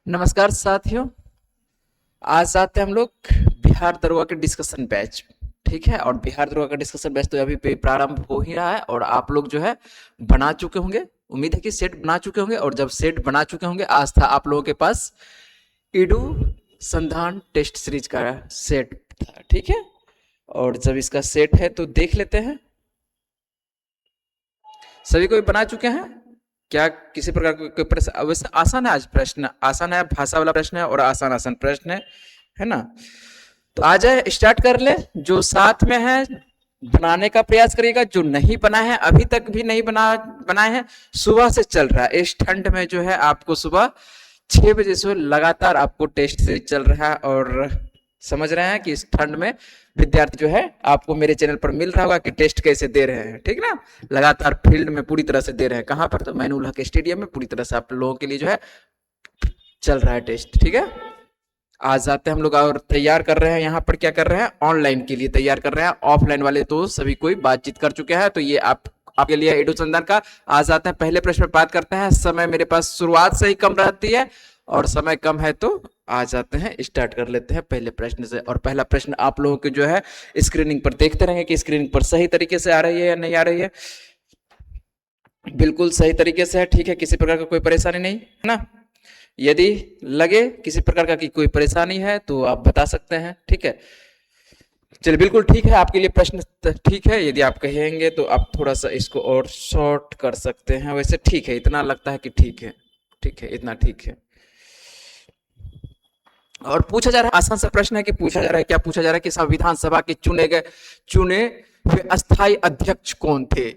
नमस्कार साथियों। आज आते हैं हम लोग बिहार दरोगा के डिस्कशन बैच। ठीक है, और बिहार दरोगा का डिस्कशन बैच तो अभी प्रारंभ हो ही रहा है और आप लोग जो है बना चुके होंगे। उम्मीद है कि सेट बना चुके होंगे, और जब सेट बना चुके होंगे, आज था आप लोगों के पास ईडू संधान टेस्ट सीरीज का सेट था। ठीक है, और जब इसका सेट है तो देख लेते हैं। सभी कोई बना चुके हैं क्या? किसी प्रकार का कोई प्रश्न? वैसे आसान है, आज प्रश्न आसान है, भाषा वाला प्रश्न है और आसान आसान प्रश्न है ना। तो आ जाए, स्टार्ट कर ले। जो साथ में है बनाने का प्रयास करिएगा, जो नहीं बना है अभी तक भी नहीं बनाए हैं, सुबह से चल रहा है। इस ठंड में जो है आपको सुबह 6 बजे से लगातार आपको टेस्ट से चल रहा है, और समझ रहे हैं कि इस ठंड में विद्यार्थी जो है आपको मेरे चैनल पर मिल रहा होगा कि टेस्ट कैसे दे रहे हैं। ठीक ना, लगातार फील्ड में पूरी तरह से दे रहे हैं। कहां पर? तो मैनुल हक स्टेडियम में पूरी तरह से आप लोगों के लिए जो है चल रहा है टेस्ट। ठीक है, आज आते हैं हम लोग और तैयार कर रहे हैं। यहाँ पर क्या कर रहे हैं? ऑनलाइन के लिए तैयार कर रहे हैं। ऑफलाइन वाले तो सभी कोई बातचीत कर चुके हैं, तो ये आपके लिए ईडू संधान का। आज आते हैं पहले प्रश्न पर बात करते हैं। समय मेरे पास शुरुआत से ही कम रहती है और समय कम है, तो आ जाते हैं, स्टार्ट कर लेते हैं पहले प्रश्न से। और पहला प्रश्न आप लोगों के जो है स्क्रीनिंग पर देखते रहेंगे कि स्क्रीनिंग पर सही तरीके से आ रही है या नहीं आ रही है। बिल्कुल सही तरीके से है। ठीक है, किसी प्रकार का कोई परेशानी नहीं है ना। यदि लगे किसी प्रकार का कि कोई परेशानी है तो आप बता सकते हैं। ठीक है, चलिए, बिल्कुल ठीक है। आपके लिए प्रश्न ठीक है। यदि आप कहेंगे तो आप थोड़ा सा इसको और शॉर्ट कर सकते हैं। वैसे ठीक है, इतना लगता है कि ठीक है। ठीक है, इतना ठीक है। और पूछा जा रहा है, आसान सा प्रश्न है कि पूछा जा रहा है, क्या पूछा जा रहा है कि संविधान सभा के चुने हुए अस्थायी अध्यक्ष कौन थे।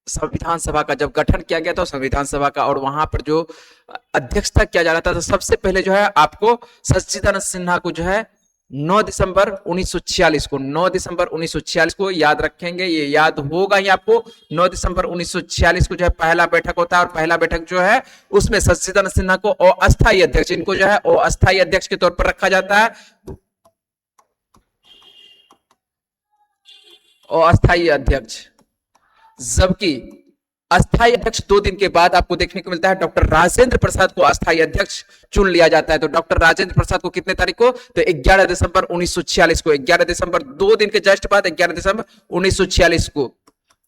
संविधान सभा का जब गठन किया गया था संविधान सभा का, और वहां पर जो अध्यक्षता किया जा रहा था, तो सबसे पहले जो है आपको सच्चिदानंद सिन्हा को जो है 9 दिसंबर 1946 को याद रखेंगे। ये याद होगा ही आपको। 9 दिसंबर 1946 को जो है पहला बैठक होता है, और पहला बैठक जो है उसमें सच्चिदानंद सिन्हा को अस्थायी अध्यक्ष, इनको जो है अस्थायी अध्यक्ष के तौर पर रखा जाता है। अस्थायी अध्यक्ष, जबकि अस्थायी अध्यक्ष 2 दिन के बाद आपको देखने को मिलता है डॉक्टर राजेंद्र प्रसाद को अस्थायी अध्यक्ष चुन लिया जाता है। तो डॉक्टर राजेंद्र प्रसाद को कितने तारीख को? तो 11 दिसंबर 1946 को। 11 दिसंबर, 2 दिन के जस्ट बाद 11 दिसंबर 1946 को।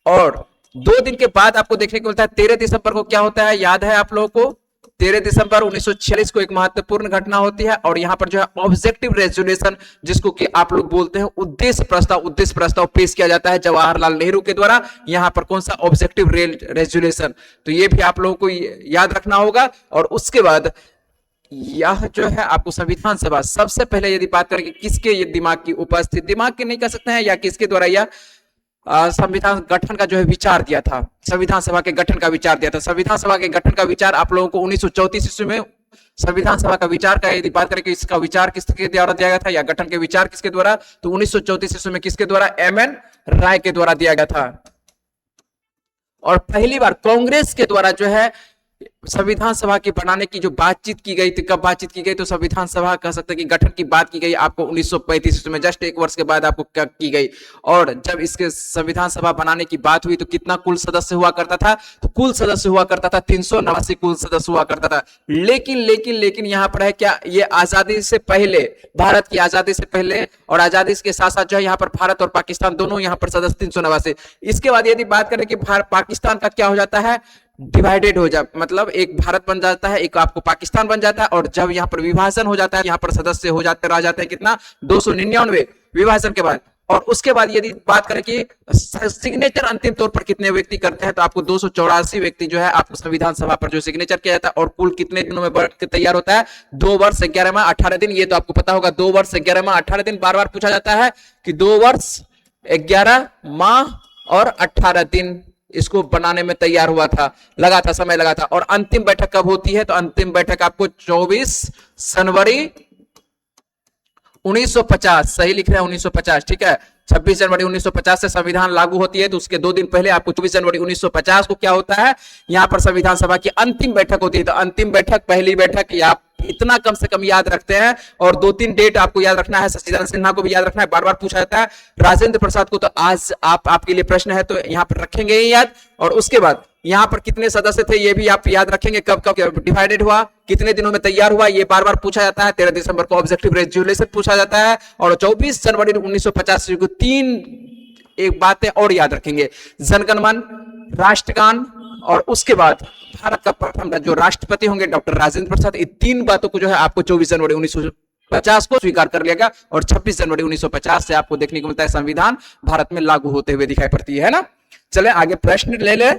और 2 दिन के बाद आपको देखने को मिलता है 13 दिसंबर को क्या होता है, याद है आप लोगों को? 13 दिसंबर 1946 को एक महत्वपूर्ण घटना होती है, और यहां पर जो है ऑब्जेक्टिव रेजोल्यूशन, जिसको कि आप लोग बोलते हैं उद्देश्य प्रस्ताव पेश किया जाता है जवाहरलाल नेहरू के द्वारा। यहां पर कौन सा? Objective resolution. तो ये भी आप लोगों को याद रखना होगा। और उसके बाद यह जो है आपको संविधान सभा, सबसे पहले यदि बात करें कि किसके ये दिमाग की उपस्थिति, दिमाग के नहीं कह सकते हैं, या किसके द्वारा यह संविधान गठन का जो है विचार दिया था, संविधान सभा के गठन का विचार दिया था। संविधान सभा के गठन का विचार आप लोगों को 1934 ईस्वी में संविधान सभा का विचार का यदि बात करें कि इसका विचार किसके द्वारा दिया गया था, या गठन के विचार किसके द्वारा, तो 1934 ईस्वी में किसके द्वारा? एमएन राय के द्वारा दिया गया था। और पहली बार कांग्रेस के द्वारा जो है संविधान सभा की बनाने की जो बातचीत की गई थी, कब बातचीत की गई? तो संविधान सभा कह सकते हैं कि गठन की बात की गई आपको 1935 में, जस्ट 1 वर्ष के बाद आपको क्या की गई। और जब इसके संविधान सभा बनाने की बात हुई तो कितना कुल सदस्य हुआ करता था? तो कुल सदस्य हुआ करता था 389 कुल सदस्य हुआ करता था। लेकिन यहां पर है क्या, ये आजादी से पहले, भारत की आजादी से पहले और आजादी के साथ साथ जो है यहाँ पर भारत और पाकिस्तान दोनों यहाँ पर सदस्य 389। इसके बाद यदि बात करें कि पाकिस्तान का क्या हो जाता है, डिवाइडेड हो जा, मतलब एक भारत बन जाता है, एक आपको पाकिस्तान बन जाता है। और जब यहाँ पर विभाजन हो जाता है, यहाँ पर सदस्य हो जाते रह जाते हैं कितना? 299 विभाजन के बाद। और उसके बाद यदि बात करें कि सिग्नेचर अंतिम तौर पर कितने व्यक्ति करते हैं, तो आपको 284 व्यक्ति जो है आपको संविधान सभा पर जो सिग्नेचर किया जाता है। और कुल कितने दिनों में तैयार होता है? 2 वर्ष 11 माह 18 दिन। ये तो आपको पता होगा, 2 वर्ष 11 माह 18 दिन। बार बार पूछा जाता है कि 2 वर्ष 11 माह और 18 दिन इसको बनाने में तैयार हुआ था, लगा था, समय लगा था। और अंतिम बैठक कब होती है? तो अंतिम बैठक आपको 24 जनवरी 1950, सही लिख रहे हैं 1950, ठीक है। 26 जनवरी 1950 से संविधान लागू होती है, तो उसके 2 दिन पहले आपको 24 जनवरी 1950 को क्या होता है, यहां पर संविधान सभा की अंतिम बैठक होती है। तो अंतिम बैठक, पहली बैठक, या इतना कम से कम याद रखते हैं। और 2-3 डेट आपको याद रखना है, सच्चिदानंद सिन्हा को भी याद रखना है, बार बार पूछा जाता है। राजेंद्र प्रसाद को तो आज आपके लिए प्रश्न है तो यहां पर रखेंगे ही याद। और उसके बाद यहाँ पर कितने सदस्य थे ये भी आप याद रखेंगे, कब कब डिवाइडेड हुआ, कितने दिनों में तैयार हुआ, ये बार बार पूछा जाता है। 13 दिसंबर को ऑब्जेक्टिव रेजोल्यूशन पूछा जाता है, और 24 जनवरी 1950 को 3 एक बातें और याद रखेंगे, जनगणमन, राष्ट्रगान, और उसके बाद भारत का प्रथम जो राष्ट्रपति होंगे डॉक्टर राजेंद्र प्रसाद। इन 3 बातों को जो है आपको 24 जनवरी 1950 को स्वीकार कर लिया गया, और 26 जनवरी 1950 से आपको देखने को मिलता है संविधान भारत में लागू होते हुए दिखाई पड़ती है ना। चले आगे प्रश्न ले ले।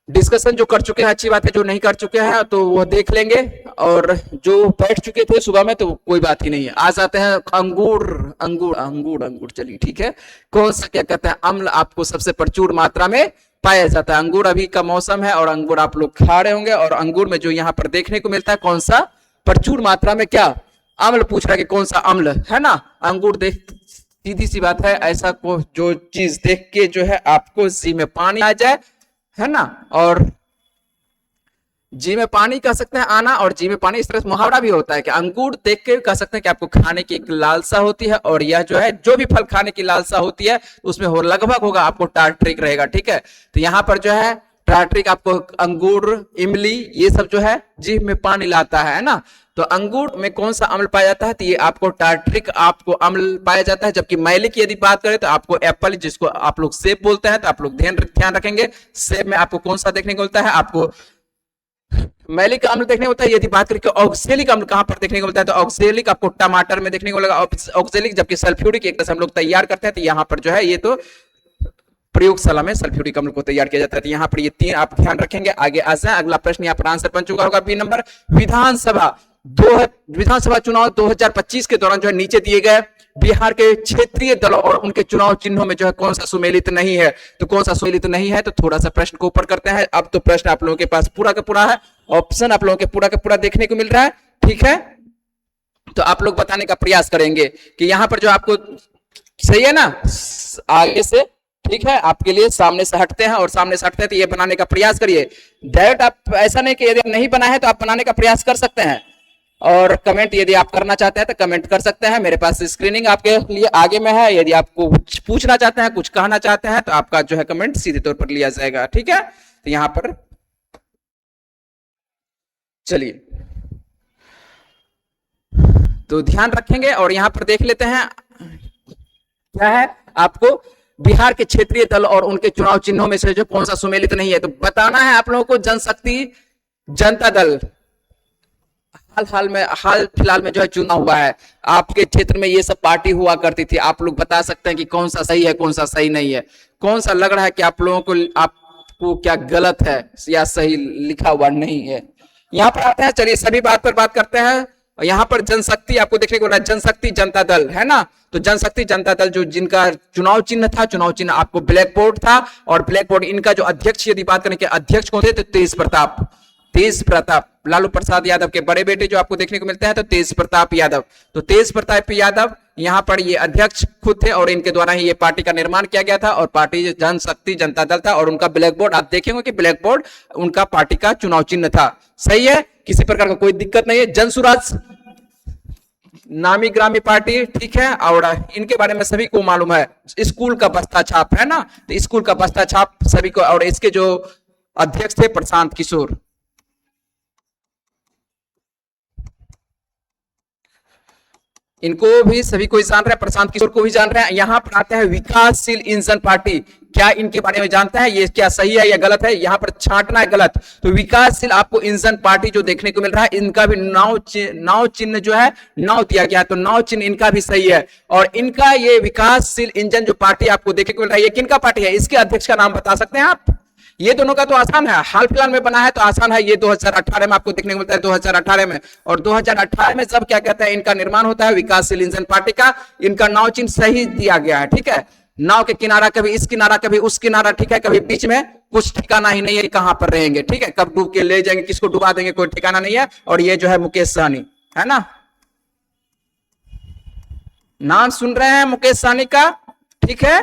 डिस्कशन जो कर चुके हैं अच्छी बात है, जो नहीं कर चुके हैं तो वो देख लेंगे, और जो बैठ चुके थे सुबह में तो कोई बात ही नहीं है। आ जाते हैं अंगूर अंगूर अंगूर अंगूर, चलिए ठीक है। कौन सा क्या कहते हैं अम्ल आपको सबसे प्रचुर मात्रा में पाया जाता है? अंगूर अभी का मौसम है और अंगूर आप लोग खा रहे होंगे, और अंगूर में जो यहाँ पर देखने को मिलता है कौन सा प्रचुर मात्रा में क्या अम्ल पूछ रहा है कि कौन सा अम्ल है ना। अंगूर देख, सीधी सी बात है, ऐसा को जो चीज देख के जो है आपको जी में पानी आ जाए, है ना, और जी में पानी कह सकते हैं आना, और जी में पानी इस तरह से मुहावरा भी होता है कि अंगूर देख के कह सकते हैं कि आपको खाने की एक लालसा होती है, और यह जो है जो भी फल खाने की लालसा होती है उसमें हो लगभग होगा आपको टार्ट्रिक रहेगा, ठीक है। तो यहाँ पर जो है टार्ट्रिक आपको अंगूर, इमली, ये सब जो है जीभ में पानी लाता है ना। तो अंगूर में कौन सा अम्ल पाया जाता है? तो ये आपको टार्ट्रिक आपको अम्ल पाया जाता है। जबकि मैली की यदि बात करें तो आपको एप्पल, जिसको आप लोग सेब बोलते हैं, तो आप लोग ध्यान रखेंगे सेब में आपको कौन सा देखने को मिलता है? आपको मैलिक अम्ल देखने को मिलता है। यदि बात करें ऑक्जेलिक अम्ल कहां पर देखने को मिलता है, तो ऑक्जेलिक आपको टमाटर में देखने को लगा ऑक्जेलिक, जबकि सल्फ्यूरिक एक तरह से हम लोग तैयार करते हैं, तो यहाँ पर जो है ये तो प्रयोगशाला में सल्फ्यूरिक अम्ल को तैयार किया जाता है। तो यहाँ पर ये 3 आप ध्यान रखेंगे। आगे आ जाए, अगला प्रश्न यहाँ पर आंसर बन चुका होगा बी नंबर। विधानसभा चुनाव 2025 के दौरान जो है नीचे दिए गए बिहार के क्षेत्रीय दलों और उनके चुनाव चिन्हों में जो है कौन सा सुमेलित नहीं है? तो कौन सा सुमेलित नहीं है? तो थोड़ा सा प्रश्न को ऊपर करते हैं। अब तो प्रश्न आप लोगों के पास पूरा का पूरा है, ऑप्शन आप लोगों के पूरा का पूरा देखने को मिल रहा है, ठीक है। तो आप लोग बताने का प्रयास करेंगे कि यहाँ पर जो आपको सही है ना, आगे से ठीक है, आपके लिए सामने से हटते हैं, और सामने से हटते हैं तो ये बनाने का प्रयास करिए। डायरेक्ट आप ऐसा नहीं कि यदि नहीं बना है तो आप बनाने का प्रयास कर सकते हैं, और कमेंट यदि आप करना चाहते हैं तो कमेंट कर सकते हैं। मेरे पास स्क्रीनिंग आपके लिए आगे में है, यदि आपको कुछ पूछना चाहते हैं, कुछ कहना चाहते हैं, तो आपका जो है कमेंट सीधे तौर पर लिया जाएगा, ठीक है। तो यहां पर चलिए तो ध्यान रखेंगे, और यहां पर देख लेते हैं क्या है। आपको बिहार के क्षेत्रीय दल और उनके चुनाव चिन्हों में से जो कौन सा सुमेलित नहीं है, तो बताना है आप लोगों को। जनशक्ति जनता दल हाल फिलहाल में जो है चुना हुआ है। आपके क्षेत्र में ये सब पार्टी हुआ करती थी, आप लोग बता सकते हैं कि कौन सा सही है, कौन सा सही नहीं है, कौन सा लग रहा है कि आप लोगों को आपको क्या गलत है या सही लिखा हुआ नहीं है। यहाँ पर आते हैं, चलिए सभी बात पर बात करते हैं। यहाँ पर जनशक्ति आपको देखने को मिल रहा है, जनशक्ति जनता दल है ना। तो जनशक्ति जनता दल जो जिनका चुनाव चिन्ह था, चुनाव चिन्ह आपको ब्लैक बोर्ड था, और ब्लैक बोर्ड इनका जो अध्यक्ष यदि बात करें कि अध्यक्ष कौन थे, तो तेज प्रताप लालू प्रसाद यादव के बड़े बेटे जो आपको देखने को मिलते हैं, तो तेज प्रताप यादव। तो तेज प्रताप यादव यहाँ पर ये अध्यक्ष खुद थे, और इनके द्वारा ही ये पार्टी का निर्माण किया गया था, और पार्टी जनशक्ति जनता दल था, और उनका ब्लैक बोर्ड आप देखेंगे कि ब्लैक बोर्ड उनका पार्टी का चुनाव चिन्ह था। सही है, किसी प्रकार का कोई दिक्कत नहीं है। जनसुराज नामी ग्रामी पार्टी, ठीक है, और इनके बारे में सभी को मालूम है, स्कूल का बस्ता छाप है ना, तो स्कूल का बस्ता छाप सभी को, और इसके जो अध्यक्ष थे प्रशांत किशोर। इनको भी सभी कोई जान रहा है, प्रशांत किशोर को भी जान रहे हैं। यहां पर आते हैं विकासशील इंसान पार्टी, क्या इनके बारे में जानते हैं? ये क्या सही है या गलत है? यहां पर छांटना है गलत। तो विकासशील आपको इंसान पार्टी जो देखने को मिल रहा है, इनका भी नाव चिन्ह जो है नाव दिया गया है, तो नाव चिन्ह इनका भी सही है। और इनका ये विकासशील इंजन जो पार्टी आपको देखने को मिल रहा है, ये किनका पार्टी है? इसके अध्यक्ष का नाम बता सकते हैं आप? ये दोनों का तो आसान है, हाल फिलहाल में बना है तो आसान है। ये 2018 में आपको देखने को मिलता है, 2018 में। और 2018 में जब क्या कहते हैं इनका निर्माण होता है विकासशील इंसान पार्टी का, इनका नाव चिन्ह सही दिया गया है, ठीक है। नाव के किनारा कभी इस किनारा कभी उस किनारा, ठीक है, कभी बीच में कुछ ठिकाना ही नहीं है कहां पर रहेंगे, ठीक है, कब डूब के ले जाएंगे, किसको डुबा देंगे, कोई ठिकाना नहीं है। और ये जो है मुकेश सहनी है ना, नाम सुन रहे हैं मुकेश सहनी का, ठीक है।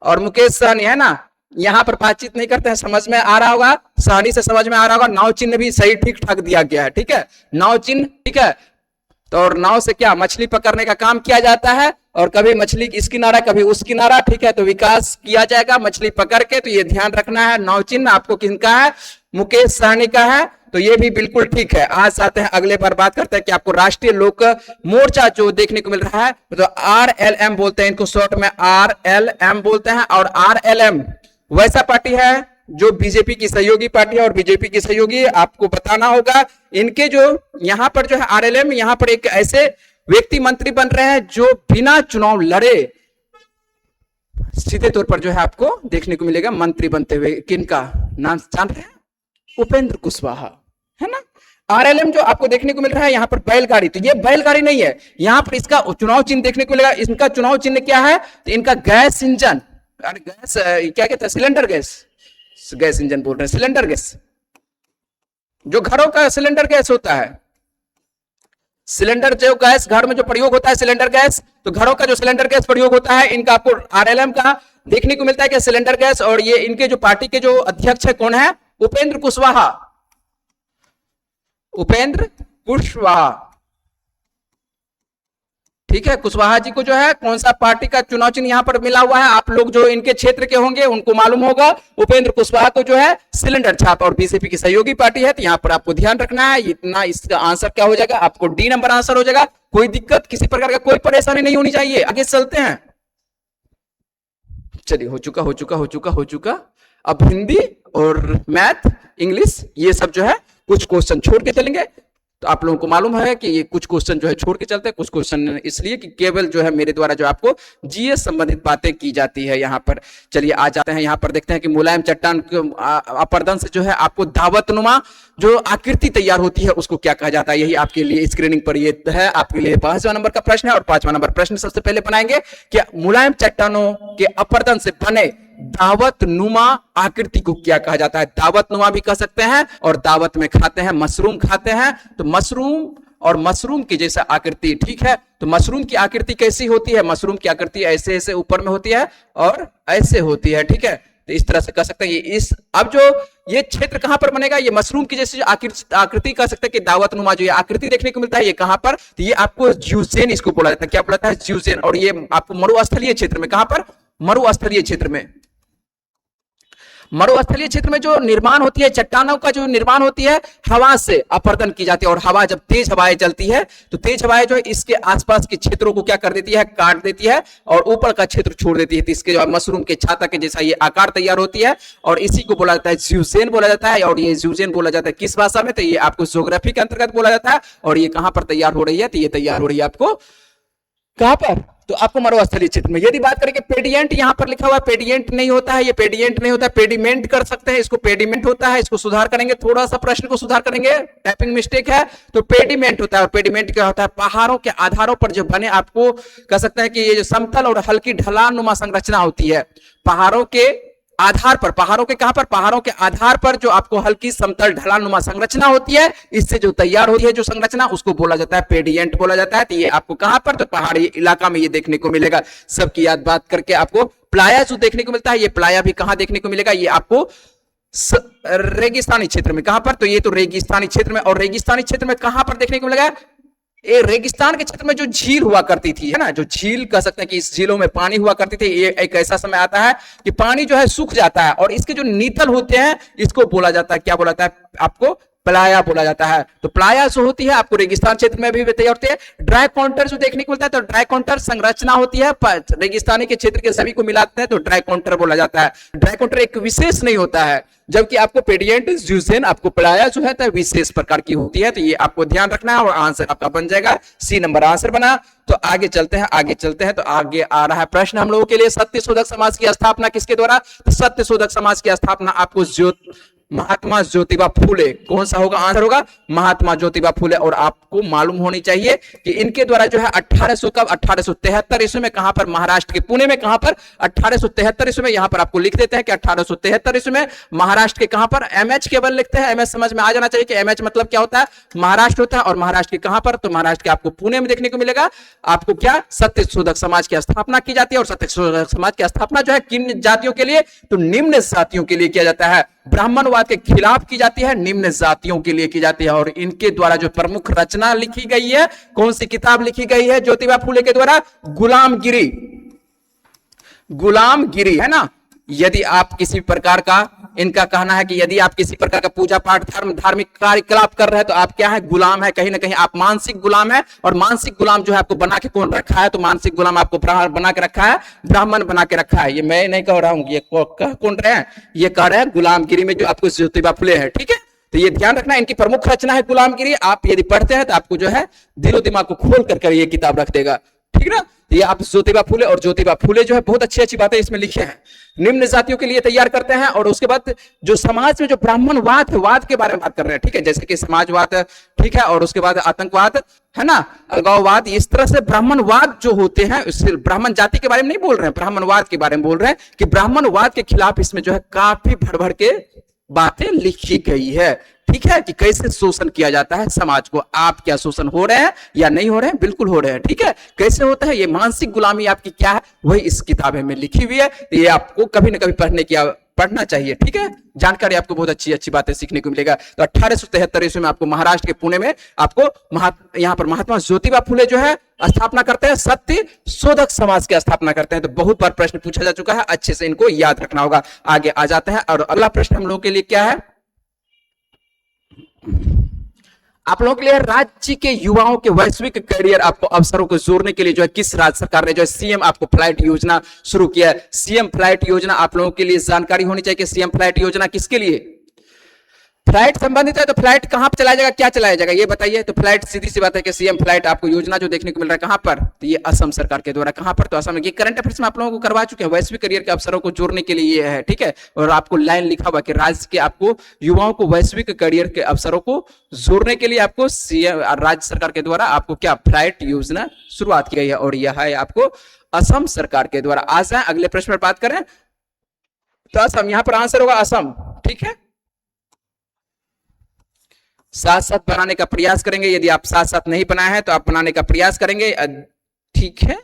और मुकेश सहनी है ना, यहां पर बातचीत नहीं करते हैं, समझ में आ रहा होगा, सहनी से समझ में आ रहा होगा। नाव चिन्ह भी सही ठीक ठाक दिया गया है, ठीक है, नाव चिन्ह, ठीक है। तो और नाव से क्या मछली पकड़ने का काम किया जाता है, और कभी मछली इस किनारा कभी उस किनारा, ठीक है। तो विकास किया जाएगा मछली पकड़ के, तो ये ध्यान रखना है। नौ चिन्ह आपको किनका है? मुकेश सहनी का है, तो ये भी बिल्कुल ठीक है। आज आते हैं अगले बार बात करते हैं कि आपको राष्ट्रीय लोक मोर्चा जो देखने को मिल रहा है, तो RLM बोलते हैं इनको, शॉर्ट में RLM बोलते हैं। और RLM वैसा पार्टी है जो बीजेपी की सहयोगी पार्टी है, और बीजेपी की सहयोगी आपको बताना होगा। इनके जो यहां पर जो है RLM, यहां पर एक ऐसे व्यक्ति मंत्री बन रहे हैं जो बिना चुनाव लड़े सीधे तौर पर जो है आपको देखने को मिलेगा मंत्री बनते हुए। किनका नाम जान रहे हैं? उपेंद्र कुशवाहा, है ना। RLM जो आपको देखने को मिल रहा है यहाँ पर बैलगाड़ी, तो ये बैलगाड़ी नहीं है, यहाँ पर इसका चुनाव चिन्ह देखने को मिलेगा। इनका चुनाव चिन्ह क्या है? तो इनका गैस इंजन, गैस क्या कहते हैं, सिलेंडर गैस, गैस इंजन बोल रहे हैं, सिलेंडर गैस, जो घरों का सिलेंडर गैस होता है। सिलेंडर जो गैस घर में जो प्रयोग होता है, सिलेंडर गैस, तो घरों का जो सिलेंडर गैस प्रयोग होता है, इनका आपको RLM का देखने को मिलता है कि सिलेंडर गैस। और ये इनके जो पार्टी के जो अध्यक्ष है कौन है? उपेंद्र कुशवाहा, उपेंद्र कुशवाहा, ठीक है। कुशवाहा जी को जो है कौन सा पार्टी का चुनाव चिन्ह यहां पर मिला हुआ है, आप लोग जो इनके क्षेत्र के होंगे उनको मालूम होगा। उपेंद्र कुशवाहा को जो है सिलेंडर छाप, और बीजेपी की सहयोगी पार्टी है, तो यहां पर आपको ध्यान रखना है। इतना इसका आंसर क्या हो जाएगा? आपको D नंबर आंसर हो जाएगा। कोई दिक्कत, किसी प्रकार का कोई परेशानी नहीं होनी चाहिए। आगे चलते हैं, चलिए हो चुका। अब हिंदी और मैथ, इंग्लिश, ये सब जो है कुछ क्वेश्चन छोड़ के चलेंगे। तो आप लोगों को मालूम है कि ये कुछ क्वेश्चन जो है छोड़ के चलते हैं, कुछ क्वेश्चन इसलिए कि केवल जो है मेरे द्वारा जो आपको GS संबंधित बातें की जाती है यहाँ पर। चलिए आ जाते हैं, यहाँ पर देखते हैं कि मुलायम चट्टान अपरदन से जो है आपको दावतनुमा जो आकृति तैयार होती है उसको क्या कहा जाता है। यही आपके लिए स्क्रीनिंग पर ये है, आपके लिए 5वां नंबर का प्रश्न है। और 5वां नंबर प्रश्न सबसे पहले बनाएंगे कि मुलायम चट्टानों के अपरदन से बने दावत नुमा आकृति को क्या कहा जाता है? दावत नुमा भी कह सकते हैं, और दावत में खाते हैं, मशरूम खाते हैं, तो मशरूम और मशरूम की जैसा आकृति, ठीक है। तो मशरूम की आकृति कैसी होती है? मशरूम की आकृति ऐसे ऐसे ऊपर में होती है और ऐसे होती है, ठीक है। तो इस तरह से कह सकते हैं ये इस, अब जो ये क्षेत्र कहां पर बनेगा? ये मशरूम की जैसी आकृति कह सकते हैं कि दावत नुमा जो ये आकृति देखने को मिलता है, ये कहां पर? तो ये आपको ज्यूजेन इसको बोला जाता है। क्या बोला जाता है? ज्यूजेन। और ये आपको मरुस्थलीय क्षेत्र में, कहां पर? मरुस्थलीय क्षेत्र में। मरुस्थलीय क्षेत्र में जो निर्माण होती है, चट्टानों का जो निर्माण होती है, हवा से अपरदन की जाती है। और हवा जब तेज हवाएं चलती है, तो तेज हवाएं जो है इसके आसपास के क्षेत्रों को क्या कर देती है? काट देती है, और ऊपर का क्षेत्र छोड़ देती है। तो इसके जो मशरूम के छाता के जैसा ये आकार तैयार होती है, और इसी को बोला जाता है ज्यूजेन बोला जाता है। और ये ज्यूजेन बोला जाता है किस भाषा में? तो ये आपको ज्योग्राफी के अंतर्गत बोला जाता है। और ये कहां पर तैयार हो रही है? तो ये तैयार हो रही है आपको कहां पर? तो आपको मरुस्थलीय क्षेत्र में। यदि बात करें कि पेडिएंट, यहां पर लिखा हुआ पेडिएंट नहीं होता है, ये पेडिएंट नहीं होता है, पेडिमेंट कर सकते हैं, इसको पेडिमेंट होता है। इसको सुधार करेंगे, थोड़ा सा प्रश्न को सुधार करेंगे, टाइपिंग मिस्टेक है। तो पेडिमेंट होता है। और पेडिमेंट क्या होता है? पहाड़ों के आधारों पर जो बने, आपको कह सकते हैं कि ये जो समतल और हल्की ढलान नुमा संरचना होती है, पहाड़ों के आधार पर, पहाड़ों के कहां पर? पहाड़ों के आधार पर जो आपको हल्की समतल ढलान नुमा संरचना होती है, इससे जो तैयार होती है जो संरचना, उसको बोला जाता है पेडिएंट बोला जाता है। तो ये आपको कहां पर? तो पहाड़ी इलाका में ये देखने को मिलेगा। सबकी याद बात करके आपको प्लाया जो देखने को मिलता है, ये प्लाया भी कहां देखने को मिलेगा? ये आपको रेगिस्तानी क्षेत्र में। कहां पर? तो ये तो रेगिस्तानी क्षेत्र में। और रेगिस्तानी क्षेत्र में कहां पर देखने को मिलेगा? ये रेगिस्तान के क्षेत्र में जो झील हुआ करती थी, है ना, जो झील कह सकते हैं कि इस झीलों में पानी हुआ करती थी। ये एक ऐसा समय आता है कि पानी जो है सूख जाता है, और इसके जो नीतल होते हैं इसको बोला जाता है, क्या बोला जाता है? आपको प्लाया बोला जाता है। तो प्लाया जो होती है आपको रेगिस्तान क्षेत्र में भी तैयार होती है। ड्राई काउंटर जो देखने को मिलता है, तो ड्राई काउंटर संरचना होती है, रेगिस्तानी के क्षेत्र के सभी को मिलाते हैं तो ड्राई काउंटर बोला जाता है। ड्राई काउंटर एक विशेष नहीं होता है, जबकि आपको पेडिएंट, ज्यूजेन, आपको प्लाया जो है तो विशेष प्रकार की होती है। तो ये आपको ध्यान रखना है, और आंसर आपका बन जाएगा C नंबर आंसर बना। तो आगे चलते हैं, तो आगे आ रहा है प्रश्न हम लोगों के लिए, सत्यशोधक समाज की स्थापना किसके द्वारा? तो सत्यशोधक समाज की स्थापना आपको महात्मा ज्योतिबा फूले, कौन सा होगा आंसर? होगा महात्मा ज्योतिबा फूले। और आपको मालूम होनी चाहिए कि इनके द्वारा जो है 1800 कब? 1873 ईस्वी में। कहां पर? महाराष्ट्र के पुणे में। कहां पर? 1873 ईस्वी में। यहां पर आपको लिख देते हैं कि 1873 ईस्वी में। महाराष्ट्र के कहां पर? MH केवल लिखते हैं, MH समझ में आ जाना चाहिए कि MH मतलब क्या होता है? महाराष्ट्र होता है। और महाराष्ट्र के कहां पर? तो महाराष्ट्र के आपको पुणे में देखने को मिलेगा। आपको क्या? सत्यशोधक समाज की स्थापना की जाती है। और सत्यशोधक समाज की स्थापना जो है किन जातियों के लिए? तो निम्न जातियों के लिए किया जाता है। ब्राह्मणवाद के खिलाफ की जाती है, निम्न जातियों के लिए की जाती है। और इनके द्वारा जो प्रमुख रचना लिखी गई है, कौन सी किताब लिखी गई है ज्योतिबा फूले के द्वारा? गुलामगिरी। गुलामगिरी है ना। यदि आप किसी प्रकार का, इनका कहना है कि यदि आप किसी प्रकार का पूजा पाठ धार्मिक कार्यकलाप कर रहे हैं तो आप क्या है? गुलाम है। कहीं ना कहीं आप मानसिक गुलाम है। और मानसिक गुलाम जो है आपको बना के कौन रखा है? तो मानसिक गुलाम आपको बना के रखा है, ब्राह्मण बना के रखा है। ये मैं नहीं कह रहा हूं, ये कह कौन रहे हैं? ये कह रहे हैं गुलामगिरी में जो आपको ज्योतिबा फूले है। ठीक है, तो ये ध्यान रखना, इनकी प्रमुख रचना है गुलामगिरी। आप यदि पढ़ते हैं तो आपको जो है दिलो दिमाग को खोल कर ये किताब रख देगा। ठीक है ना। ये आप ज्योतिबा फूले, और ज्योतिबा फूले जो है बहुत अच्छी अच्छी बातें इसमें लिखे हैं, निम्न जातियों के लिए तैयार करते हैं। और उसके बाद जो समाज में जो ब्राह्मणवाद है, वाद के बारे में बात कर रहे हैं। ठीक है, जैसे कि समाजवाद, ठीक है, और उसके बाद आतंकवाद है ना, अलगाववाद, इस तरह से ब्राह्मणवाद जो होते हैं, ब्राह्मण जाति के बारे में नहीं बोल रहे हैं, ब्राह्मणवाद के बारे में बोल रहे हैं कि ब्राह्मणवाद के खिलाफ इसमें जो है काफी भर भर के बातें लिखी गई है। ठीक है, कि कैसे शोषण किया जाता है समाज को। आप क्या शोषण हो रहे हैं या नहीं हो रहे हैं? बिल्कुल हो रहे हैं। ठीक है, कैसे होता है ये मानसिक गुलामी आपकी क्या है, वही इस किताब में लिखी हुई है। तो ये आपको कभी ना कभी पढ़ना चाहिए। ठीक है, जानकारी आपको बहुत अच्छी अच्छी बातें सीखने को मिलेगा। तो 1873 ईस्वी में आपको महाराष्ट्र के पुणे में आपको यहाँ पर महात्मा ज्योतिबा फूले जो है स्थापना करते हैं, सत्य शोधक समाज की स्थापना करते हैं। तो बहुत बार प्रश्न पूछा जा चुका है, अच्छे से इनको याद रखना होगा। आगे आ जाते हैं, और अगला प्रश्न हम लोगों के लिए क्या है? आप लोगों के लिए राज्य के युवाओं के वैश्विक करियर आपको अवसरों को जोड़ने के लिए जो है किस राज्य सरकार ने जो है सीएम आपको फ्लाइट योजना शुरू किया है? सीएम फ्लाइट योजना आप लोगों के लिए जानकारी होनी चाहिए कि सीएम फ्लाइट योजना किसके लिए? फ्लाइट संबंधित है तो फ्लाइट कहां पर चलाया जाएगा, क्या चलाया जाएगा ये बताइए। तो फ्लाइट सीधी सी बात है कि सीएम फ्लाइट आपको योजना जो देखने को मिल रहा है कहां पर? तो ये असम सरकार के द्वारा। कहां पर? तो असम में। ये करंट अफेयर्स में आप लोगों को करवा चुके हैं, वैश्विक करियर के अवसरों को जोड़ने के लिए ये है। ठीक है, और आपको लाइन लिखा हुआ कि राज्य के आपको युवाओं को वैश्विक करियर के अवसरों को जोड़ने के लिए आपको सीएम राज्य सरकार के द्वारा आपको क्या फ्लाइट योजना शुरुआत की गई है, और यह है आपको असम सरकार के द्वारा। आ जाए अगले प्रश्न पर बात करें तो असम, यहां पर आंसर होगा असम। ठीक है, साथ साथ बनाने का प्रयास करेंगे। यदि आप साथ साथ नहीं बनाए हैं तो आप बनाने का प्रयास करेंगे। ठीक है,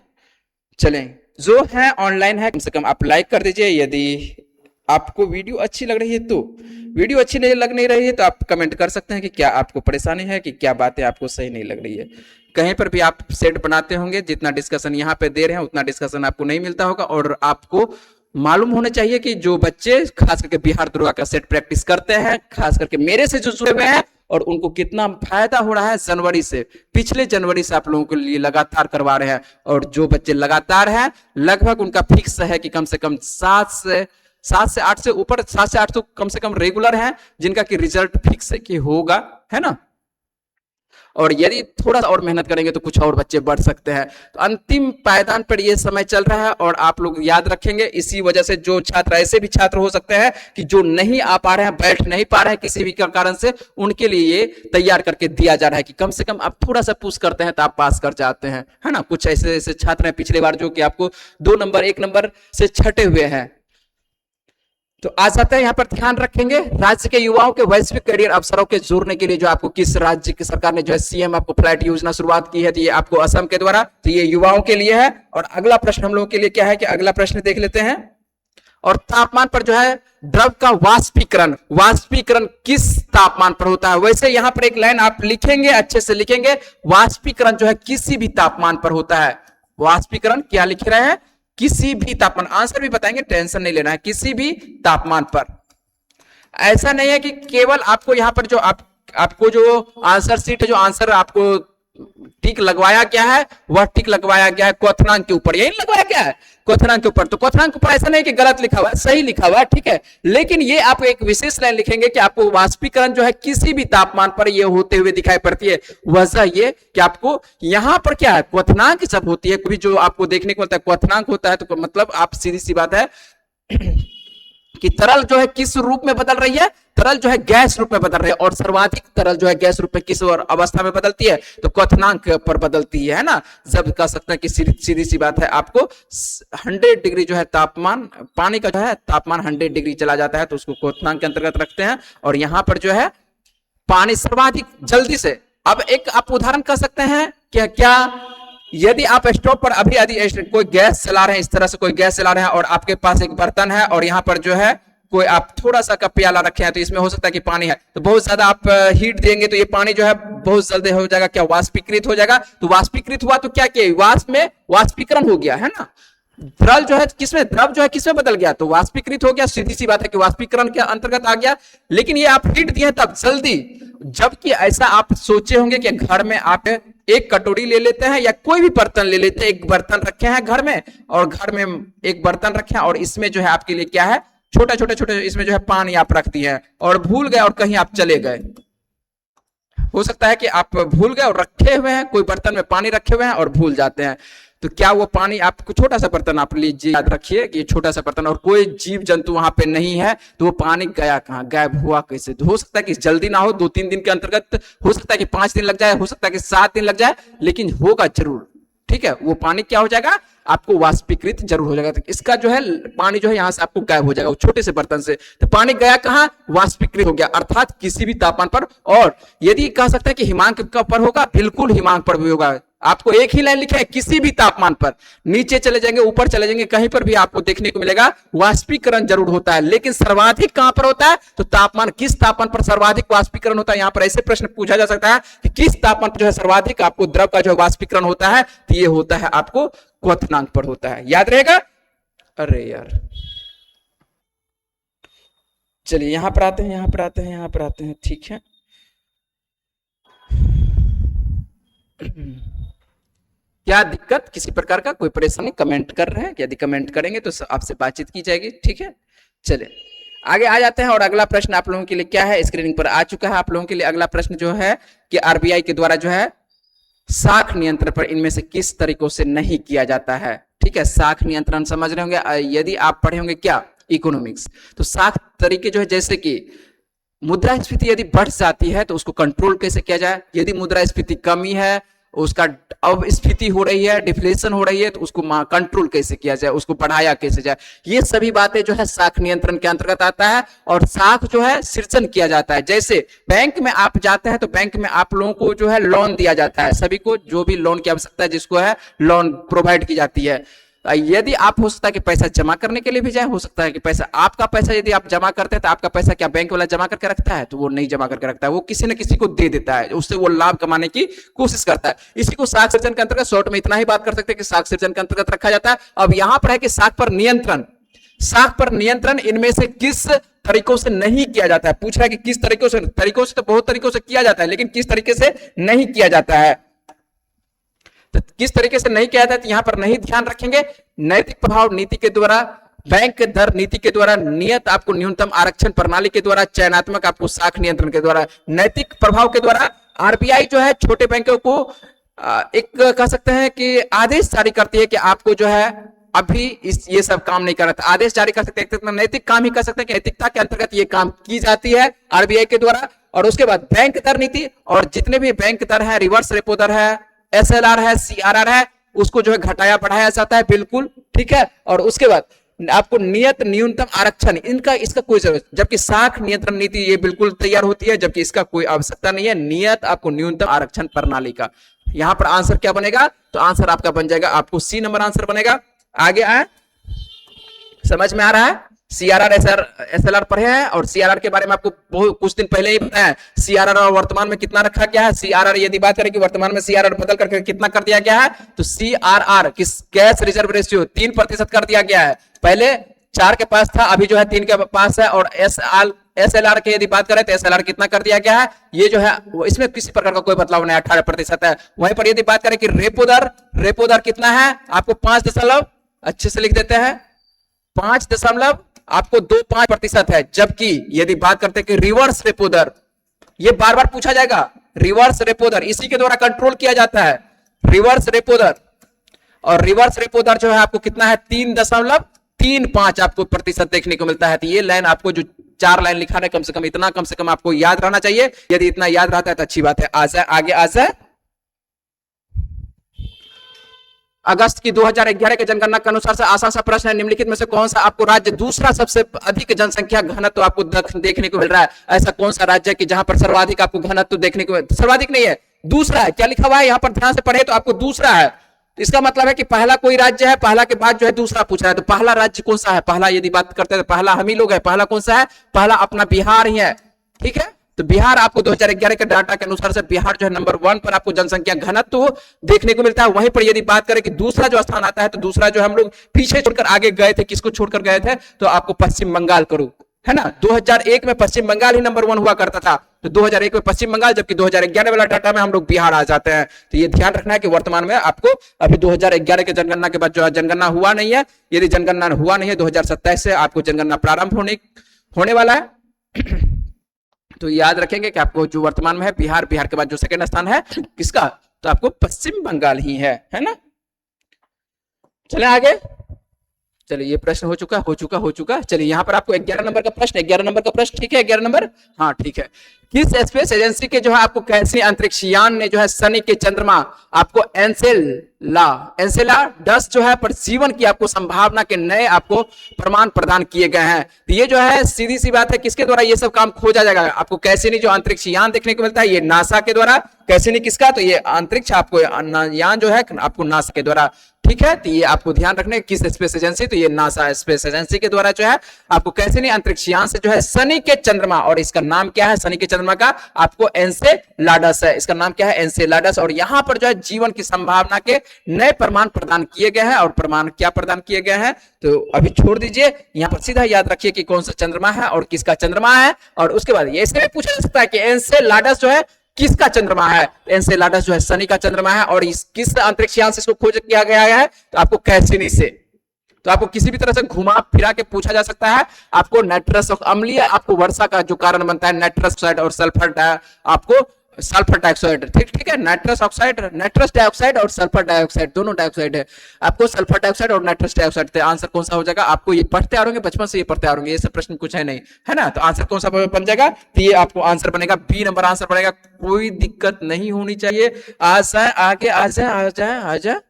चलें, जो है ऑनलाइन है कम से कम आप लाइक कर दीजिए। यदि आपको वीडियो अच्छी लग रही है तो, वीडियो अच्छी नहीं रही है तो आप कमेंट कर सकते हैं कि क्या आपको परेशानी है, कि क्या बातें आपको सही नहीं लग रही है। कहीं पर भी आप सेट बनाते होंगे, जितना डिस्कशन यहाँ पे दे रहे हैं उतना डिस्कशन आपको नहीं मिलता होगा। और आपको मालूम होना चाहिए कि जो बच्चे खास करके बिहार दुर्गा का सेट प्रैक्टिस करते हैं, खास करके मेरे से जो जुड़े हुए हैं, और उनको कितना फायदा हो रहा है जनवरी से, पिछले जनवरी से आप लोगों के लिए लगातार करवा रहे हैं। और जो बच्चे लगातार हैं, लगभग उनका फिक्स है कि कम से कम 7 से 8 से ऊपर, 7 से 8 तो कम से कम रेगुलर हैं, जिनका कि रिजल्ट फिक्स है कि होगा, है ना। और यदि थोड़ा सा और मेहनत करेंगे तो कुछ और बच्चे बढ़ सकते हैं। तो अंतिम पायदान पर यह समय चल रहा है, और आप लोग याद रखेंगे। इसी वजह से जो छात्र, ऐसे भी छात्र हो सकते हैं कि जो नहीं आ पा रहे हैं, बैठ नहीं पा रहे हैं किसी भी कारण से, उनके लिए ये तैयार करके दिया जा रहा है कि कम से कम आप थोड़ा सा पुश करते हैं तो आप पास कर जाते हैं, है ना। कुछ ऐसे ऐसे छात्र हैं पिछले बार जो कि आपको 2 नंबर 1 नंबर से छटे हुए हैं। तो आ जाते हैं, यहां पर ध्यान रखेंगे, राज्य के युवाओं के वैश्विक करियर अवसरों के जोड़ने के लिए जो आपको किस राज्य की सरकार ने जो है सीएम आपको फ्लाइट योजना शुरुआत की है? तो ये आपको असम के द्वारा। तो ये युवाओं के लिए है। और अगला प्रश्न हम लोगों के लिए क्या है कि अगला प्रश्न देख लेते हैं। और तापमान पर जो है द्रव का वाष्पीकरण, वाष्पीकरण किस तापमान पर होता है? वैसे यहां पर एक लाइन आप लिखेंगे, अच्छे से लिखेंगे, वाष्पीकरण जो है किसी भी तापमान पर होता है। वाष्पीकरण क्या लिख रहे हैं? किसी भी तापमान। आंसर भी बताएंगे, टेंशन नहीं लेना है, किसी भी तापमान पर। ऐसा नहीं है कि केवल आपको यहां पर जो आपको जो आंसर सीट है, जो आंसर आपको टिक लगवाया गया है, वह टिक लगवाया गया है क्वथनांक के ऊपर। यही लगवाया गया है क्वथनांक के ऊपर। तो क्वथनांक के ऊपर ऐसा नहीं कि गलत लिखा हुआ है, सही लिखा हुआ है, ठीक है। लेकिन ये आप एक विशेष लाइन लिखेंगे कि आपको वाष्पीकरण जो है किसी भी तापमान पर ये होते हुए दिखाई पड़ती है। वजह ये कि आपको यहां पर क्या है, क्वथनांक जब होती है, कभी जो आपको देखने को मिलता है क्वथनांक होता है, तो मतलब आप सीधी सी बात है कि तरल जो है किस रूप में बदल रही है? तरल जो है गैस रूप में बदल रही है। और सर्वाधिक तरल जो है गैस रूप में किस अवस्था में बदलती है? तो क्वथनांक पर बदलती है ना। जब कह सकते हैं कि सीधी सी बात है, आपको 100 डिग्री जो है तापमान, पानी का जो है तापमान 100 डिग्री चला जाता है, तो उसको क्वथनांक के अंतर्गत रखते हैं। और यहां पर जो है पानी सर्वाधिक जल्दी से, अब एक आप उदाहरण कर सकते हैं क्या यदि आप स्टोव पर अभी कोई गैस चला रहे हैं, इस तरह से कोई गैस चला रहे हैं, और आपके पास एक बर्तन है और यहां पर जो है कोई आप थोड़ा सा का प्याला रखे हैं तो इसमें हो सकता है कि पानी है, तो बहुत ज्यादा आप हीट देंगे तो ये पानी जो है बहुत जल्दी हो जाएगा, क्या वाष्पीकृत हो जाएगा। तो वाष्पीकृत हुआ तो क्या किया, वाष्प में वाष्पीकरण हो गया है ना। द्रव जो है किसमें, द्रव जो है किसमें बदल गया, तो वाष्पीकृत हो गया, सीधी सी बात है कि वाष्पीकरण के अंतर्गत आ गया। लेकिन ये आप हीट दिए तब जल्दी, जबकि ऐसा आप सोचे होंगे कि घर में आप एक कटोरी ले लेते हैं या कोई भी बर्तन ले लेते हैं, एक बर्तन रखे हैं घर में और घर में एक बर्तन रखे हैं और इसमें जो है आपके लिए क्या है, छोटा छोटे छोटे इसमें जो है पानी आप रख दिए हैं और भूल गए और कहीं आप चले गए। हो सकता है कि आप भूल गए और रखे हुए हैं, कोई बर्तन में पानी रखे हुए हैं और भूल जाते हैं, तो क्या वो पानी आपको, छोटा सा बर्तन आप लीजिए, याद रखिए कि छोटा सा बर्तन और कोई जीव जंतु वहां पे नहीं है, तो वो पानी गया कहां, गायब हुआ कैसे। तो हो सकता है कि जल्दी ना हो, 2-3 दिन के अंतर्गत, हो सकता है कि 5 दिन लग जाए, हो सकता है कि 7 दिन लग जाए, लेकिन होगा जरूर। ठीक है, वो पानी क्या हो जाएगा, आपको वाष्पीकृत जरूर हो जाएगा। तो इसका जो है पानी जो है यहां से आपको गायब हो जाएगा, छोटे से बर्तन से। तो पानी गया कहां, वाष्पीकृत हो गया, अर्थात किसी भी तापमान पर। और यदि कह सकते हैं कि हिमांक पर होगा, बिल्कुल हिमांक पर भी होगा। आपको एक ही लाइन लिखा है, किसी भी तापमान पर, नीचे चले जाएंगे ऊपर चले जाएंगे कहीं पर भी आपको देखने को मिलेगा वाष्पीकरण जरूर होता है। लेकिन सर्वाधिक कहां पर होता है, तो तापमान, किस तापमान पर सर्वाधिक वाष्पीकरण होता है। यहां पर ऐसे प्रश्न पूछा जा सकता है कि किस तापमान पर जो है सर्वाधिक आपको द्रव का जो वाष्पीकरण होता है, तो ये होता है आपको क्वथनांक पर होता है, याद रहेगा। अरे यार चलिए यहां पर आते हैं, यहां पर आते हैं, यहां पर आते हैं, ठीक है। क्या दिक्कत, किसी प्रकार का कोई परेशानी, कमेंट कर रहे हैं, यदि कमेंट करेंगे तो आपसे बातचीत की जाएगी, ठीक है। चलिए आगे आ जाते हैं और अगला प्रश्न आप लोगों के लिए क्या है, स्क्रीनिंग पर आ चुका है आप लोगों के लिए। अगला प्रश्न जो है कि आरबीआई के द्वारा जो है साख नियंत्रण पर इनमें से किस तरीकों से नहीं किया जाता है। ठीक है, साख नियंत्रण समझ रहे होंगे, यदि आप पढ़े होंगे क्या, इकोनॉमिक्स, तो साख तरीके जो है जैसे कि मुद्रास्फीति यदि बढ़ जाती है तो उसको कंट्रोल कैसे किया जाए, यदि मुद्रास्फीति कमी है, उसका अब स्फीति हो रही है, डिफ्लेशन हो रही है, तो उसको कंट्रोल कैसे किया जाए, उसको बढ़ाया कैसे जाए, ये सभी बातें जो है साख नियंत्रण के अंतर्गत आता है। और साख जो है सृजन किया जाता है, जैसे बैंक में आप जाते हैं तो बैंक में आप लोगों को जो है लोन दिया जाता है, सभी को जो भी लोन की आवश्यकता है जिसको है लोन प्रोवाइड की जाती है। यदि आप हो सकता है कि पैसा जमा करने के लिए भी जाए, हो सकता है कि पैसा, आपका पैसा यदि आप जमा करते हैं तो आपका पैसा क्या बैंक वाला जमा करके रखता है, तो वो नहीं जमा करके रखता है, वो किसी न किसी को दे देता है, उससे वो लाभ कमाने की कोशिश करता है। इसी को साख सृजन के अंतर्गत शॉर्ट में इतना ही बात कर सकते हैं कि साख सृजन के अंतर्गत रखा जाता है। अब यहां पर है कि साख पर नियंत्रण, साख पर नियंत्रण इनमें से किस तरीकों से नहीं किया जाता है, पूछ रहा है कि किस तरीकों से, तरीकों से तो बहुत तरीकों से किया जाता है, लेकिन किस तरीके से नहीं किया जाता है, तो किस तरीके से नहीं किया जाता है, तो यहां पर नहीं ध्यान रखेंगे। नैतिक प्रभाव नीति के द्वारा, बैंक दर नीति के द्वारा, नियत आपको न्यूनतम आरक्षण प्रणाली के द्वारा, चयनात्मक आपको साख नियंत्रण के द्वारा, नैतिक प्रभाव के द्वारा आरबीआई जो है छोटे बैंकों को एक कह सकते हैं कि आदेश जारी करती है कि आपको जो है अभी ये सब काम नहीं कर रहा था, आदेश जारी कर सकते हैं, नैतिक काम ही कर सकते हैं कि नैतिकता के अंतर्गत ये काम की जाती है आरबीआई के द्वारा। और उसके बाद बैंक दर नीति, और जितने भी बैंक दर है, रिवर्स रेपो दर है, एसएलआर है, सीआरआर है, उसको जो है घटाया बढ़ाया जाता है, बिल्कुल ठीक है। और उसके बाद आपको नियत न्यूनतम आरक्षण, इनका इसका कोई जरूरत, जबकि साख नियंत्रण नीति ये बिल्कुल तैयार होती है, जबकि इसका कोई आवश्यकता नहीं है, नियत आपको न्यूनतम आरक्षण प्रणाली का। यहां पर आंसर क्या बनेगा, तो आंसर आपका बन जाएगा, आपको सी नंबर आंसर बनेगा। आगे आए, समझ में आ रहा है। सीआरआर एसएलआर पढ़े हैं और सीआरआर के बारे में आपको बहुत कुछ दिन पहले ही बताया है। सीआरआर और वर्तमान में कितना रखा गया है, सीआरआर यदि बात करें कि वर्तमान में सीआरआर बदल करके कितना कर दिया गया है, तो सीआरआर किस कैश रिजर्व रेशियो 3% कर दिया गया है। पहले 4 के पास था, अभी जो है 3 के पास है। और एसएलआर के यदि बात करें तो एसएलआर कितना कर दिया गया है, ये जो है इसमें किसी प्रकार का कोई बदलाव नहीं, 18% है। वहीं पर यदि बात करें कि रेपो दर कितना है, आपको 5 अच्छे से लिख देते हैं, 5 आपको 25% है। जबकि यदि बात करते हैं कि रिवर्स रेपो दर, ये बार बार पूछा जाएगा, रिवर्स रेपो दर इसी के द्वारा कंट्रोल किया जाता है, रिवर्स रेपो दर। और रिवर्स रेपो दर जो है आपको कितना है, 3.35 आपको प्रतिशत देखने को मिलता है। तो ये लाइन आपको जो 4 लाइन लिखा है, कम से कम इतना, कम से कम आपको याद रहना चाहिए। यदि इतना याद रहता है तो अच्छी बात है। आ जाए आगे, आ जाए। अगस्त की 2011 के जनगणना के अनुसार से आसान सा प्रश्न है, निम्नलिखित में से कौन सा आपको राज्य दूसरा सबसे अधिक जनसंख्या घनत्व आपको देखने को मिल रहा है। ऐसा कौन सा राज्य है कि जहां पर सर्वाधिक आपको घनत्व देखने को, सर्वाधिक नहीं है, दूसरा है। क्या लिखा हुआ है यहां पर, ध्यान से पढ़े तो आपको दूसरा है। इसका मतलब है कि पहला कोई राज्य है, पहला के बाद जो है दूसरा पूछ रहा है, तो पहला राज्य कौन सा है, पहला यदि बात करते हैं तो पहला हम ही लोग है, पहला कौन सा है, पहला अपना बिहार ही है, ठीक है। तो बिहार आपको 2011 के डाटा के अनुसार से बिहार जो है नंबर 1 पर आपको जनसंख्या घनत्व देखने को मिलता है। वहीं पर यदि बात करें कि दूसरा जो स्थान आता है, तो दूसरा जो हम लोग पीछे छोड़कर आगे गए थे, किसको छोड़कर गए थे, तो आपको पश्चिम बंगाल करूं, है ना। 2001 में पश्चिम बंगाल ही नंबर 1 हुआ करता था, तो 2001 में पश्चिम बंगाल, जबकि 2011 वाला डाटा में हम लोग बिहार आ जाते हैं। तो ये ध्यान रखना है कि वर्तमान में आपको अभी 2011 के जनगणना के बाद जो है जनगणना हुआ नहीं है, यदि जनगणना हुआ नहीं है 2027 से आपको जनगणना प्रारंभ होने वाला है। तो याद रखेंगे कि आपको जो वर्तमान में है बिहार, बिहार के बाद जो सेकंड स्थान है किसका, तो आपको पश्चिम बंगाल ही है ना। चले आगे, चलिए ये प्रश्न हो चुका। चलिए यहाँ पर आपको 11 नंबर का प्रश्न, ठीक है 11 नंबर, हाँ ठीक है। किस स्पेस एजेंसी के जो है आपको कैसे अंतरिक्ष यान ने जो है शनि के चंद्रमा आपको एनसेलाडस जो है पर जीवन की आपको संभावना के नए आपको प्रमाण प्रदान किए गए हैं। तो ये जो है सीधी सी बात है, किसके द्वारा ये सब काम खोजा जाएगा, आपको कैसिनी जो अंतरिक्ष यान देखने को मिलता है, ये नासा के द्वारा। कैसिनी किसका, तो ये अंतरिक्ष आपको यान जो है आपको नासा के द्वारा, ठीक है। तो ये आपको ध्यान रखने किस स्पेस एजेंसी, तो ये नासा स्पेस एजेंसी के द्वारा जो है आपको कैसिनी अंतरिक्ष यान से जो है शनि के चंद्रमा, और इसका नाम क्या है शनि के चंद्रमा का, आपको एनसेलाडस है, इसका नाम क्या है एनसेलाडस। और यहां पर जो है जीवन की संभावना के नए प्रमाण प्रदान किए गए हैं। और प्रमाण क्या प्रदान किए गए हैं, तो अभी छोड़ दीजिए, यहां पर सीधा याद रखिए कि कौन सा चंद्रमा है और किसका चंद्रमा है। और उसके बाद ये इसमें पूछा जा सकता है कि एनसेलाडस जो है किसका चंद्रमा है, एनसेलाडस जो है शनि का चंद्रमा है। और इस किस अंतरिक्ष यान से इसको खोज किया गया है, तो आपको कैसिनी से। तो आपको किसी भी तरह से घुमा फिरा के पूछा जा सकता है, आपको नाइट्रस अम्लीय आपको वर्षा का जो कारण बनता है, नाइट्रस ऑक्साइड और सल्फर डाइऑक्साइड, ठीक है। नाइट्रस डाइऑक्साइड और सल्फर डाइऑक्साइड, दोनों डाइऑक्साइड है, आपको सल्फर डाइऑक्साइड और नाइट्रस डाइऑक्साइड। तो आंसर कौन सा हो जाएगा, आपको ये पढ़ते आ रहे बचपन से, ये पढ़ते आ रहे ये सब प्रश्न कुछ है नहीं, है ना। तो आंसर कौन सा बन जाएगा, तो ये आपको आंसर बनेगा बी नंबर आंसर बनेगा। कोई दिक्कत नहीं होनी चाहिए, आगे आ जाए।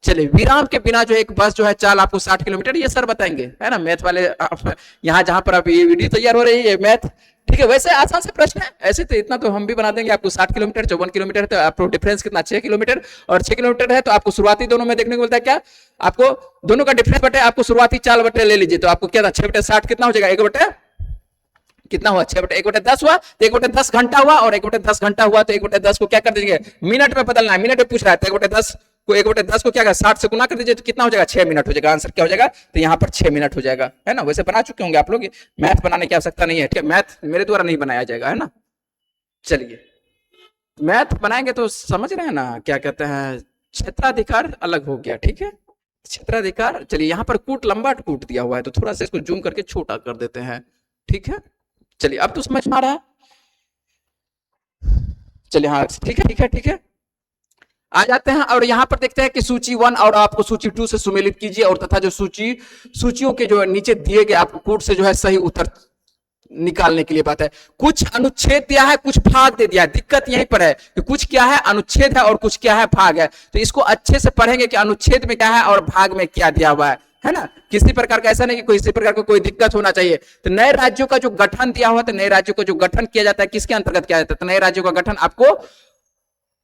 चलिए, विराम के बिना जो एक बस जो है चाल आपको 60 किलोमीटर, ये सर बताएंगे, है ना। मैथ वाले यहाँ जहां पर अभी ये वीडियो तैयार हो रही है, मैथ, ठीक है। वैसे आसान से प्रश्न है, ऐसे तो इतना तो हम भी बना देंगे आपको। 60 किलोमीटर 54 किलोमीटर, तो आपको डिफरेंस कितना, 6 किलोमीटर और 6 किलोमीटर है। तो आपको शुरुआती दोनों में देखने को मिलता है क्या, आपको दोनों का डिफरेंस बटे आपको शुरुआती चाल बटे ले लीजिए, तो आपको क्या था 6/60 कितना हो जाएगा, 1 कितना हुआ 6/1/10 हुआ, तो 1/10 घंटा हुआ। और 1/10 घंटा हुआ तो 1/10 को क्या कर दीजिए, मिनट में बदलना है, मिनट में पूछ रहा है, तो 1/10 को क्या कर 60 से गुना कर दीजिए, तो कितना हो जाएगा 6 मिनट हो जाएगा। आंसर क्या हो जाएगा, तो यहाँ पर 6 मिनट हो जाएगा, है ना। वैसे बना चुके होंगे आप लोग, मैथ बनाने की आवश्यकता नहीं है, ठीक है। मैथ मेरे द्वारा नहीं बनाया जाएगा, है ना। चलिए, मैथ बनाएंगे तो समझ रहे हैं ना, क्या कहते हैं, क्षेत्राधिकार अलग हो गया, ठीक है, क्षेत्राधिकार। चलिए, यहाँ पर कूट लंबा कूट दिया हुआ है, तो थोड़ा सा इसको जूम करके छोटा कर देते हैं, ठीक है। चलिए, अब तो समझ में आ रहा है। चलिए, हाँ ठीक है। आ जाते हैं और यहां पर देखते हैं कि सूची 1 और आपको सूची 2 से सुमेलित कीजिए, और तथा जो सूचियों के जो नीचे दिए गए आपको कोड से जो है सही उत्तर निकालने के लिए बात है। कुछ अनुच्छेद दिया है, कुछ भाग दे दिया है। दिक्कत यहीं पर है कि कुछ क्या है अनुच्छेद है और कुछ क्या है भाग है। तो इसको अच्छे से पढ़ेंगे कि अनुच्छेद में क्या है और भाग में क्या दिया हुआ है ना। किसी प्रकार का ऐसा नहीं कि किसी प्रकार का कोई दिक्कत होना चाहिए। तो नए राज्यों का जो गठन दिया हुआ, तो नए राज्यों का जो गठन किया जाता है किसके अंतर्गत किया जाता है, तो नए राज्यों का गठन आपको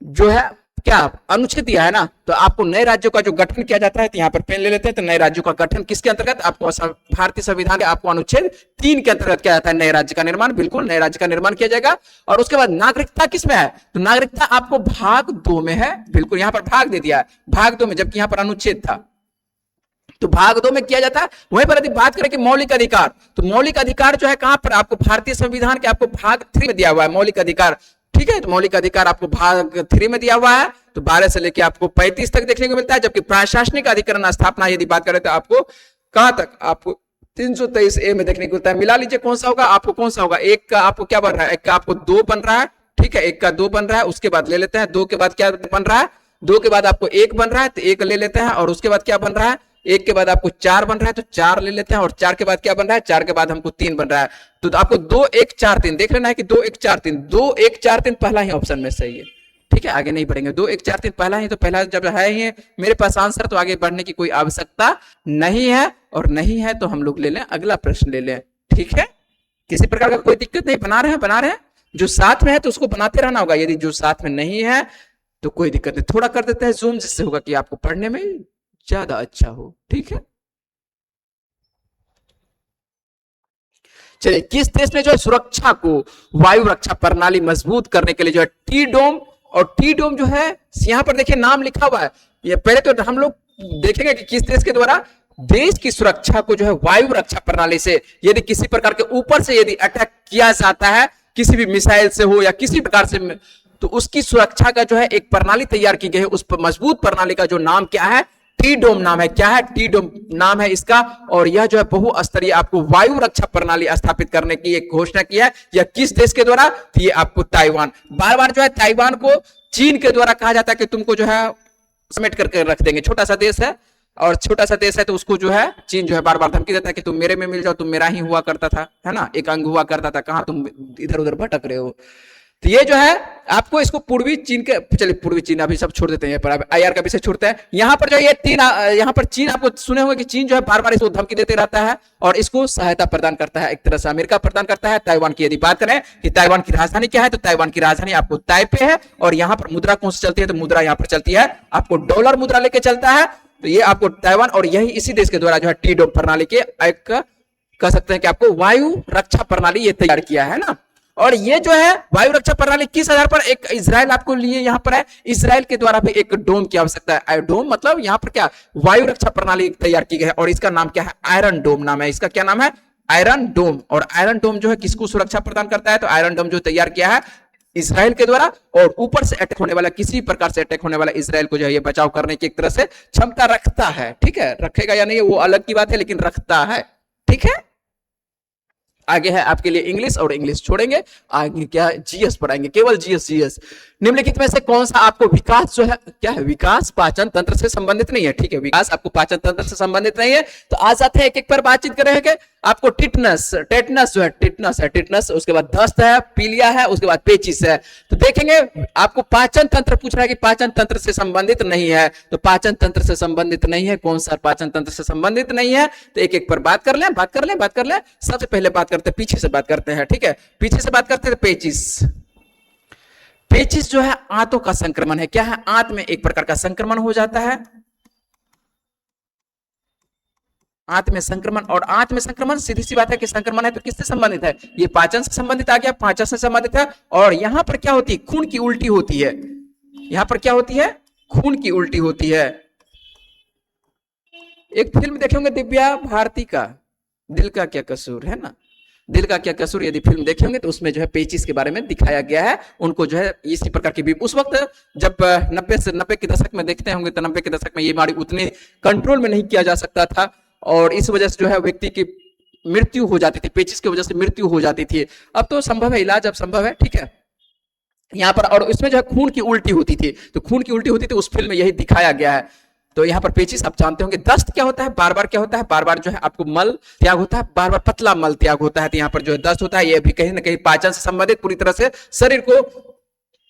जो है क्या अनुच्छेद दिया है ना, तो आपको नए राज्यों का जो गठन किया जाता है, तो यहाँ पर पेन ले लेते हैं। तो नए राज्यों का गठन किसके अंतर्गत, आपको भारतीय संविधान के आपको अनुच्छेद 3 के अंतर्गत किया जाता है। नए राज्य का निर्माण, बिल्कुल नए राज्य का निर्माण किया जाएगा। और उसके बाद नागरिकता किसमें है, तो नागरिकता आपको भाग 2 में है, बिल्कुल यहाँ पर भाग दे दिया है भाग 2 में, जबकि यहाँ पर अनुच्छेद था। तो भाग 2 में किया जाता है। वहीं पर यदि बात करें कि मौलिक अधिकार, तो मौलिक अधिकार जो है कहां पर, आपको भारतीय संविधान के आपको भाग 3 में दिया हुआ है मौलिक अधिकार, ठीक है। तो मौलिक अधिकार आपको भाग 3 में दिया हुआ है, तो 12 से लेकर आपको 35 तक देखने को मिलता है। जबकि प्रशासनिक अधिकरण स्थापना यदि बात करें तो आपको कहां तक, आपको 323A में देखने को मिलता है। मिला लीजिए कौन सा होगा, आपको कौन सा होगा, एक का आपको क्या बन रहा है, एक का आपको 2 बन रहा है, ठीक है, एक का 2 बन रहा है। उसके बाद ले लेते हैं 2 के बाद क्या बन रहा है, 2 के बाद आपको 1 बन रहा है, तो 1 ले लेते हैं। और उसके बाद क्या बन रहा है, 1 के बाद आपको 4 बन रहा है, तो 4 ले लेते हैं। और 4 के बाद क्या बन रहा है, 4 के बाद हमको 3 बन रहा है। तो आपको 2 1 4 3 देख लेना है कि 2 1 4 3 2 1 4 3 पहला ही ऑप्शन में सही है, ठीक है। आगे नहीं बढ़ेंगे, 2 1 4 3 पहला ही, तो पहला जब है ही मेरे पास आंसर, तो आगे बढ़ने की कोई आवश्यकता नहीं है। और नहीं है तो हम लोग ले लें, अगला प्रश्न ले लें, ठीक है। किसी प्रकार का कोई दिक्कत नहीं, बना रहे हैं जो साथ में है तो उसको बनाते रहना होगा। यदि जो साथ में नहीं है तो कोई दिक्कत नहीं, थोड़ा कर देते हैं जूम, जिससे होगा कि आपको पढ़ने में ज्यादा अच्छा हो। ठीक है, चलिए, किस देश ने जो है सुरक्षा को, वायु रक्षा प्रणाली मजबूत करने के लिए जो है टी डोम, और टी डोम जो है यहां पर देखिए नाम लिखा हुआ है, ये पहले तो हम लोग देखेंगे कि किस देश के द्वारा देश की सुरक्षा को जो है वायु रक्षा प्रणाली से यदि किसी प्रकार के ऊपर से यदि अटैक किया जाता है, किसी भी मिसाइल से हो या किसी प्रकार से, तो उसकी सुरक्षा का जो है एक प्रणाली तैयार की गई है। उस पर मजबूत प्रणाली का जो नाम क्या है, टी डोम नाम है। क्या है? टी डोम नाम है इसका। और यह जो है बहुस्तरीय आपको वायु रक्षा प्रणाली स्थापित करने की एक घोषणा की है। यह किस देश के द्वारा? तो ये आपको ताइवान, बार बार जो है ताइवान को चीन के द्वारा कहा जाता है कि तुमको जो है समेट करके रख देंगे, छोटा सा देश है और छोटा सा देश है, तो उसको जो है चीन जो है बार बार धमकी देता है कि तुम मेरे में मिल जाओ, तुम मेरा ही हुआ करता था, है ना, एक अंग हुआ करता था, कहां तुम इधर उधर भटक रहे हो। तो ये जो है आपको इसको पूर्वी चीन के, चलिए पूर्वी चीन अभी सब छोड़ देते हैं, पर आईआर का विषय छोड़ते हैं। यहाँ पर जो ये तीन, यहाँ पर चीन, आपको सुने होंगे कि चीन जो है बार बार इसको धमकी देते रहता है और इसको सहायता प्रदान करता है, एक तरह से अमेरिका प्रदान करता है। ताइवान की यदि बात करें कि ताइवान की राजधानी क्या है, तो ताइवान की राजधानी आपको ताइपे है। और यहाँ पर मुद्रा कौन सी चलती है, तो मुद्रा यहाँ पर चलती है आपको डॉलर मुद्रा लेके चलता है। तो ये आपको ताइवान, और यही इसी देश के द्वारा जो है टी डोम प्रणाली के एक कह सकते हैं कि आपको वायु रक्षा प्रणाली ये तैयार किया है ना। और ये जो है वायु रक्षा प्रणाली किस आधार पर, एक इजराइल आपको लिए यहां पर है, इजराइल के द्वारा भी एक डोम की आवश्यकता है। डोम मतलब यहां पर क्या, वायु रक्षा प्रणाली तैयार की गई है और इसका नाम क्या है, आयरन डोम नाम है इसका। क्या नाम है? आयरन डोम। और आयरन डोम जो है किसको सुरक्षा प्रदान करता है, तो आयरन डोम जो तैयार किया है इजराइल के द्वारा, और ऊपर से अटैक होने वाला, किसी प्रकार से अटैक होने वाला इजराइल को जो है ये बचाव करने की एक तरह से क्षमता रखता है। ठीक है, रखेगा या नहीं वो अलग की बात है, लेकिन रखता है। ठीक है, आगे है आपके लिए इंग्लिश, और इंग्लिश छोड़ेंगे, आगे क्या है, जीएस पढ़ाएंगे, केवल जीएस। जीएस निम्नलिखित में से कौन सा आपको विकास जो है, क्या है, विकास पाचन तंत्र से संबंधित नहीं है। ठीक है, विकास आपको पाचन तंत्र से संबंधित नहीं है। तो आज आते हैं एक एक पर बातचीत करेंगे। आपको टिटनस, टेटनस जो है, टिटनस है, टिटनस, उसके बाद दस्त है, पीलिया है, उसके बाद पेचिस है। तो देखेंगे आपको पाचन तंत्र पूछ रहा है कि पाचन तंत्र से संबंधित नहीं है, तो पाचन तंत्र से संबंधित नहीं है, कौन सा पाचन तंत्र से संबंधित नहीं है, तो एक एक पर बात कर लें, बात कर लें, बात कर लें। सबसे पहले बात करते हैं, पीछे से बात करते हैं। ठीक है, पीछे से बात करते हैं, पेचिस। पेचिस जो है आंतों का संक्रमण है। क्या है? आंत में एक प्रकार का संक्रमण हो जाता है, आंत में संक्रमण। और आंत में संक्रमण सीधी सी बात है कि संक्रमण है तो किससे संबंधित है, ये पाचन से संबंधित आ गया, पाचन से संबंधित है। और यहां पर क्या होती है, खून की उल्टी होती है। यहां पर क्या होती है, खून की उल्टी होती है। एक फिल्म देखे होंगे दिव्या भारती का, दिल का क्या कसूर, है ना, दिल का क्या कसूर, यदि फिल्म देखे होंगे तो उसमें जो है पेचिस के बारे में दिखाया गया है। उनको जो है इसी प्रकार की भी, उस वक्त जब 90 के दशक में देखते होंगे, तो 90 के दशक में ये बीमारी उतने कंट्रोल में नहीं किया जा सकता था, और इस वजह से जो है व्यक्ति की मृत्यु हो जाती थी, पेचिस की वजह से मृत्यु हो जाती थी। अब तो संभव है, इलाज अब संभव है। ठीक है, यहाँ पर, और इसमें जो है खून की उल्टी होती थी, तो खून की उल्टी होती थी, उस फिल्म में यही दिखाया गया है। तो यहाँ पर पेचिस आप जानते होंगे। दस्त क्या होता है, बार बार क्या होता है, बार बार जो है आपको मल त्याग होता है, बार बार पतला मल त्याग होता है। तो यहाँ पर जो है दस्त होता है, ये भी कहीं ना कहीं पाचन से संबंधित, पूरी तरह से शरीर को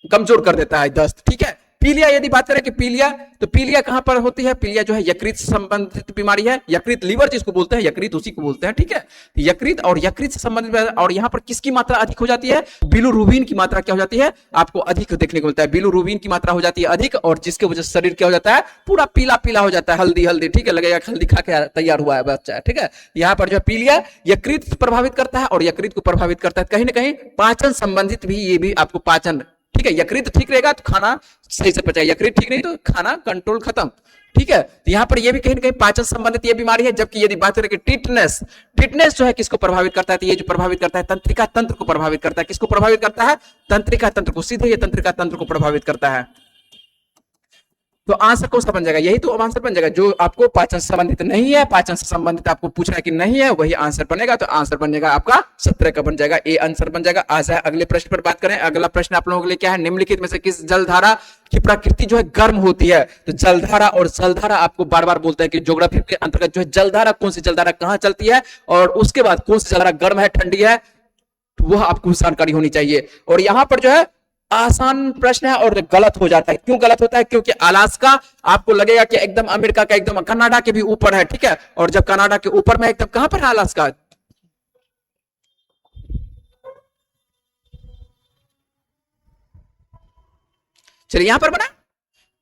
कमजोर कर देता है दस्त। ठीक है, पीलिया यदि बात करें कि पीलिया, तो पीलिया कहां पर होती है, पीलिया जो है यकृत से संबंधित बीमारी है, यकृत लीवर जिसको बोलते हैं, यकृत उसी को बोलते हैं। ठीक है, यकृत और यकृत से संबंधित, और यहां पर किसकी मात्रा अधिक हो जाती है, बिलिरुबिन की मात्रा क्या हो जाती है, आपको अधिक देखने को मिलता है, बिलिरुबिन की मात्रा हो जाती है अधिक, और जिसके वजह से शरीर क्या हो जाता है, पूरा पीला पीला हो जाता है, हल्दी हल्दी। ठीक है, लगेगा हल्दी खा के तैयार हुआ है बच्चा। ठीक है, यहाँ पर जो है पीलिया यकृत प्रभावित करता है, और यकृत को प्रभावित करता है कहीं ना कहीं पाचन संबंधित भी, ये भी आपको पाचन, ठीक है, यकृत ठीक रहेगा तो खाना सही से पचाएगा, यकृत ठीक नहीं तो खाना कंट्रोल खत्म। ठीक है, तो यहां पर यह भी कहीं ना कहीं पाचन संबंधित ये बीमारी है। जबकि यदि बात करें कि टिटनेस, टिटनेस जो है किसको प्रभावित करता है, तो ये जो प्रभावित करता है तंत्रिका तंत्र को प्रभावित करता है। किसको प्रभावित करता है, तंत्रिका तंत्र को, सीधे ये तंत्रिका तंत्र को प्रभावित करता है। तो आंसर कौन सा बन जाएगा, यही तो आंसर बन जाएगा, जो आपको पाचन से संबंधित नहीं है, पाचन से संबंधित आपको पूछ रहा है कि नहीं है, वही आंसर बनेगा। तो आंसर बन जाएगा आपका 17 का बन जाएगा, ए आंसर बन जाएगा। आज है अगले प्रश्न पर बात करें। अगला प्रश्न आप लोगों के लिए क्या है, निम्नलिखित में से किस जलधारा की प्रकृति जो है गर्म होती है। तो जलधारा और जलधारा आपको बार बार बोलते हैं कि ज्योग्राफी के अंतर्गत जो है जलधारा, कौन सी जलधारा कहां चलती है, और उसके बाद कौन सी जलधारा गर्म है ठंडी है, वह आपको जानकारी होनी चाहिए। और यहां पर जो है आसान प्रश्न है और गलत हो जाता है। क्यों गलत होता है, क्योंकि अलास्का आपको लगेगा कि एकदम अमेरिका का, एकदम कनाडा के भी ऊपर है। ठीक है, और जब कनाडा के ऊपर में एकदम कहां पर है अलास्का, चलिए यहां पर बना,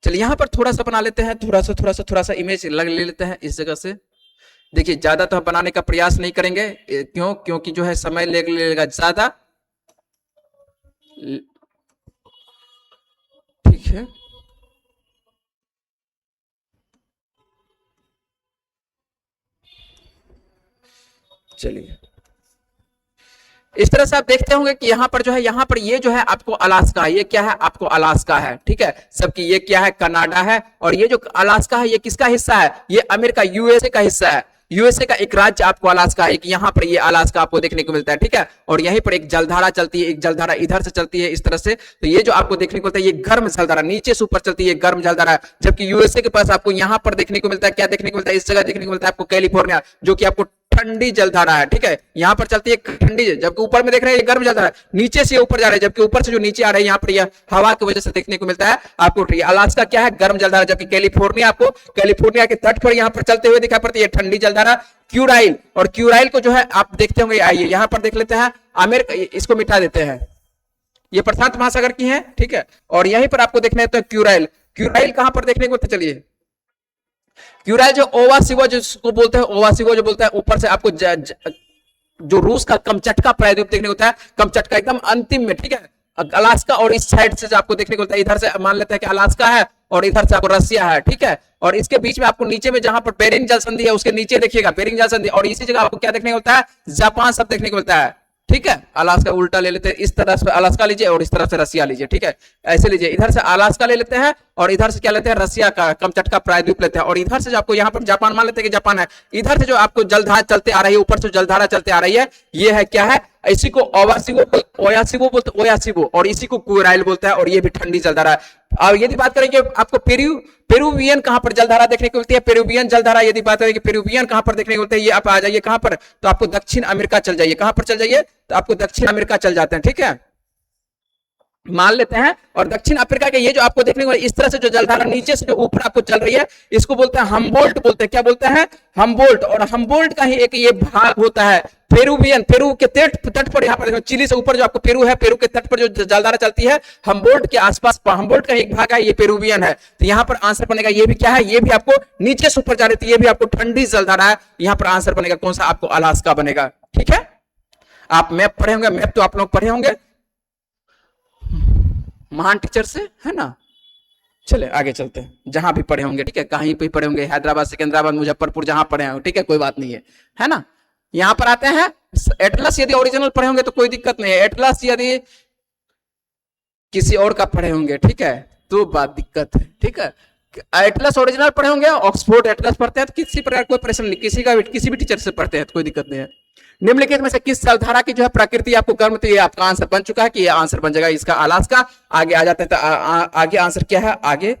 चलिए यहाँ पर थोड़ा सा बना लेते हैं, थोड़ा सा इमेज ले लेते हैं इस जगह से। देखिए ज्यादा तो हम बनाने का प्रयास नहीं करेंगे, क्यों? क्योंकि जो है समय लेगा ज्यादा। ठीक है, चलिए इस तरह से आप देखते होंगे कि यहाँ पर जो है, यहाँ पर ये जो है आपको अलास्का है, ये क्या है? आपको अलास्का है, ठीक है। जबकि ये क्या है? कनाडा है। और ये जो अलास्का है ये किसका हिस्सा है? ये अमेरिका यूएसए का हिस्सा है। यूएसए का एक राज्य आपको अलास्का, एक यहाँ पर ये अलास्का आपको देखने को मिलता है, ठीक है। और यहीं पर एक जलधारा चलती है, एक जलधारा इधर से चलती है इस तरह से। तो ये जो आपको देखने को मिलता है ये गर्म जलधारा, नीचे से ऊपर चलती है गर्म जलधारा। जबकि यूएसए के पास आपको यहाँ पर देखने को मिलता है, क्या देखने को मिलता है? इस जगह देखने को मिलता है आपको कैलिफोर्निया, जो कि आपको ठंडी जलधारा है, ठीक है। यहाँ पर चलती है ठंडी, जबकि ऊपर में देख रहे हैं ये गर्म जलधारा, नीचे से ऊपर जा रहा है, जबकि ऊपर से जो नीचे आ रहा है यहाँ पर यह हवा की वजह से देखने को मिलता है आपको। अलास्का क्या है? गर्म जलधारा। जबकि कैलिफोर्निया आपको कैलिफोर्निया के तट पर यहाँ पर चलते हुए दिखाई पड़ती है ठंडी जलधारा क्यूराइल। और क्यूराइल को जो है आप देखते होंगे, आइए यहाँ पर देख लेते हैं। अमेरिका, इसको मिटा देते हैं, ये प्रशांत महासागर की है, ठीक है। और यहीं पर आपको देखने तो क्यूराइल, क्यूराइल कहां पर देखने को मिलता है? चलिए क्यूराइल जो ओवासिवो जिसको बोलते हैं, ओवासिवो जो बोलते हैं, ऊपर से आपको जो रूस का कमचटका प्रायद्वीप देखने को होता है, कमचटका एकदम अंतिम में, ठीक है। अलास्का और इस साइड से आपको देखने को मिलता है, इधर से मान लेते हैं कि अलास्का है और इधर से आपको रसिया है, ठीक है। और इसके बीच में आपको नीचे में जहां पर बेरिंग जल संधि है उसके नीचे देखिएगा बेरिंग जल संधि, और इसी जगह आपको क्या देखने को मिलता है? जापान सब देखने को मिलता है, ठीक है। अलास्का उल्टा ले लेते हैं, इस तरह से अलास्का लीजिए और इस तरह से रसिया लीजिए, ठीक है। ऐसे लीजिए, इधर से अलास्का ले लेते हैं और इधर से क्या लेते हैं? रसिया का कमचटका प्रायद्वीप लेते हैं। और इधर से जो आपको यहाँ पर जापान मान लेते हैं कि जापान है, इधर से जो आपको जलधारा चलते आ रही है, ऊपर से जलधारा चलते आ रही है, ये है क्या है? इसी को ओयासिवो बोलते, ओयासिवो, और इसी को क्यूराइल बोलता है। और ये भी ठंडी जलधारा है। अब यदि बात करें कि आपको पेरुवियन कहां पर जलधारा देखने को मिलती है? पेरुवियन जलधारा यदि बात करें कि पेरुवियन कहां पर देखने को मिलती है, ये आप आ जाइए कहां पर? तो आपको दक्षिण अमेरिका चल जाइए। कहां पर चल जाइए? तो आपको दक्षिण अमेरिका चल जाते हैं, ठीक है, मान लेते हैं। और दक्षिण अफ्रीका के ये जो आपको देखने को इस तरह से जो जलधारा नीचे से जो ऊपर आपको चल रही है, इसको बोलते हैं हम्बोल्ट बोलते हैं। क्या बोलते हैं? हम्बोल्ट। और हम्बोल्ट का ही एक ये भाग होता है पेरुवियन, पेरू के तट पर, यहाँ पर चिली से ऊपर जो आपको पेरू है, पेरू के तट पर जो जलधारा चलती है हम्बोल्ट के आसपास, हम्बोल्ट का एक भाग है ये पेरुवियन है। तो यहाँ पर आंसर बनेगा, ये भी क्या है? ये भी आपको नीचे से ऊपर जा रही थी, ये भी आपको ठंडी जलधारा है। यहाँ पर आंसर बनेगा कौन सा? आपको अलास्का बनेगा, ठीक है। आप मैप पढ़े होंगे, मैप तो आप लोग पढ़े होंगे महान टीचर से, है ना। चले आगे चलते हैं, जहां भी पढ़े होंगे, ठीक है, कहीं पे पढ़े होंगे, हैदराबाद, सिकंदराबाद, मुजफ्फरपुर, जहां पढ़े होंगे, ठीक है, कोई बात नहीं है ना। यहां पर आते हैं एटलस, यदि ओरिजिनल पढ़े होंगे तो कोई दिक्कत नहीं है। एटलस यदि किसी और का पढ़े होंगे, ठीक है, तो बात दिक्कत है, ठीक है। एटलस ओरिजिनल पढ़े होंगे, ऑक्सफोर्ड एटलस पढ़ते हैं तो किसी प्रकार कोई परेशानी नहीं, किसी भी टीचर से पढ़ते हैं तो कोई दिक्कत नहीं है। निम्नलिखित में से किस जलधारा की जो है प्रकृति आपको गर्म? तो ये आपका आंसर बन चुका है कि ये आंसर बन जाएगा इसका अलास्का। आगे आ जाते हैं, तो आगे आंसर क्या है? आगे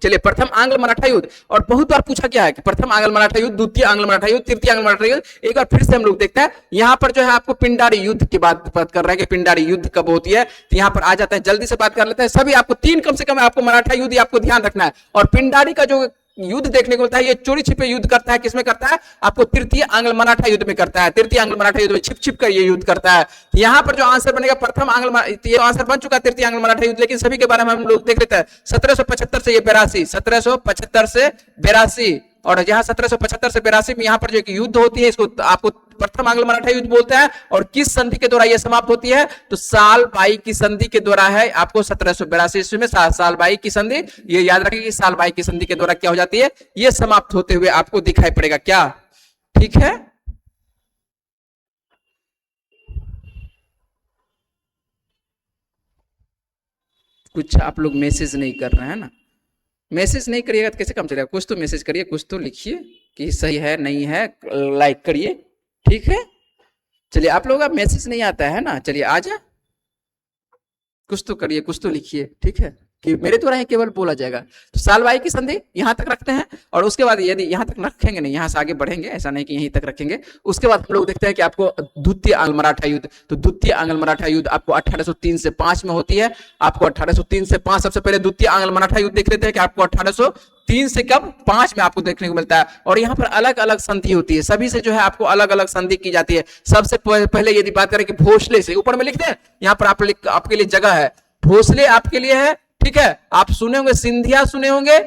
चलिए, प्रथम आंग्ल मराठा युद्ध। और बहुत बार पूछा गया है कि प्रथम आंग्ल मराठा युद्ध, द्वितीय आंग्ल मराठा युद्ध, तृतीय आंग्ल मराठा युद्ध। एक बार फिर से हम लोग देखते हैं, यहाँ पर जो है आपको पिंडारी युद्ध की बात कर रहे हैं कि पिंडारी युद्ध कब होती है। तो यहाँ पर आ जाता है, जल्दी से बात कर लेते हैं। सभी आपको तीन कम से कम आपको मराठा युद्ध आपको ध्यान रखना है। और पिंडारी का जो युद्ध देखने को मिलता है, ये चोरी छिपे युद्ध करता है, किसमें करता है? आपको तृतीय आंग्ल मराठा युद्ध में करता है। तृतीय आंग्ल मराठा युद्ध में छिप छिप कर ये युद्ध करता है। यहाँ पर जो आंसर बनेगा प्रथम आंग्ल, ये आंसर बन चुका है तृतीय आंग्ल मराठा युद्ध। लेकिन सभी के बारे में हम लोग देख लेते हैं। 1775 से ये 82, 1775 से 82, और जहां 1775 से 82 में यहाँ पर जो एक युद्ध होती है, इसको आपको प्रथम आंग्ल मराठा युद्ध बोलते हैं। और किस संधि के द्वारा यह समाप्त होती है? तो साल बाई की संधि के द्वारा है। आपको 1782 ईस्वी में साल बाई की संधि, ये याद रखिए कि साल बाई की संधि के द्वारा क्या हो जाती है? ये समाप्त होते हुए आपको दिखाई पड़ेगा, क्या? ठीक है, कुछ आप लोग मैसेज नहीं कर रहे हैं ना। मैसेज नहीं करिएगा तो कैसे काम चलेगा? कुछ तो मैसेज करिए, कुछ तो लिखिए कि सही है नहीं है, लाइक करिए, ठीक है। चलिए, आप लोगों का मैसेज नहीं आता है ना, चलिए आ जाए, कुछ तो करिए, कुछ तो लिखिए, ठीक है। कि मेरे द्वारा ही केवल बोला जाएगा। तो सालवाई की संधि यहां तक रखते हैं, और उसके बाद यदि यहां तक रखेंगे नहीं, यहां से आगे बढ़ेंगे, ऐसा नहीं कि यहीं तक रखेंगे। उसके बाद हम लोग देखते हैं कि आपको द्वितीय आंग्ल मराठा युद्ध, तो द्वितीय आंग्ल मराठा युद्ध आपको 1803 से 5 में होती है। आपको 1803 से 5 सबसे पहले द्वितीय आंग्ल मराठा युद्ध देख लेते हैं कि आपको 1803 से कब 5 में आपको देखने को मिलता है। और यहाँ पर अलग अलग संधि होती है, सभी से जो है आपको अलग अलग संधि की जाती है। सबसे पहले यदि बात करें कि भोसले से, ऊपर में लिखते हैं, यहाँ पर आपके लिए जगह है, भोसले आपके लिए है, ठीक है। आप सुने होंगे सिंधिया, सुने होंगे,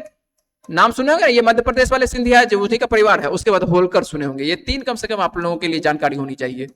नाम सुने होंगे, ये मध्य प्रदेश वाले सिंधिया जो उसी का परिवार है। उसके बाद होलकर सुने होंगे। ये 3 कम से कम आप लोगों के लिए जानकारी होनी चाहिए,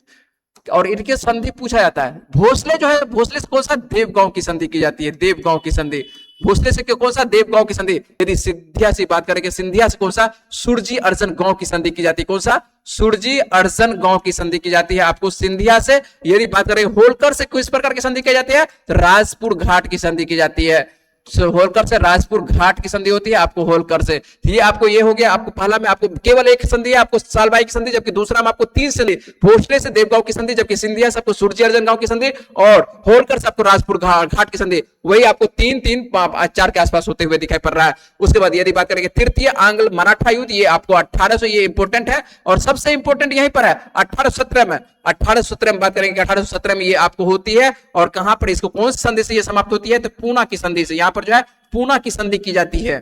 और इनके संधि पूछा जाता है। भोसले जो है, भोसले से कौन सा, देवगांव की संधि की जाती है, देवगांव की संधि। भोसले से कौन सा, देवगांव की संधि। यदि सिंधिया से बात करेंगे, सिंधिया से कौन सा, सुरजी अर्जन गांव की संधि की जाती है। कौन सा, सुरजी अर्जन गांव की संधि की जाती है आपको सिंधिया से। यदि बात करें होलकर से किस प्रकार की संधि की जाती है, तो राजपुर घाट की संधि की जाती है। होलकर से राजपुर घाट की संधि होती है आपको होलकर से। ये आपको ये हो गया, आपको पहला में आपको केवल एक संधि है, आपको सालबाई की संधि, जबकि दूसरा में आपको 3 संधि, भोसले से देवगांव की संधि, जबकि सिंधिया से आपको सुरजी अर्जन गांव की संधि, और होलकर से आपको राजपुर घाट की संधि। वही आपको 3-3-4 के आसपास होते हुए दिखाई पड़ रहा है। उसके बाद यदि बात करेंगे तृतीय आंग्ल मराठा युद्ध, ये आपको 1800, ये इंपोर्टेंट है, और सबसे इंपोर्टेंट यहीं पर है 1817 में। 1817 में बात करेंगे, 1817 में ये आपको होती है, और कहां पर, इसको कौन सी संधि से ये समाप्त होती है, तो पूना की संधि से। यहां पर जो है पूना की संधि की जाती है।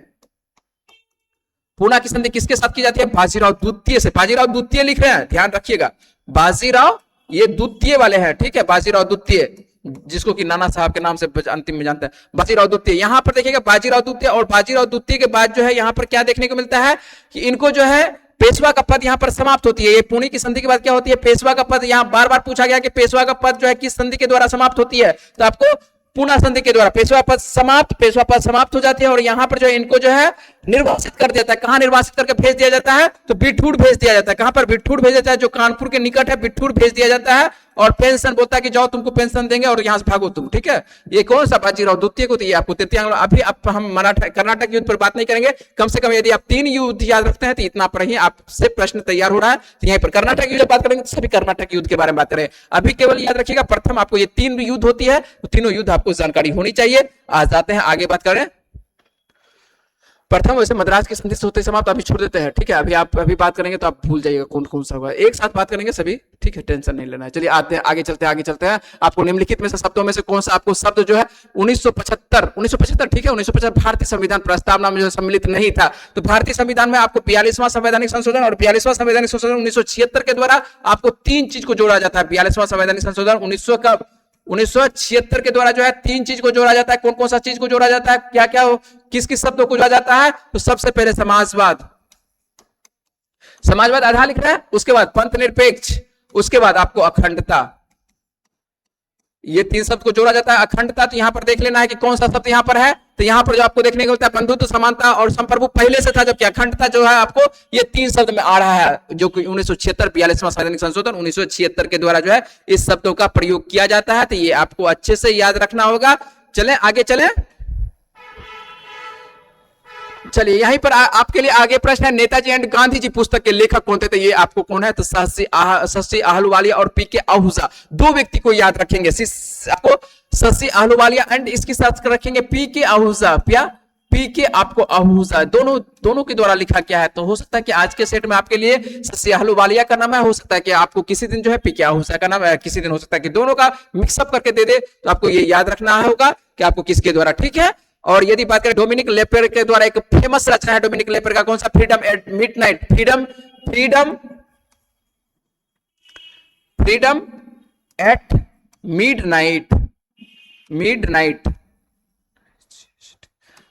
पूना की संधि किसके साथ की जाती है, बाजीराव द्वितीय से। बाजीराव द्वितीय लिख रहे हैं, ध्यान रखिएगा, बाजीराव ये द्वितीय वाले हैं, ठीक है, बाजीराव द्वितीय, जिसको कि नाना साहब के नाम से अंतिम में जानते हैं, बाजीराव द्वितीय। यहां पर देखिएगा बाजीराव द्वितीय, और बाजीराव द्वितीय के बाद जो है यहां पर क्या देखने को मिलता है कि इनको जो है पेशवा का पद यहां पर समाप्त होती है। ये पुणे की संधि के बाद क्या होती है, पेशवा का पद। यहां बार बार पूछा गया कि पेशवा का पद जो है किस संधि के द्वारा समाप्त होती है, तो आपको पूना संधि के द्वारा पेशवा पद समाप्त हो जाती है। और यहां पर जो है इनको जो है निर्वासित कर देता है। कहां निर्वासित करके भेज दिया जाता है, तो बिठूर भेज दिया जाता है। कहां पर, बिठूर भेज देता है, जो कानपुर के निकट है, बिठूर भेज दिया जाता है। और पेंशन बोलता है कि जाओ तुमको पेंशन देंगे और यहां से भागो तुम, ठीक है। ये कौन सा, बाजीराव द्वितीय को, तो ये आपको तृतीय। अभी अब हम मराठा कर्नाटक युद्ध पर बात नहीं करेंगे। कम से कम यदि आप 3 युद्ध याद रखते हैं तो इतना पर ही आपसे प्रश्न तैयार हो रहा है। तो यहीं पर कर्नाटक युद्ध बात करेंगे, सभी कर्नाटक युद्ध के बारे में बात करें। अभी केवल याद रखिएगा, प्रथम आपको ये 3 युद्ध होती है, तो तीनों युद्ध आपको जानकारी होनी चाहिए। आज जाते हैं आगे बात करें। प्रथम वैसे मद्रास की संधि से होते समाप्त, अभी छोड़ देते हैं, ठीक है। अभी बात करेंगे तो आप भूल जाइएगा कौन कौन सा होगा, एक साथ बात करेंगे सभी, ठीक है, टेंशन नहीं लेना है। चलिए आगे चलते हैं। आपको निम्नलिखित में से शब्दों में से कौन सा आपको शब्द जो है 1975, ठीक है, 1975 भारतीय संविधान प्रस्तावना में जो सम्मिलित नहीं था। तो भारतीय संविधान में आपको 42वां संवैधानिक संशोधन और 42वां संवैधानिक संशोधन 1976 के द्वारा आपको 3 चीज को जोड़ा जाता है। 42वां संवैधानिक संशोधन 1976 के द्वारा जो है 3 चीज को जोड़ा जाता है। कौन कौन सा चीज को जोड़ा जाता है, क्या क्या, किस किस शब्दों को जोड़ा जाता है, तो सबसे पहले समाजवाद आधार लिख रहा है। उसके बाद पंथ निरपेक्ष, उसके बाद आपको अखंडता, ये 3 शब्द को जोड़ा जाता है। अखंडता, तो यहां पर देख लेना है कि कौन सा शब्द यहां पर है, तो यहां पर जो आपको देखने को मिलता है बंधुत्व, समानता और संप्रभु पहले से था, जबकि अखंडता जो है आपको ये 3 शब्द में आ रहा है, जो कि 1976 42वां संवैधानिक संशोधन 1976 के द्वारा जो है इस शब्दों का प्रयोग किया जाता है। तो ये आपको अच्छे से याद रखना होगा। चलें आगे चलें। चलिए यहीं पर आपके लिए आगे प्रश्न है, नेताजी एंड गांधी जी पुस्तक के लेखक कौन थे, तो ये आपको कौन है, तो शशि आहलूवालिया और पीके आहूजा, 2 व्यक्ति को याद रखेंगे। आपको शशि आहलूवालिया एंड इसके साथ रखेंगे पीके आहूजा, पीके आपको आहूजा, दोनों के द्वारा लिखा क्या है। तो हो सकता है कि आज के सेट में आपके लिए शशि आहलूवालिया का नाम है, हो सकता है कि आपको किसी दिन जो है पीके आहूजा का नाम है, किसी दिन हो सकता है कि दोनों का मिक्सअप करके दे दे। तो आपको ये याद रखना होगा कि आपको किसके द्वारा, ठीक है। और यदि बात करें डोमिनिक लेपर के द्वारा एक फेमस रचना है डोमिनिक लेपर का, कौन सा, freedom at midnight, freedom at midnight.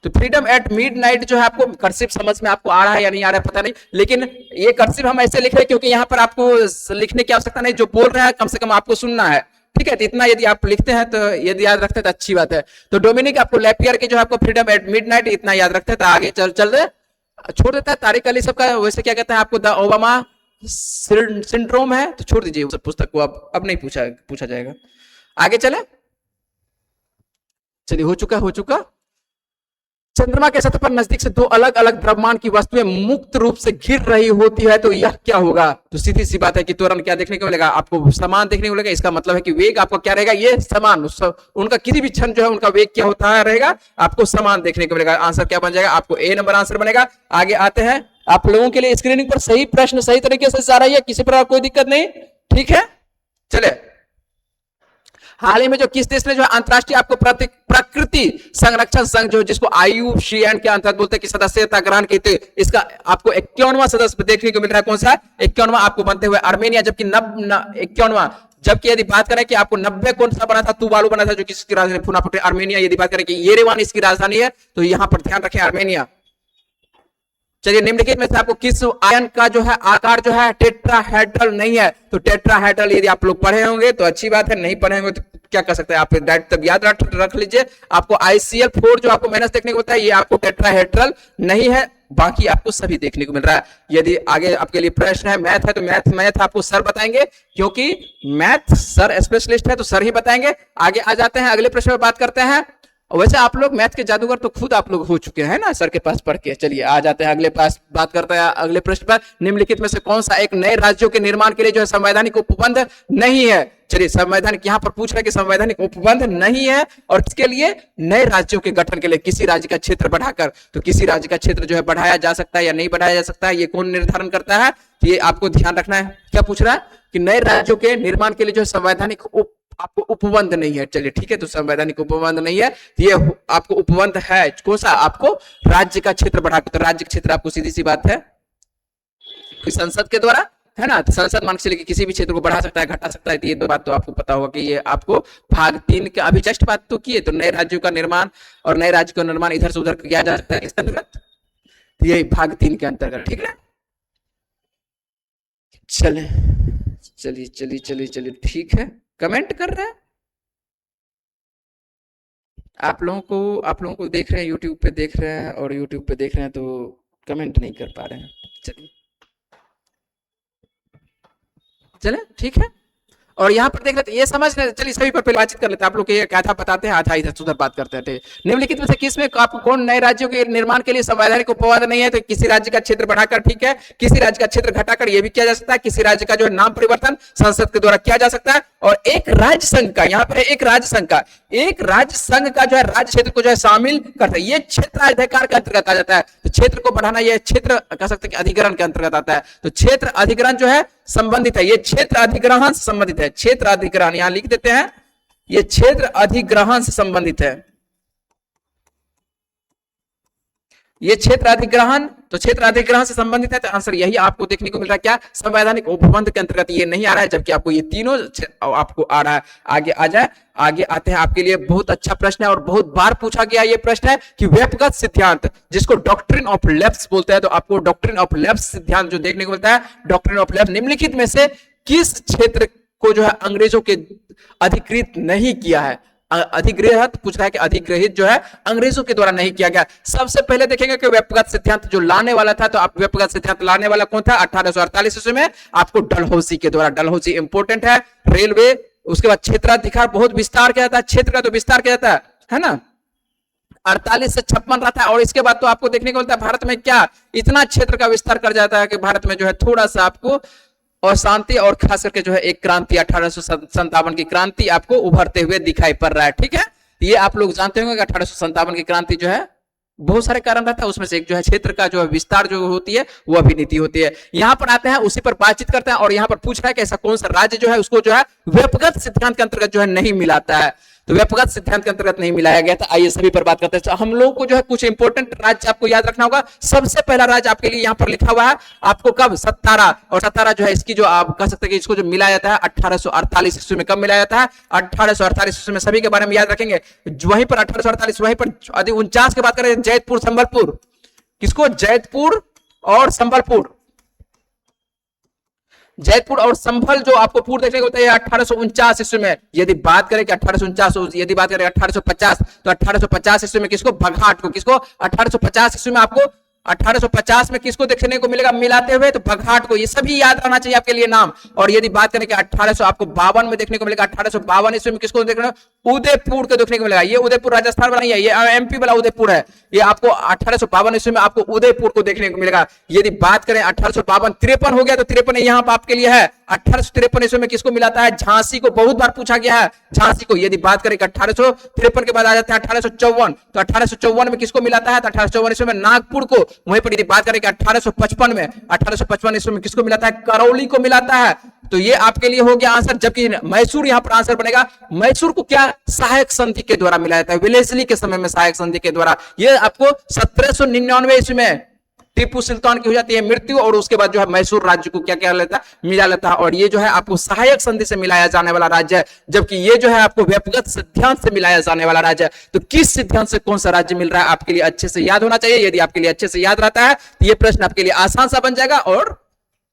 तो फ्रीडम एट मिडनाइट जो है आपको कर्सिव समझ में आपको आ रहा है या नहीं आ रहा है पता नहीं, लेकिन ये कर्सिव हम ऐसे लिख रहे हैं क्योंकि यहां पर आपको लिखने की आवश्यकता नहीं, जो बोल रहा है कम से कम आपको सुनना है, ठीक है। तो इतना यदि आप लिखते हैं, तो यदि याद रखते हैं तो अच्छी बात है। तो डोमिनिक आपको लेपियर के जो है आपको फ्रीडम एट मिडनाइट इतना याद रखते हैं, तो आगे चल रहे छोड़ देता है। तारिक अली सब का वैसे क्या कहते हैं आपको, द ओबामा सिंड्रोम है, तो छोड़ दीजिए उस पुस्तक को, अब नहीं पूछा जाएगा। आगे चले, चलिए हो चुका। चंद्रमा के सतह पर नजदीक से दो अलग अलग द्रव्यमान की वस्तुएं मुक्त रूप से घिर रही होती है तो यह क्या होगा? तो सीधी सी बात है कि तुरंत क्या देखने को मिलेगा? आपको समान देखने को मिलेगा। इसका मतलब है कि वेग आपका क्या रहेगा? ये समान, उनका किसी भी क्षण जो है उनका वेग क्या होता है रहेगा? आपको समान देखने को मिलेगा। आंसर क्या बन जाएगा? आपको ए नंबर आंसर बनेगा। आगे आते हैं, आप लोगों के लिए स्क्रीनिंग पर सही प्रश्न सही तरीके से जा रही है, किसी प्रकार कोई दिक्कत नहीं, ठीक है। चले, हाल ही में जो किस देश ने जो अंतरराष्ट्रीय आपको प्रकृति संरक्षण संघ जो जिसको IUCN के अंतर्गत बोलते हैं कि सदस्यता ग्रहण की थी, इसका आपको 51वां सदस्य देखने को मिल रहा है। कौन सा? 51वां आपको बनते हुए आर्मेनिया, जबकि 51वां, जबकि यदि बात करें कि आपको 90 कौन सा बना था? तुवालू बना था, जो किसकी राजधानी फुनाफुटे आर्मेनिया। यदि बात करें कि येरेवान इसकी राजधानी है, तो यहां पर ध्यान रखें आर्मेनिया। चलिए, निम्नलिखित में से आपको किस आयन का जो है आकार जो है टेट्राहेड्रल नहीं है? तो टेट्राहेड्रल यदि आप लोग पढ़े होंगे तो अच्छी बात है, नहीं पढ़े होंगे तो क्या कर सकते हैं आप? तब याद रख लीजिए, आपको ICl4 जो आपको माइनस देखने को होता है, ये आपको टेट्राहेड्रल नहीं है, बाकी आपको सभी देखने को मिल रहा है। यदि आगे आपके लिए प्रश्न है, मैथ है, तो मैथ आपको सर बताएंगे, क्योंकि मैथ सर स्पेशलिस्ट है तो सर ही बताएंगे। आगे आ जाते हैं, अगले प्रश्न में बात करते हैं। वैसे आप लोग मैथ के जादूगर तो खुद आप लोग हो चुके हैं ना सर के पास पढ़ के। चलिए आ जाते हैं अगले पास, बात करते हैं अगले प्रश्न पर। निम्नलिखित में से कौन सा एक नए राज्यों के निर्माण के लिए जो है संवैधानिक उपबंध नहीं है? चलिए, संवैधानिक यहां पर पूछ रहे कि संवैधानिक उपबंध नहीं है, और इसके लिए नए राज्यों के गठन के लिए किसी राज्य का क्षेत्र बढ़ाकर, तो किसी राज्य का क्षेत्र जो है बढ़ाया जा सकता है या नहीं बढ़ाया जा सकता है, ये कौन निर्धारण करता है? ये आपको ध्यान रखना है। क्या पूछ रहा है कि नए राज्यों के निर्माण के लिए जो है संवैधानिक आपको उपबंध नहीं है। चलिए ठीक है, तो संवैधानिक उपबंध नहीं है, ये आपको उपबंध है कौन सा? आपको राज्य का क्षेत्र बढ़ाकर। तो राज्य का क्षेत्र आपको सीधी सी बात है संसद के द्वारा, है ना? तो संसद मान के चलिए किसी भी क्षेत्र को बढ़ा सकता है, घटा सकता है। तो ये दो बात तो आपको पता होगा कि ये आपको भाग 3 के अभी जस्ट बात तो किए। तो नए राज्यों का निर्माण और नए राज्य का निर्माण इधर से उधर किया जा सकता है इस अंतर्गत, ये भाग 3 के अंतर्गत, ठीक है। चलिए ठीक है। कमेंट कर रहे हैं आप लोगों को देख रहे हैं, यूट्यूब पे देख रहे हैं, और यूट्यूब पे देख रहे हैं तो कमेंट नहीं कर पा रहे हैं। चले ठीक है, और यहाँ पर देख लेते, ये समझ रहे, चलिए सभी पर पहले बातचीत कर लेते हैं। आप लोग को ये आधा बताते हैं, आधा इधर उधर बात करते हैं। निम्नलिखित में से किसमें आपको कौन नए राज्यों के निर्माण के लिए संवैधानिक उपबंध नहीं है? तो किसी राज्य का क्षेत्र बढ़ाकर, ठीक है, किसी राज्य का क्षेत्र घटाकर ये भी किया जा सकता है, किसी राज्य का जो है नाम परिवर्तन संसद के द्वारा किया जा सकता है, और एक राज्य संघ का, यहाँ पर एक राज्य संघ का जो है राज्य क्षेत्र को जो है शामिल करता है, ये क्षेत्र अधिकार के अंतर्गत आ जाता है। तो क्षेत्र को बढ़ाना ये क्षेत्र कह सकते हैं कि अधिग्रहण के अंतर्गत आता है। तो क्षेत्र अधिग्रहण जो है संबंधित है, ये क्षेत्र अधिग्रहण से संबंधित है। क्षेत्र अधिग्रहण यहां लिख देते हैं, ये क्षेत्र अधिग्रहण से संबंधित है। ये क्षेत्र अधिग्रहण, तो क्षेत्र अधिग्रहण से संबंधित है, तो आंसर यही आपको देखने को मिल रहा है। क्या? संवैधानिक उपबंध के अंतर्गत ये नहीं आ रहा है, जबकि आपको ये तीनों आपको आ रहा है। आगे आ जाए, आगे आते हैं, आपके लिए बहुत अच्छा प्रश्न है और बहुत बार पूछा गया ये प्रश्न है कि व्यक्तिगत सिद्धांत, जिसको डॉक्ट्रिन ऑफ लेफ्ट बोलते हैं, तो आपको डॉक्ट्रिन ऑफ लेफ्ट सिद्धांत जो देखने को मिलता है, डॉक्ट्रिन ऑफ लेफ्ट, निम्नलिखित में से किस क्षेत्र को जो है अंग्रेजों के अधिकृत नहीं किया है? अधिग्रहित पूछ रहा है कि अधिग्रहित जो है अंग्रेजों के द्वारा नहीं किया गया। सबसे पहले देखेंगे कि व्यक्तिगत सिद्धांत जो लाने वाला था, तो आप व्यक्तिगत सिद्धांत लाने वाला कौन था? 1848 ईस्वी में आपको डलहौजी के द्वारा। डलहौजी इंपोर्टेंट है। रेलवे, उसके बाद क्षेत्राधिकार बहुत विस्तार किया जाता है, क्षेत्र का तो विस्तार किया जाता है ना, 48 से 56 रहता है। और इसके बाद तो आपको देखने को मिलता है भारत में क्या इतना क्षेत्र का विस्तार कर जाता है कि भारत में जो है थोड़ा सा आपको और शांति, और खास करके जो है एक क्रांति 1857 की क्रांति आपको उभरते हुए दिखाई पड़ रहा है। ठीक है, ये आप लोग जानते होंगे कि 1857 की क्रांति जो है बहुत सारे कारण रहता है, उसमें से एक जो है क्षेत्र का जो है विस्तार जो होती है वो अभिनीति होती है। यहां पर आते हैं, उसी पर बातचीत करते हैं, और यहां पर पूछ रहा है कि ऐसा कौन सा राज्य जो है उसको जो है व्यक्तिगत सिद्धांत के अंतर्गत जो है नहीं मिलाता है। तो व्यक्तिगत सिद्धांत के अंतर्गत नहीं मिलाया गया था। आइए सभी पर बात करते हैं। हम लोगों को जो है कुछ इंपोर्टेंट राज्य आपको याद रखना होगा। सबसे पहला राज्य आपके लिए यहाँ पर लिखा हुआ है आपको, कब? 17, और 17 जो है इसकी जो आप कह सकते हैं कि इसको जो मिलाया जाता है 1848 ईस्वी में। कब मिलाया जाता है? 1848 ईस्वी में। सभी के बारे में याद रखेंगे। वहीं पर 1848, वहीं पर 49 की बात करें, जैतपुर संबलपुर, किसको? जैतपुर और संबलपुर, जयपुर और संभल जो आपको पूर्व देखने को होता है 1849 ईस्वी में। यदि बात करें कि 1849, यदि बात करें 1850, तो 1850 ईस्वी में किसको? बघाट को। किसको? 1850 ईस्वी में आपको 1850 में किसको देखने को मिलेगा मिलाते हुए, तो बघाट को। ये सभी याद रहना चाहिए आपके लिए नाम। और यदि बात करें कि 1800 आपको 52 में देखने को मिलेगा, 1852 ईस्वी में किसको देखने को, उदयपुर को देखने को मिलेगा। ये उदयपुर राजस्थान वाला नहीं है, ये एमपी वाला उदयपुर है। ये आपको 1852 ईस्वी में आपको उदयपुर को देखने को मिलेगा। यदि बात करें 1852 53 हो गया, तो 53 यहां पर आपके लिए है। 1853 ईस्वी में किसको मिलाता है, झांसी को। बहुत बार पूछा गया है झांसी को। यदि बात करें 1853 के बाद आ जाते हैं 1854, तो 1854 में किसको मिलाता है, तो 1854 ईस्वी में नागपुर को। वहीं पर यदि बात करें कि 1855 ईस्वी में किसको मिलाता है, करौली को मिलाता है। तो ये आपके लिए हो गया आंसर। जबकि मैसूर यहां पर आंसर बनेगा। मैसूर को क्या सहायक संधि के द्वारा मिलाया जाता है, वेलेस्ली के समय में सहायक संधि के द्वारा। ये आपको 1799 ईस्वी में टीपू सुल्तान की हो जाती है मृत्यु, और उसके बाद जो है मैसूर राज्य को क्या क्या लेता है, मिला लेता है। और ये जो है आपको सहायक संधि से मिलाया जाने वाला राज्य है, जबकि ये जो है आपको व्यक्तिगत सिद्धांत से मिलाया जाने वाला राज्य है। तो किस सिद्धांत से कौन सा राज्य मिल रहा है, आपके लिए अच्छे से याद होना चाहिए। यदि आपके लिए अच्छे से याद रहता है तो ये प्रश्न आपके लिए आसान सा बन जाएगा और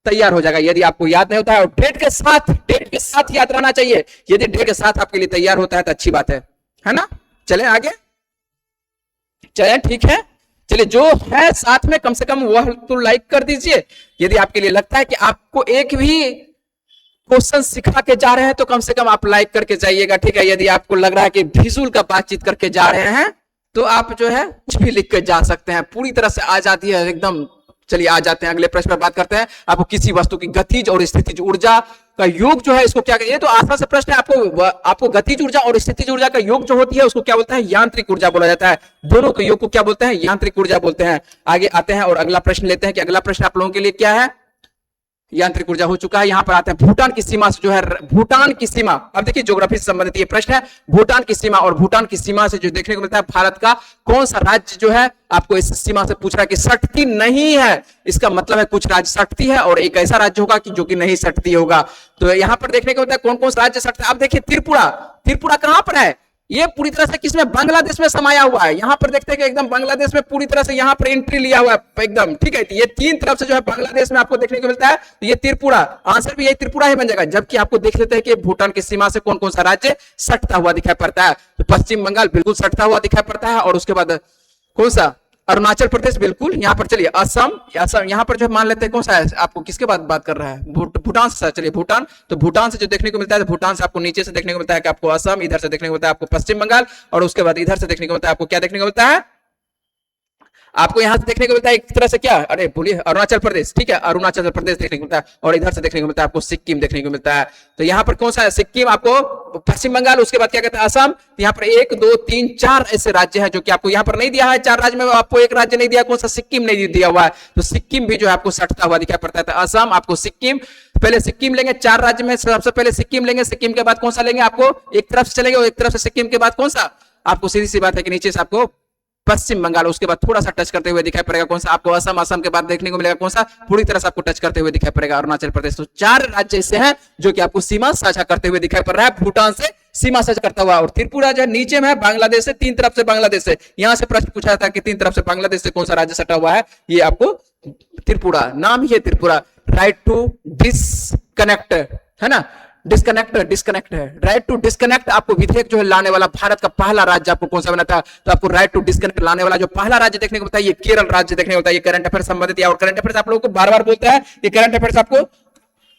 तैयार हो जाएगा। यदि आपको याद नहीं होता है, और डेट के साथ याद रहना चाहिए। यदि डेट के साथ आपके लिए तैयार होता है तो अच्छी बात है ना। चले आगे, चले ठीक है। चलिए, जो है साथ में कम से कम वह तो लाइक कर दीजिए। यदि आपके लिए लगता है कि आपको एक भी क्वेश्चन सिखा के जा रहे हैं, तो कम से कम आप लाइक करके जाइएगा, ठीक है। यदि आपको लग रहा है कि विजुअल का बातचीत करके जा रहे हैं, तो आप जो है कुछ भी लिख के जा सकते हैं। पूरी तरह से आजादी है एकदम। चलिए आ जाते हैं अगले प्रश्न पर बात करते हैं। आपको किसी वस्तु की गतिज और स्थितिज ऊर्जा का योग जो है, इसको क्या कहते हैं, तो आसान से प्रश्न है। आपको गतिज ऊर्जा और स्थितिज ऊर्जा का योग जो होती है, उसको क्या बोलते हैं, यांत्रिक ऊर्जा बोला जाता है। दोनों के योग को क्या बोलते हैं, यांत्रिक ऊर्जा बोलते हैं। आगे आते हैं और अगला प्रश्न लेते हैं कि अगला प्रश्न आप लोगों के लिए क्या है। यांत्रिक ऊर्जा हो चुका है। यहां पर आते हैं भूटान की सीमा से जो है, भूटान की सीमा। अब देखिए ज्योग्राफी से संबंधित ये प्रश्न है, भूटान की सीमा। और भूटान की सीमा से जो देखने को मिलता है, भारत का कौन सा राज्य जो है आपको इस सीमा से पूछ रहा है कि सटती नहीं है। इसका मतलब है कुछ राज्य सटती है और एक ऐसा राज्य होगा कि जो कि नहीं सटती होगा। तो यहां पर देखने को मिलता है कौन कौन सा राज्य सटता है। अब देखिए त्रिपुरा कहां पर है, ये पूरी तरह से किसमें, बांग्लादेश में समाया हुआ है। यहां पर देखते हैं कि एकदम बांग्लादेश में पूरी तरह से यहां पर एंट्री लिया हुआ है एकदम, ठीक है। ये तीन तरफ से जो है बांग्लादेश में आपको देखने को मिलता है। तो ये त्रिपुरा, आंसर भी यही त्रिपुरा ही बन जाएगा। जबकि आपको देख लेते हैं कि भूटान की सीमा से कौन कौन सा राज्य सटता हुआ दिखाई पड़ता है। तो पश्चिम बंगाल बिल्कुल सटता हुआ दिखाई पड़ता है, और उसके बाद कौन सा, अरुणाचल प्रदेश बिल्कुल। यहाँ पर चलिए असम यहाँ पर जो मान लेते हैं कौन सा है, आपको किसके बात कर रहा है, भूटान से। चलिए भूटान, तो भूटान से जो देखने को मिलता है, तो भूटान से आपको नीचे से देखने को मिलता है कि आपको असम, इधर से देखने को मिलता है आपको पश्चिम बंगाल, और उसके बाद इधर से देखने को मिलता है आपको क्या देखने को मिलता है, आपको यहां से देखने को मिलता है एक तरह से क्या, अरे बोलिए, अरुणाचल प्रदेश, ठीक है, अरुणाचल प्रदेश देखने को मिलता है। और इधर से देखने को मिलता है आपको सिक्किम देखने को मिलता है। तो यहाँ पर कौन सा है, सिक्किम, आपको पश्चिम बंगाल, उसके बाद क्या कहते हैं असम। यहाँ पर 1 2 3 4 ऐसे राज्य हैं जो कि आपको यहाँ पर नहीं दिया है। 4 राज्य में आपको एक राज्य नहीं दिया, कौन सा, सिक्किम नहीं दिया हुआ है। तो सिक्किम भी जो है आपको सटता हुआ दिखाई पड़ता है। तो असम, आपको सिक्किम, पहले सिक्किम लेंगे, 4 राज्य में सबसे पहले सिक्किम लेंगे। सिक्किम के बाद कौन सा लेंगे, आपको एक तरफ से चलेंगे, और एक तरफ से सिक्किम के बाद कौन सा, आपको सीधी सी बात है कि नीचे से आपको पश्चिम बंगाल, उसके बाद थोड़ा सा टच करते हुए दिखाई पड़ेगा कौन सा, आपको असम। असम के बाद देखने को मिलेगा कौन सा, पूरी तरह से आपको टच करते हुए दिखाई पड़ेगा अरुणाचल प्रदेश। तो 4 राज्य ऐसे हैं जो कि आपको सीमा साझा करते हुए दिखाई पड़ रहा है, भूटान से सीमा साझा करता हुआ। और त्रिपुरा जो नीचे में है, बांग्लादेश से, 3 तरफ से बांग्लादेश से। यहां से प्रश्न पूछा था कि 3 तरफ से बांग्लादेश से कौन सा राज्य सटा हुआ है, ये आपको त्रिपुरा, नाम ही है त्रिपुरा। राइट टू डिसकनेक्ट है ना, डिस्कनेक्ट है, राइट टू डिस्कनेक्ट। आपको विधेयक जो है लाने वाला भारत का पहला राज्य आपको कौन सा बना था, तो आपको राइट टू डिस्कनेक्ट लाने वाला जो पहला राज्य देखने को मिलता है, ये केरल राज्य देखने को मिलता है। ये करंट अफेयर संबंधित, और करंट अफेयर्स आप लोगों को बार बार बोलता है, ये करंट अफेयर्स आपको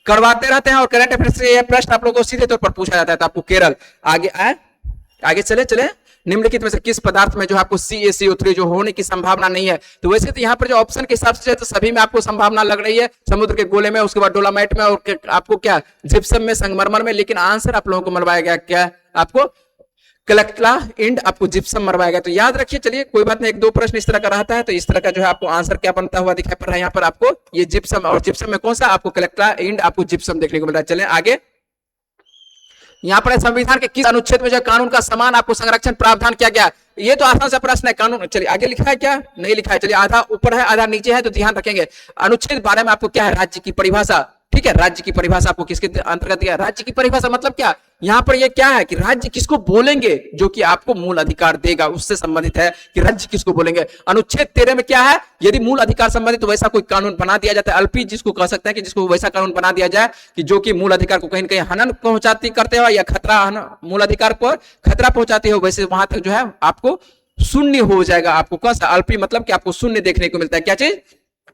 करवाते रहते हैं, और करंट अफेयर्स से ये प्रश्न आप लोगों को सीधे तौर पर पूछा जाता है। तो आपको केरल, आगे चले निम्नलिखित में से किस पदार्थ में जो आपको CaCO3 जो होने की संभावना नहीं है। तो वैसे तो यहाँ पर जो ऑप्शन के हिसाब से तो सभी में आपको संभावना लग रही है, समुद्र के गोले में, उसके बाद डोलामाइट में, और आपको क्या, जिप्सम में, संगमरमर में। लेकिन आंसर आप लोगों को मरवाया गया क्या, आपको कलेक्टला इंड, आपको जिप्सम मरवाया गया। तो याद रखिए, चलिए कोई बात नहीं, 1-2 प्रश्न इस तरह का रहता है। तो इस तरह का जो है आपको आंसर क्या बनता हुआ दिखाई पड़ रहा है, यहाँ पर आपको ये जिप्सम, और जिप्सम में कौन सा, आपको कलेक्टला इंड, आपको जिप्सम देखने को मिल रहा है। चले आगे, यहाँ पर संविधान के किस अनुच्छेद में जो कानून का समान आपको संरक्षण प्रावधान किया गया, ये तो आसान सा प्रश्न है। कानून, चलिए आगे लिखा है क्या, नहीं लिखा है, चलिए आधा ऊपर है आधा नीचे है, तो ध्यान रखेंगे। अनुच्छेद 12 में आपको क्या है, राज्य की परिभाषा, ठीक है। राज्य की परिभाषा आपको किसके अंतर्गत दिया, राज्य की परिभाषा मतलब क्या, यहाँ पर ये क्या है कि राज्य किसको बोलेंगे, जो कि आपको मूल अधिकार देगा, उससे संबंधित है कि राज्य किसको बोलेंगे। अनुच्छेद 13 में क्या है, यदि मूल अधिकार संबंधित तो वैसा कोई कानून बना दिया जाता है, अल्पी जिसको कह सकते हैं, कि जिसको वैसा कानून बना दिया जाए कि जो कि मूल अधिकार को कहीं न कहीं हनन पहुंचाती करते हो, या खतरा, मूल अधिकार पर खतरा पहुंचाती हो, वैसे वहां तक जो है आपको शून्य हो जाएगा। आपको कौन सा अल्पी मतलब कि आपको शून्य देखने को मिलता है। क्या चीज?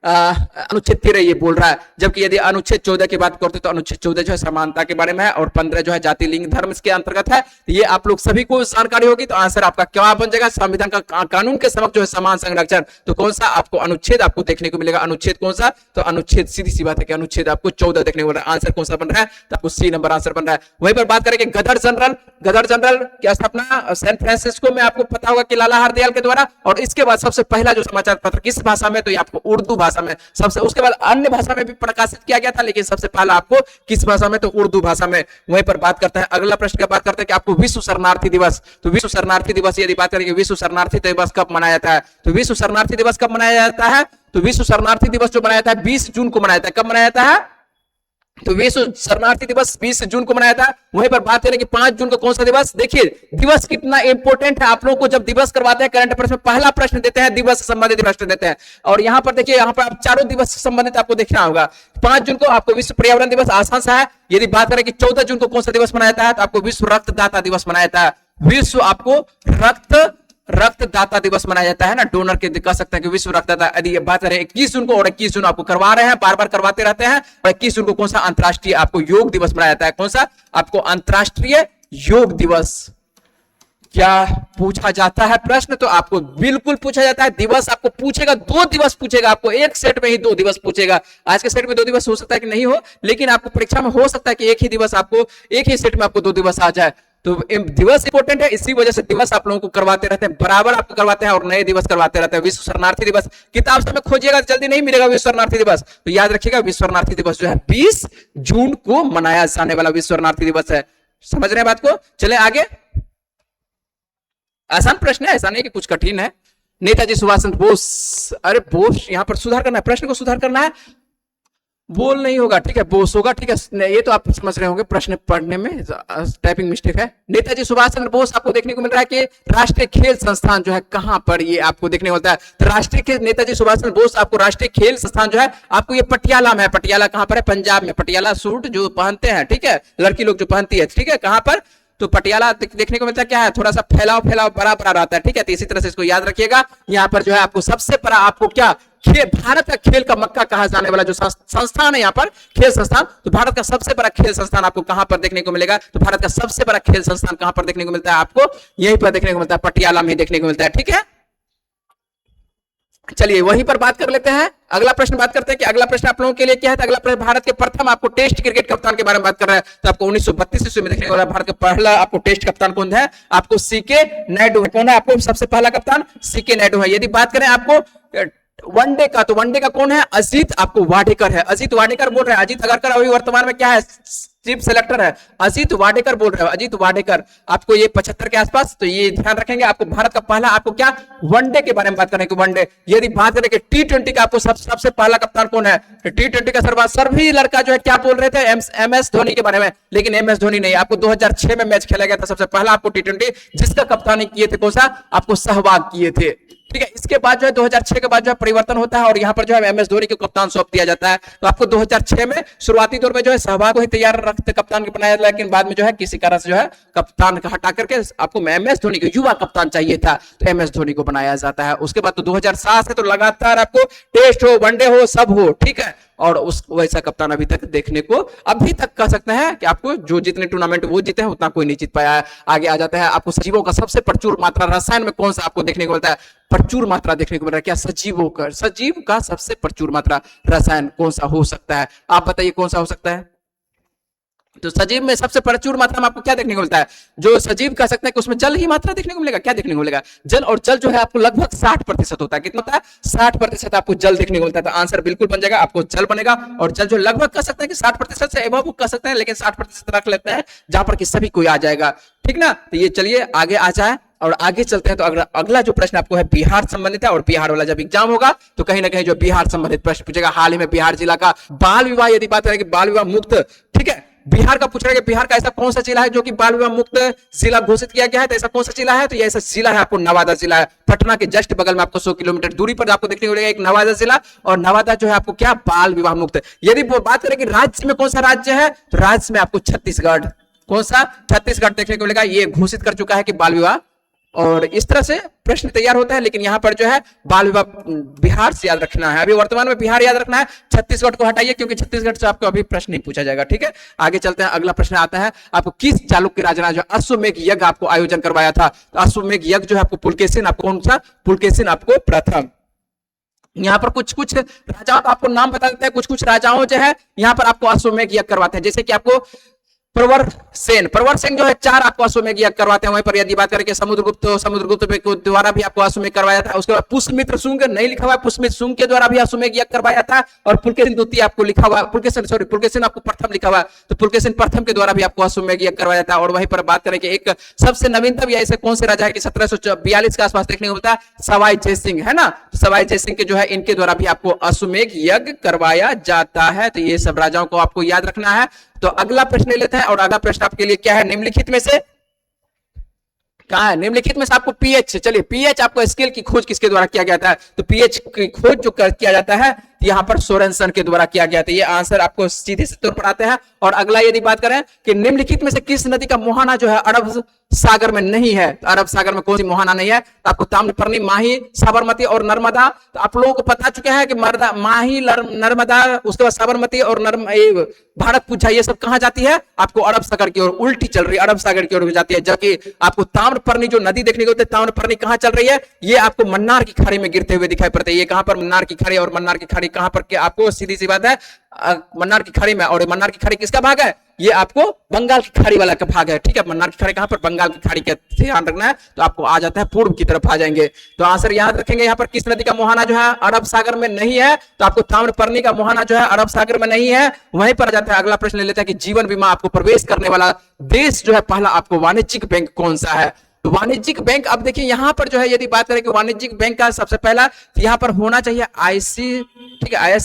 अनुच्छेद 13 ये बोल रहा है। जबकि यदि अनुच्छेद 14 की बात करते तो अनुच्छेद 14 जो है समानता के बारे में है और 15 जो है जाति लिंग धर्म इसके अंतर्गत है। ये आप लोग सभी को जानकारी होगी। तो आंसर आपका क्या बन जाएगा? संविधान का कानून के समक्ष जो है समान संरक्षण। तो कौन सा आपको अनुच्छेद आपको देखने को मिलेगा? अनुच्छेद कौन सा? तो अनुच्छेद सीधी सी बात है कि अनुच्छेद आपको 14 देखने को मिल रहा है। आंसर कौन सा बन रहा है? तो आपको सी नंबर आंसर बन रहा है। वहीं पर बात करेंगे गदर जनरल। गदर जनरल की स्थापना सैन फ्रांसिस्को में आपको पता होगा कि लाला हरदयाल के द्वारा। और इसके बाद सबसे पहला जो समाचार पत्र किस भाषा में? तो ये आपको उर्दू भाषा में। सबसे उसके बाद अन्य भाषा में भी प्रकाशित किया गया था, लेकिन सबसे पहला आपको किस भाषा में? तो उर्दू भाषा में। वहीं पर बात करते हैं अगला प्रश्न का बात करते हैं कि आपको विश्व शरणार्थी दिवस। तो विश्व शरणार्थी दिवस यदि बात करेंगे विश्व शरणार्थी दिवस कब मनाया जाता है? तो विश्व शरणार्थी दिवस कब मनाया जाता है? तो विश्व शरणार्थी दिवस जो मनाया जाता है 20 जून को मनाया जाता है। कब मनाया जाता है? तो विश्व शरणार्थी दिवस 20 जून को मनाया था। वहीं पर बात करें कि 5 जून को कौन सा दिवस? देखिए दिवस कितना इंपॉर्टेंट है। आप लोगों को जब दिवस करवाते हैं करंट अफेयर्स में पहला प्रश्न देते हैं दिवस से संबंधित प्रश्न देते हैं। और यहां पर देखिए यहां पर आप चारों दिवस से संबंधित आपको देखना होगा। 5 जून को आपको विश्व पर्यावरण दिवस आसान सा है। यदि बात करें कि 14 जून को कौन सा दिवस मनाया जाता है? तो आपको विश्व रक्तदाता दिवस मनाया जाता है। विश्व आपको रक्तदाता दिवस मनाया जाता है ना, डोनर के कह सकते हैं कि विश्व रक्तदाता। यदि बात करें 21 जून को और 21 जून आपको करवा रहे हैं, बार बार करवाते रहते हैं। और 21 जून को कौन सा अंतरराष्ट्रीय आपको योग दिवस मनाया जाता है? कौन सा? आपको अंतरराष्ट्रीय योग दिवस। क्या पूछा जाता है प्रश्न? तो आपको बिल्कुल पूछा जाता है। दिवस आपको पूछेगा, 2 दिवस पूछेगा आपको, एक सेट में ही 2 दिवस पूछेगा। आज के सेट में 2 दिवस हो सकता है कि नहीं हो, लेकिन आपको परीक्षा में हो सकता है कि एक ही दिवस आपको, एक ही सेट में आपको 2 दिवस आ जाए। तो दिवस इंपॉर्टेंट है, इसी वजह से दिवस आप लोगों को करवाते रहते हैं, बराबर आपको करवाते हैं और नए दिवस करवाते रहते हैं। विश्व शरणार्थी दिवस किताब से खोजिएगा जल्दी नहीं मिलेगा विश्व शरणार्थी दिवस। तो याद रखिएगा विश्व शरणार्थी दिवस जो है 20 जून को मनाया जाने वाला विश्व शरणार्थी दिवस है। समझ रहे हैं बात को? चले आगे। आसान प्रश्न है, ऐसा नहीं कि कुछ कठिन है। नेताजी सुभाष चंद्र बोस, अरे बोस यहां पर सुधार करना है, प्रश्न को सुधार करना है। बोल नहीं होगा, ठीक है, बोस होगा, ठीक है। ये तो आप समझ रहे होंगे, प्रश्न पढ़ने में टाइपिंग मिस्टेक है। नेताजी सुभाष चंद्र बोस आपको देखने को मिल रहा है कि राष्ट्रीय खेल संस्थान जो है कहां पर ये आपको देखने को मिलता है? तो राष्ट्रीय नेताजी सुभाष चंद्र बोस आपको राष्ट्रीय खेल संस्थान जो है आपको ये पटियाला में है। पटियाला कहां पर है? पंजाब में। पटियाला सूट जो पहनते हैं, ठीक है, लड़की लोग जो पहनती है, ठीक है, कहां पर? तो पटियाला देखने को मिलता है। क्या है? थोड़ा सा फैलाव बड़ा बड़ा रहता है, ठीक है। तो इसी तरह से इसको याद रखिएगा। यहाँ पर जो है आपको सबसे बड़ा आपको क्या खेल, भारत का खेल का मक्का कहा जाने वाला जो संस्थान है यहाँ पर खेल संस्थान, तो भारत का सबसे बड़ा खेल संस्थान आपको कहां पर देखने को मिलेगा? तो भारत का सबसे बड़ा खेल संस्थान कहां पर देखने को मिलता है? आपको यहीं पर देखने को मिलता है, पटियाला में देखने को मिलता है, ठीक है। चलिए वहीं पर बात कर लेते हैं। अगला प्रश्न बात करते हैं कि अगला प्रश्न आप लोगों के लिए क्या है? तो अगला प्रश्न भारत के प्रथम आपको टेस्ट क्रिकेट कप्तान के बारे में बात कर रहा है। तो आपको 1932 ईस्वी में देखने को मिला भारत का पहला आपको टेस्ट कप्तान कौन है? आपको सीके नायडू। कौन है आपको सबसे पहला कप्तान? सीके नायडू है। यदि बात करें आपको वनडे का, तो वनडे का कौन है? अजीत आपको वाडेकर है। अजीत वाडेकर बोल रहे हैं। अजीत अगरकर अभी वर्तमान में क्या है? चीफ सेलेक्टर है। अजीत वाडेकर बोल रहे हो, अजीत वाडेकर। आपको ये 75 के आसपास, तो ये ध्यान रखेंगे। आपको भारत का पहला आपको क्या वनडे के बारे में बात करें कि वनडे। यदि बात करें कि T20 का आपको सबसे पहला कप्तान कौन है? T20 का सभी लड़का जो है क्या बोल रहे थे? MS धोनी के बारे में, लेकिन MS धोनी नहीं। आपको 2006 में मैच खेला गया था सबसे पहला आपको T20, जिसका कप्तानी किए थे कौन सा? आपको सहवाग किए थे, ठीक है। इसके बाद जो है 2006 के बाद जो है परिवर्तन होता है और यहाँ पर जो है MS धोनी को कप्तान सौंप दिया जाता है। तो आपको 2006 में शुरुआती दौर में जो है सहवाग को ही तैयार रखते कप्तान बनाया, लेकिन बाद में जो है किसी कारण से जो है कप्तान का हटा करके आपको MS धोनी को युवा कप्तान चाहिए था, तो MS धोनी को बनाया जाता है। उसके बाद तो 2007 से तो लगातार आपको टेस्ट हो, वनडे हो, सब हो, ठीक है। और उस वैसा कप्तान अभी तक देखने को अभी तक कह सकते हैं कि आपको जो जितने टूर्नामेंट वो जीते हैं उतना कोई नहीं जीत पाया है। आगे आ जाता है आपको सजीवों का सबसे प्रचुर मात्रा रसायन में कौन सा आपको देखने को मिलता है? प्रचुर मात्रा देखने को मिल रहा है क्या? सजीवों का, सजीव का सबसे प्रचुर मात्रा रसायन कौन सा हो सकता है? आप बताइए कौन सा हो सकता है? तो सजीव में सबसे प्रचुर मात्रा में आपको क्या देखने को मिलता है? जो सजीव कह सकते हैं कि उसमें जल ही मात्रा देखने को मिलेगा। क्या देखने को मिलेगा? जल। और जल जो है आपको लगभग 60% होता है। कितना होता है? 60% आपको जल देखने को मिलता है। तो आंसर बिल्कुल बन जाएगा, आपको जल बनेगा। और जल जो लगभग कह सकते हैं कि 60% से एबव कह सकते हैं, लेकिन 60% रख लेते हैं जहां पर कि सभी कोई आ जाएगा, ठीक ना। तो ये चलिए आगे आ जाए और आगे चलते हैं। तो अगला जो प्रश्न आपको है बिहार संबंधित है, और बिहार वाला जब एग्जाम होगा तो कहीं ना कहीं जो बिहार संबंधित प्रश्न पूछेगा। हाल ही में बिहार जिला का बाल विवाह, यदि बात करें कि बाल विवाह मुक्त, ठीक है, बिहार का पूछ रहे हैं कि बिहार का ऐसा कौन सा जिला है जो कि बाल विवाह मुक्त जिला घोषित किया गया है? तो ऐसा कौन सा जिला है? तो ये ऐसा जिला है आपको नवादा जिला है। पटना के जस्ट बगल में आपको 100 किलोमीटर दूरी पर आपको देखने को मिलेगा एक नवादा जिला। और नवादा जो है आपको क्या बाल विवाह मुक्त। यदि बात करें कि राज्य में कौन सा राज्य है, तो राज्य में आपको छत्तीसगढ़, कौन सा? छत्तीसगढ़ देखने को मिलेगा। ये घोषित कर चुका है कि बाल विवाह और इस तरह से प्रश्न तैयार होता है। लेकिन यहाँ पर जो है बाल विवाह बिहार से याद रखना है, अभी वर्तमान में बिहार याद रखना है, छत्तीसगढ़ को हटाइए क्योंकि छत्तीसगढ़ से आपको अभी प्रश्न नहीं पूछा जाएगा। ठीक है, आगे चलते हैं। अगला प्रश्न आता है, आपको किस चालुक्य राजा ने जो अश्वमेघ यज्ञ आपको आयोजन करवाया था? तो अश्वमेघ यज्ञ जो है आपको पुलकेशिन, आपको कौन सा? पुलकेशिन आपको प्रथम। यहाँ पर कुछ कुछ राजाओं का आपको नाम बता देते हैं, कुछ कुछ राजाओं जो है यहाँ पर आपको अश्वमेघ यज्ञ करवाते हैं, जैसे कि आपको प्रवर सेन जो है 4 आपको अश्वमेघ यज्ञ करवाते हैं। वहीं पर यदि बात करें कि समुद्रगुप्त के द्वारा भी आपको अश्वमेघ करवाया था। उसके बाद पुष्यमित्र शुंग नहीं लिखा हुआ है, पुष्यमित्र शुंग के द्वारा भी अश्वमेघ यज्ञ करवाया था। और पुलकेशिन द्वितीय आपको लिखा हुआ, पुलकेशिन आपको प्रथम लिखा हुआ, तो पुलकेशिन प्रथम के द्वारा भी आपको अश्वमेघ यज्ञ करवाया था। और वहीं पर बात करें कि एक सबसे नवीनतम या ऐसे कौन से राजा है कि 1742 के आसपास देखने को मिलता है? सवाई जयसिंह है ना, सवाई जयसिंह के जो है इनके द्वारा भी आपको अश्वमेघ यज्ञ करवाया जाता है। तो ये सब राजाओं को आपको याद रखना है। तो अगला प्रश्न ले लेते हैं, और अगला प्रश्न आपके लिए क्या है? निम्नलिखित में से कहा है? निम्नलिखित में से आपको पीएच, चलिए पीएच आपको स्केल की खोज किसके द्वारा किया गया था? तो पीएच की खोज जो किया जाता है यहाँ पर सोरेनसन के द्वारा किया गया था। ये आंसर आपको सीधे से तौर पर आते हैं। और अगला यदि बात करें कि निम्नलिखित में से किस नदी का मुहाना जो है अरब सागर में नहीं है? तो अरब सागर में कौन सी मुहाना नहीं है? तो आपको ताम्रपर्णी, माही, साबरमती और नर्मदा। तो आप लोगों को पता चुके हैं कि माही, नर्मदा, उसके बाद साबरमती और भारत पूछा, ये सब कहां जाती है? आपको अरब सागर की ओर उल्टी चल रही है, अरब सागर की ओर जाती है। जबकि आपको ताम्रपर्णी जो नदी देखने को होती है, ताम्रपर्णी कहां चल रही है? ये आपको मन्नार की खाड़ी में गिरते हुए दिखाई पड़ते हैं। ये कहां पर? मन्नार की खाड़ी। और मन्नार की खाड़ी कहां पर? क्या आपको सीधी सी बात है, मन्नार की खाड़ी में। और मन्नार की खाड़ी किसका भाग है? ये आपको बंगाल की खाड़ी वाला का भाग है। ठीक है, मन्नार की खाड़ी कहां पर? बंगाल की खाड़ी का ध्यान रखना है। तो आपको आ जाता है पूर्व की तरफ आ जाएंगे। तो आंसर याद रखेंगे यहाँ पर किस नदी का मुहाना जो है अरब सागर में नहीं है? तो आपको ताम्रपर्णी का मुहाना जो है अरब सागर में नहीं है। वहीं पर आ जाता है। अगला प्रश्न ले लेते हैं कि जीवन बीमा आपको प्रवेश करने वाला देश जो है पहला आपको वाणिज्यिक बैंक कौन सा है? तो वाणिज्यिक बैंक, अब देखिए यहां पर जो है यदि बात करें कि वाणिज्यिक बैंक का सबसे पहला यहां पर होना चाहिए आईसी, ठीक है,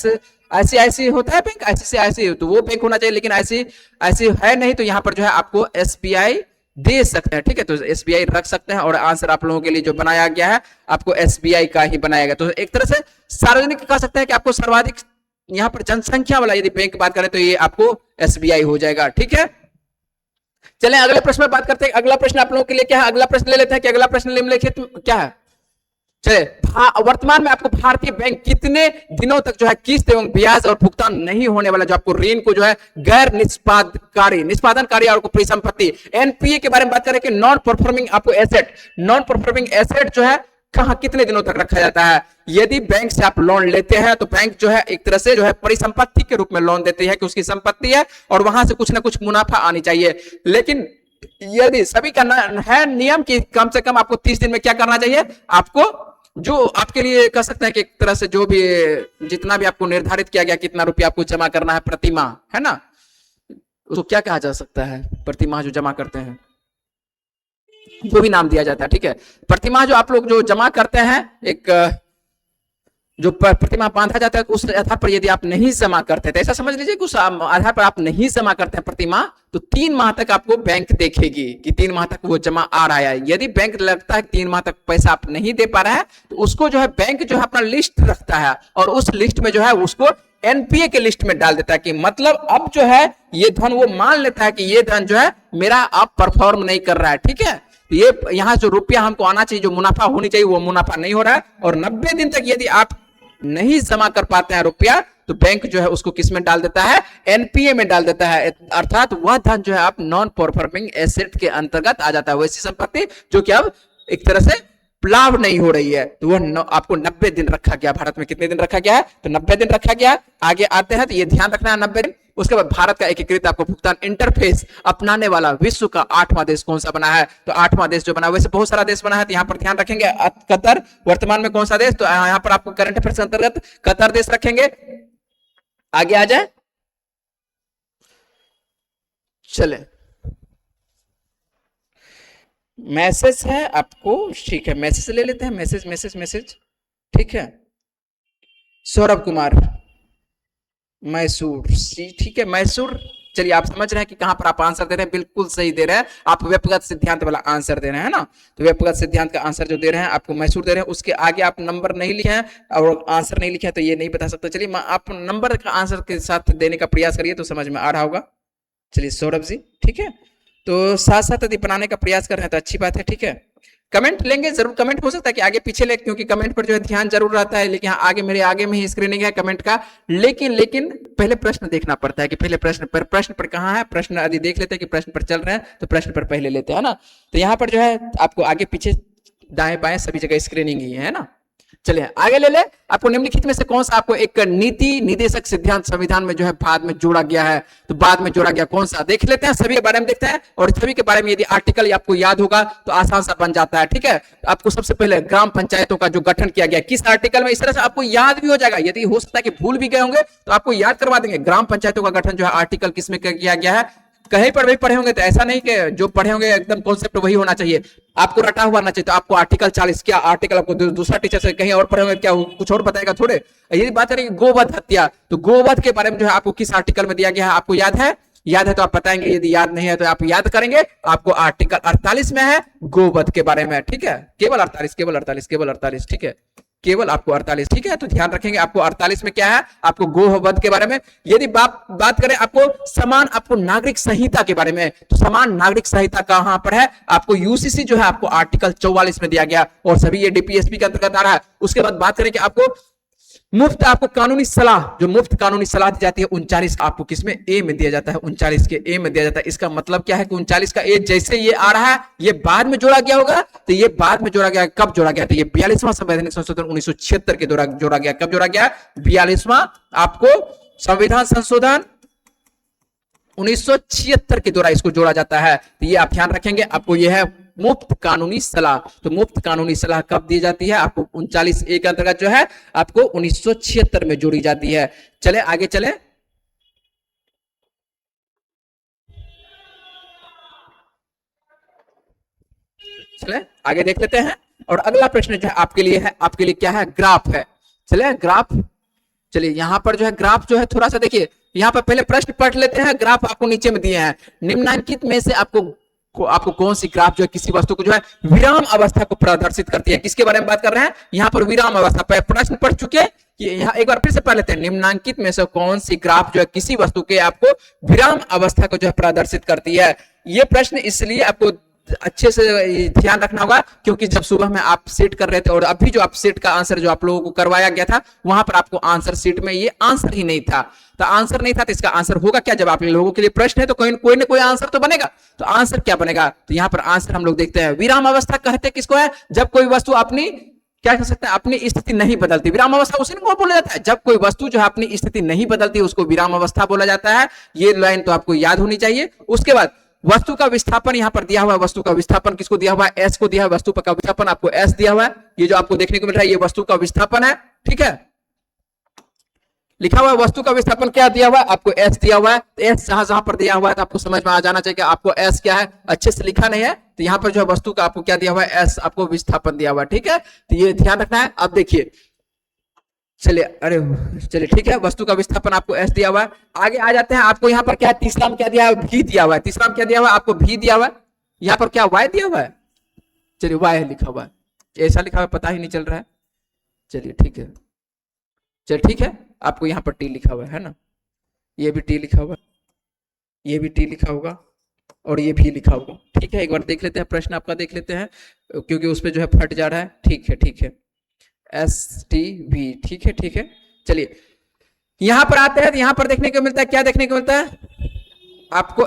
ICICI होता है बैंक, ICICI, तो वो बैंक होना चाहिए। लेकिन ऐसी है नहीं, तो यहां पर जो है आपको SBI दे सकते हैं। ठीक है, तो SBI रख सकते हैं। और आंसर आप लोगों के लिए जो बनाया गया है आपको SBI का ही बनाया गया। तो एक तरह से सार्वजनिक कह सकते हैं कि आपको सर्वाधिक यहां पर जनसंख्या वाला यदि बैंक की बात करें तो ये आपको SBI हो जाएगा। ठीक है, चलें अगले प्रश्न में बात करते हैं। अगला प्रश्न आप लोगों के लिए क्या है? अगला प्रश्न ले लेते हैं कि अगला प्रश्न निम्नलिखित क्या है? चले, वर्तमान में आपको भारतीय बैंक कितने दिनों तक जो है किस्त एवं ब्याज और भुगतान नहीं होने वाला जो आपको ऋण को जो है गैर निष्पादनकारी और परिसंपत्ति NPA के बारे में बात करें कि नॉन परफॉर्मिंग आपको एसेट, नॉन परफॉर्मिंग एसेट जो है कहां कितने दिनों तक रखा जाता है? यदि बैंक से आप लोन लेते हैं तो बैंक जो है एक तरह से जो है परिसंपत्ति के रूप में लोन देती है कि उसकी संपत्ति है और वहां से कुछ ना कुछ मुनाफा आनी चाहिए। लेकिन यदि सभी का है नियम कि कम से कम आपको 30 दिन में क्या करना चाहिए? आपको जो आपके लिए कह सकते हैं कि एक तरह से जो भी जितना भी आपको निर्धारित किया गया कितना रुपया आपको जमा करना है प्रतिमाह, है ना, उसको क्या कहा जा सकता है? प्रतिमाह जो जमा करते हैं, जो भी नाम दिया जाता है। ठीक है, प्रतिमाह जो आप लोग जो जमा करते हैं, एक जो प्रतिमाह बांधा जाता है उस आधार पर यदि आप नहीं जमा करते तो ऐसा समझ लीजिए कि उस आधार पर आप नहीं जमा करते हैं प्रतिमाह, तो 3 माह तक आपको बैंक देखेगी कि 3 माह तक वो जमा आ रहा है। यदि बैंक लगता है कि 3 माह तक पैसा आप नहीं दे पा रहा है तो उसको जो है बैंक जो है अपना लिस्ट रखता है और उस लिस्ट में जो है उसको NPA के लिस्ट में डाल देता है कि मतलब अब जो है ये धन वो मान लेता है कि ये धन जो है मेरा अब परफॉर्म नहीं कर रहा है। ठीक है, ये यहाँ जो रुपया हमको आना चाहिए, जो मुनाफा होनी चाहिए वो मुनाफा नहीं हो रहा है। और 90 दिन तक यदि आप नहीं जमा कर पाते हैं रुपया तो बैंक जो है उसको किस में डाल देता है? NPA में डाल देता है। अर्थात वह धन जो है आप नॉन परफॉर्मिंग एसेट के अंतर्गत आ जाता है, वैसी संपत्ति जो कि अब एक तरह से प्लाव नहीं हो रही है। तो वह आपको 90 दिन रखा गया। भारत में कितने दिन रखा गया है? तो 90 दिन रखा गया। आगे आते हैं तो ये ध्यान रखना है 90 दिन। उसके बाद भारत का एकीकृत आपको भुगतान इंटरफेस अपनाने वाला विश्व का 8वां देश कौन सा बना है? तो 8वां देश जो बना, वैसे बहुत सारा देश बना है तो यहाँ पर ध्यान रखेंगे कतर। वर्तमान में कौन सा देश? तो यहाँ पर आपको करंट अफेयर्स के अंतर्गत कतर देश रखेंगे। आगे आ जाए, चले मैसेज है आपको, ठीक है, मैसेज ले लेते हैं। मैसेज ठीक है, सौरभ कुमार मैसूर, ठीक है, मैसूर। चलिए आप समझ रहे हैं कि कहां पर आप आंसर दे रहे हैं, बिल्कुल सही दे रहे हैं आप, व्यक्तिगत सिद्धांत वाला आंसर दे रहे हैं ना। तो व्यक्तिगत सिद्धांत का आंसर जो दे रहे हैं आपको मैसूर दे रहे हैं। उसके आगे आप नंबर नहीं लिखे हैं और आंसर नहीं लिखे हैं तो ये नहीं बता सकते। चलिए आप नंबर का आंसर के साथ देने का प्रयास करिए तो समझ में आ रहा होगा। चलिए सौरभ जी, ठीक है, तो साथ साथ यदि बनाने का प्रयास कर रहे हैं तो अच्छी बात है। ठीक है, कमेंट लेंगे जरूर, कमेंट हो सकता है कि आगे पीछे ले, क्योंकि कमेंट पर जो है ध्यान जरूर रहता है, लेकिन आगे मेरे आगे में ही स्क्रीनिंग है कमेंट का। लेकिन पहले प्रश्न देखना पड़ता है कि पहले प्रश्न पर कहां है, प्रश्न यदि देख लेते हैं कि प्रश्न पर चल रहे हैं तो प्रश्न पर पहले लेते हैं ना। तो यहाँ पर जो है आपको आगे पीछे दाएं बाएं सभी जगह स्क्रीनिंग ही है ना। चलिए आगे ले ले। आपको निम्नलिखित में से कौन सा आपको एक नीति निदेशक सिद्धांत संविधान में जो है बाद में जोड़ा गया है, तो बाद में जोड़ा गया कौन सा, देख लेते हैं, सभी के बारे में देखते हैं। और सभी के बारे में यदि आर्टिकल आपको याद होगा तो आसान सा बन जाता है। ठीक है, आपको सबसे पहले ग्राम पंचायतों का जो गठन किया गया किस आर्टिकल में, इस तरह से आपको याद भी हो जाएगा। यदि हो सकता है कि भूल भी गए होंगे तो आपको याद करवा देंगे। ग्राम पंचायतों का गठन जो है आर्टिकल किसमें किया गया है, कहीं पर भी पढ़े होंगे तो ऐसा नहीं कि जो पढ़े होंगे एकदम कॉन्सेप्ट वही होना चाहिए, आपको रटा हुआ ना चाहिए। तो आपको आर्टिकल 40 क्या आर्टिकल आपको दूसरा टीचर से कहीं और पढ़े होंगे क्या कुछ और बताएगा थोड़े। यदि बात करेंगे गोवध हत्या, तो गोवध के बारे में जो है आपको किस आर्टिकल में दिया गया है, आपको याद है? याद है तो आप बताएंगे, यदि याद नहीं है तो आप याद करेंगे। आपको आर्टिकल 48 में है गोवध के बारे में। ठीक है, केवल 48, केवल 48, केवल 48। ठीक है, केवल आपको 48। ठीक है, तो ध्यान रखेंगे आपको 48 में क्या है, आपको गोवध के बारे में। यदि बात करें आपको समान आपको नागरिक संहिता के बारे में, तो समान नागरिक संहिता कहां पर है, आपको यूसीसी जो है आपको आर्टिकल 44 में दिया गया, और सभी ये डीपीएसपी के अंतर्गत आ रहा है। उसके बाद बात करें कि आपको मुफ्त आपको कानूनी सलाह, जो मुफ्त कानूनी सलाह दी जाती है 39 आपको किसमें, ए में दिया जाता है, 39 के ए में दिया जाता है। इसका मतलब क्या है कि 39 का ए जैसे ये आ रहा है ये बाद में जोड़ा गया होगा, तो ये बाद में जोड़ा गया, कब जोड़ा गया, तो ये 42वां संवैधानिक संशोधन 1976 के द्वारा जोड़ा गया। कब जोड़ा गया, 42वां आपको संविधान संशोधन 1976 के द्वारा इसको जोड़ा जाता है। तो ये आप ध्यान रखेंगे। आपको ये है मुफ्त कानूनी सलाह, तो मुफ्त कानूनी सलाह कब दी जाती है, आपको 39A के अंतर्गत जो है आपको 1976 में जोड़ी जाती है। चले आगे चले, चले आगे देख लेते हैं। और अगला प्रश्न जो है आपके लिए है, आपके लिए क्या है, ग्राफ है। चले ग्राफ, चलिए यहां पर जो है ग्राफ जो है थोड़ा सा देखिए, यहां पर पहले प्रश्न पढ़ लेते हैं। ग्राफ आपको नीचे में दिए हैं, निम्नलिखित में से आपको कौन सी ग्राफ जो है किसी वस्तु को जो है विराम अवस्था को प्रदर्शित करती है। किसके बारे में बात कर रहे हैं, यहां पर विराम अवस्था पर प्रश्न पढ़ चुके हैं कि यहाँ एक बार फिर से पढ़ लेते हैं। निम्नलिखित में से कौन सी ग्राफ जो है किसी वस्तु के आपको विराम अवस्था को जो है प्रदर्शित करती है। यह प्रश्न इसलिए आपको अच्छे से ध्यान रखना होगा क्योंकि जब सुबह में आप सेट कर रहे थे और अभी जो आप सेट का आंसर जो आप लोगों को करवाया गया था वहां पर आपको आंसर सीट में ये आंसर ही नहीं था। तो आंसर नहीं था तो इसका आंसर होगा क्या, जब आप लोगों के लिए प्रश्न है तो कोई ना कोई आंसर तो बनेगा। तो आंसर क्या बनेगा, तो यहां पर आंसर हम लोग देखते हैं। विराम अवस्था कहते किसको है, जब कोई वस्तु अपनी क्या कर सकते हैं, अपनी स्थिति नहीं बदलती। विराम अवस्था उसी को बोला जाता है, जब कोई वस्तु जो है अपनी स्थिति नहीं बदलती उसको विराम अवस्था बोला जाता है। ये लाइन तो आपको याद होनी चाहिए। उसके बाद वस्तु का विस्थापन यहां पर दिया हुआ है, वस्तु का विस्थापन किसको दिया हुआ है, एस को दिया है, वस्तु का विस्थापन आपको एस दिया हुआ है। ये जो आपको देखने को मिल रहा है ये वस्तु का विस्थापन है। ठीक है, लिखा हुआ है वस्तु का विस्थापन क्या दिया हुआ है, आपको एस दिया हुआ है। तो एस जहां पर दिया हुआ है तो आपको समझ में आ जाना चाहिए कि आपको एस क्या है, अच्छे से लिखा नहीं है तो यहां पर जो है वस्तु का आपको क्या दिया हुआ है, एस आपको विस्थापन दिया हुआ है। ठीक है, तो ये ध्यान रखना है। अब देखिए, चलिए अरे चलिए ठीक है, वस्तु का विस्थापन आपको एस दिया हुआ है। आगे आ जाते हैं, आपको यहाँ पर क्या तीसरा में क्या दिया है, भी दिया हुआ है। तीसरा में क्या दिया हुआ है, आपको भी दिया हुआ है। यहाँ पर क्या वाई दिया हुआ है, चलिए वाई लिखा हुआ है, ऐसा लिखा हुआ है पता ही नहीं चल रहा है। चलिए ठीक है, चलिए ठीक है, आपको यहाँ पर टी लिखा हुआ है ना, ये भी टी लिखा हुआ है, ये भी टी लिखा होगा और ये भी लिखा होगा। ठीक है, एक बार देख लेते हैं, प्रश्न आपका देख लेते हैं क्योंकि उस पर जो है फट जा रहा है। ठीक है ठीक है, एस टी वी, ठीक है ठीक है। चलिए यहां पर आते हैं तो यहां पर देखने को मिलता है, क्या देखने को मिलता है आपको,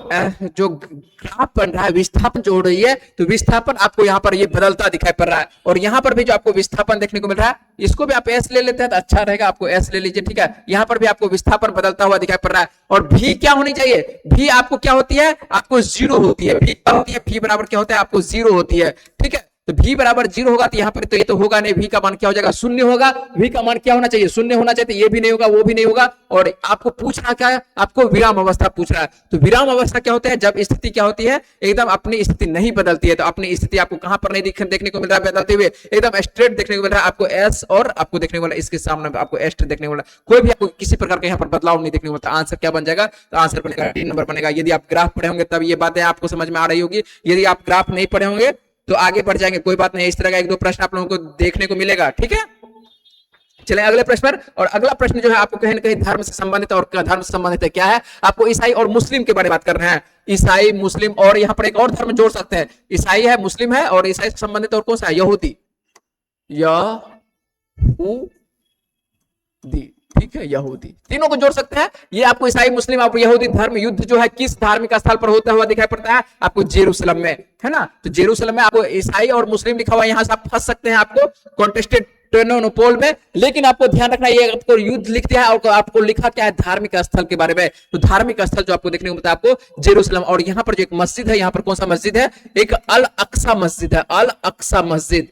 जो ग्राफ बन रहा है विस्थापन जो हो रही है, तो विस्थापन आपको यहां पर ये बदलता दिखाई पड़ रहा है। और यहां पर भी जो आपको विस्थापन देखने को मिल रहा है, इसको भी आप एस ले लेते हैं तो अच्छा रहेगा, आपको एस ले लीजिए। ठीक है, यहां पर भी आपको विस्थापन बदलता हुआ दिखाई पड़ रहा है। और भी क्या होनी चाहिए, भी आपको क्या होती है, आपको जीरो होती है। भी क्या होती है, भी बराबर क्या होता है, आपको जीरो होती है। ठीक है, तो v बराबर 0 होगा तो यहाँ पर तो ये तो होगा नहीं, v का मान क्या हो जाएगा, शून्य होगा। v का मान क्या होना चाहिए, शून्य होना चाहिए, तो ये भी नहीं होगा वो भी नहीं होगा। और आपको पूछना क्या है, आपको विराम अवस्था पूछ रहा है। तो विराम अवस्था क्या होता है, जब स्थिति क्या होती है, एकदम अपनी स्थिति नहीं बदलती है। तो अपनी स्थिति आपको कहां पर नहीं देखने को मिल रहा है बदलते हुए, एकदम स्ट्रेट देखने को मिल रहा है आपको एस, और आपको देखने को मिला इसके सामने आपको एस देखने को मिला, कोई भी आपको किसी प्रकार का यहाँ पर बदलाव नहीं देखने को मिलता। आंसर क्या बन जाएगा, तो आंसर बनेगा 3 नंबर बनेगा। यदि आप ग्राफ पढ़े होंगे तब ये बातें आपको समझ में आ रही होगी, यदि आप ग्राफ नहीं पढ़े होंगे तो आगे बढ़ जाएंगे, कोई बात नहीं, इस तरह का 1-2 प्रश्न आप लोगों को देखने को मिलेगा। ठीक है, चले अगले प्रश्न पर। और अगला प्रश्न जो है आपको कहीं ना कहीं धर्म से संबंधित, और धर्म से संबंधित है क्या है, आपको ईसाई और मुस्लिम के बारे में बात कर रहे हैं। ईसाई, मुस्लिम, और यहाँ पर एक और धर्म जोड़ सकते हैं, ईसाई है, मुस्लिम है, और ईसाई से संबंधित और कौन सा है, यहूदी, यहूदी, ठीक है, यहूदी, तीनों को जोड़ सकते हैं। ये आपको ईसाई, मुस्लिम और यहूदी धर्म युद्ध जो है किस धार्मिक स्थल पर होता हुआ दिखाई पड़ता है, आपको जेरूसलम में, है ना। तो जेरूसलम में आपको ईसाई और मुस्लिम लिखा हुआ है, यहां से आप फंस सकते हैं आपको कॉन्टेस्टेड पोल में। लेकिन आपको ध्यान रखना, ये आपको युद्ध लिख दिया है और आपको लिखा क्या है, धार्मिक स्थल के बारे में। तो धार्मिक स्थल जो आपको देखने को मिलता है आपको जेरूसलम। और यहाँ पर जो एक मस्जिद है, यहाँ पर कौन सा मस्जिद है, एक अल अक्सा मस्जिद है, अल अक्सा मस्जिद,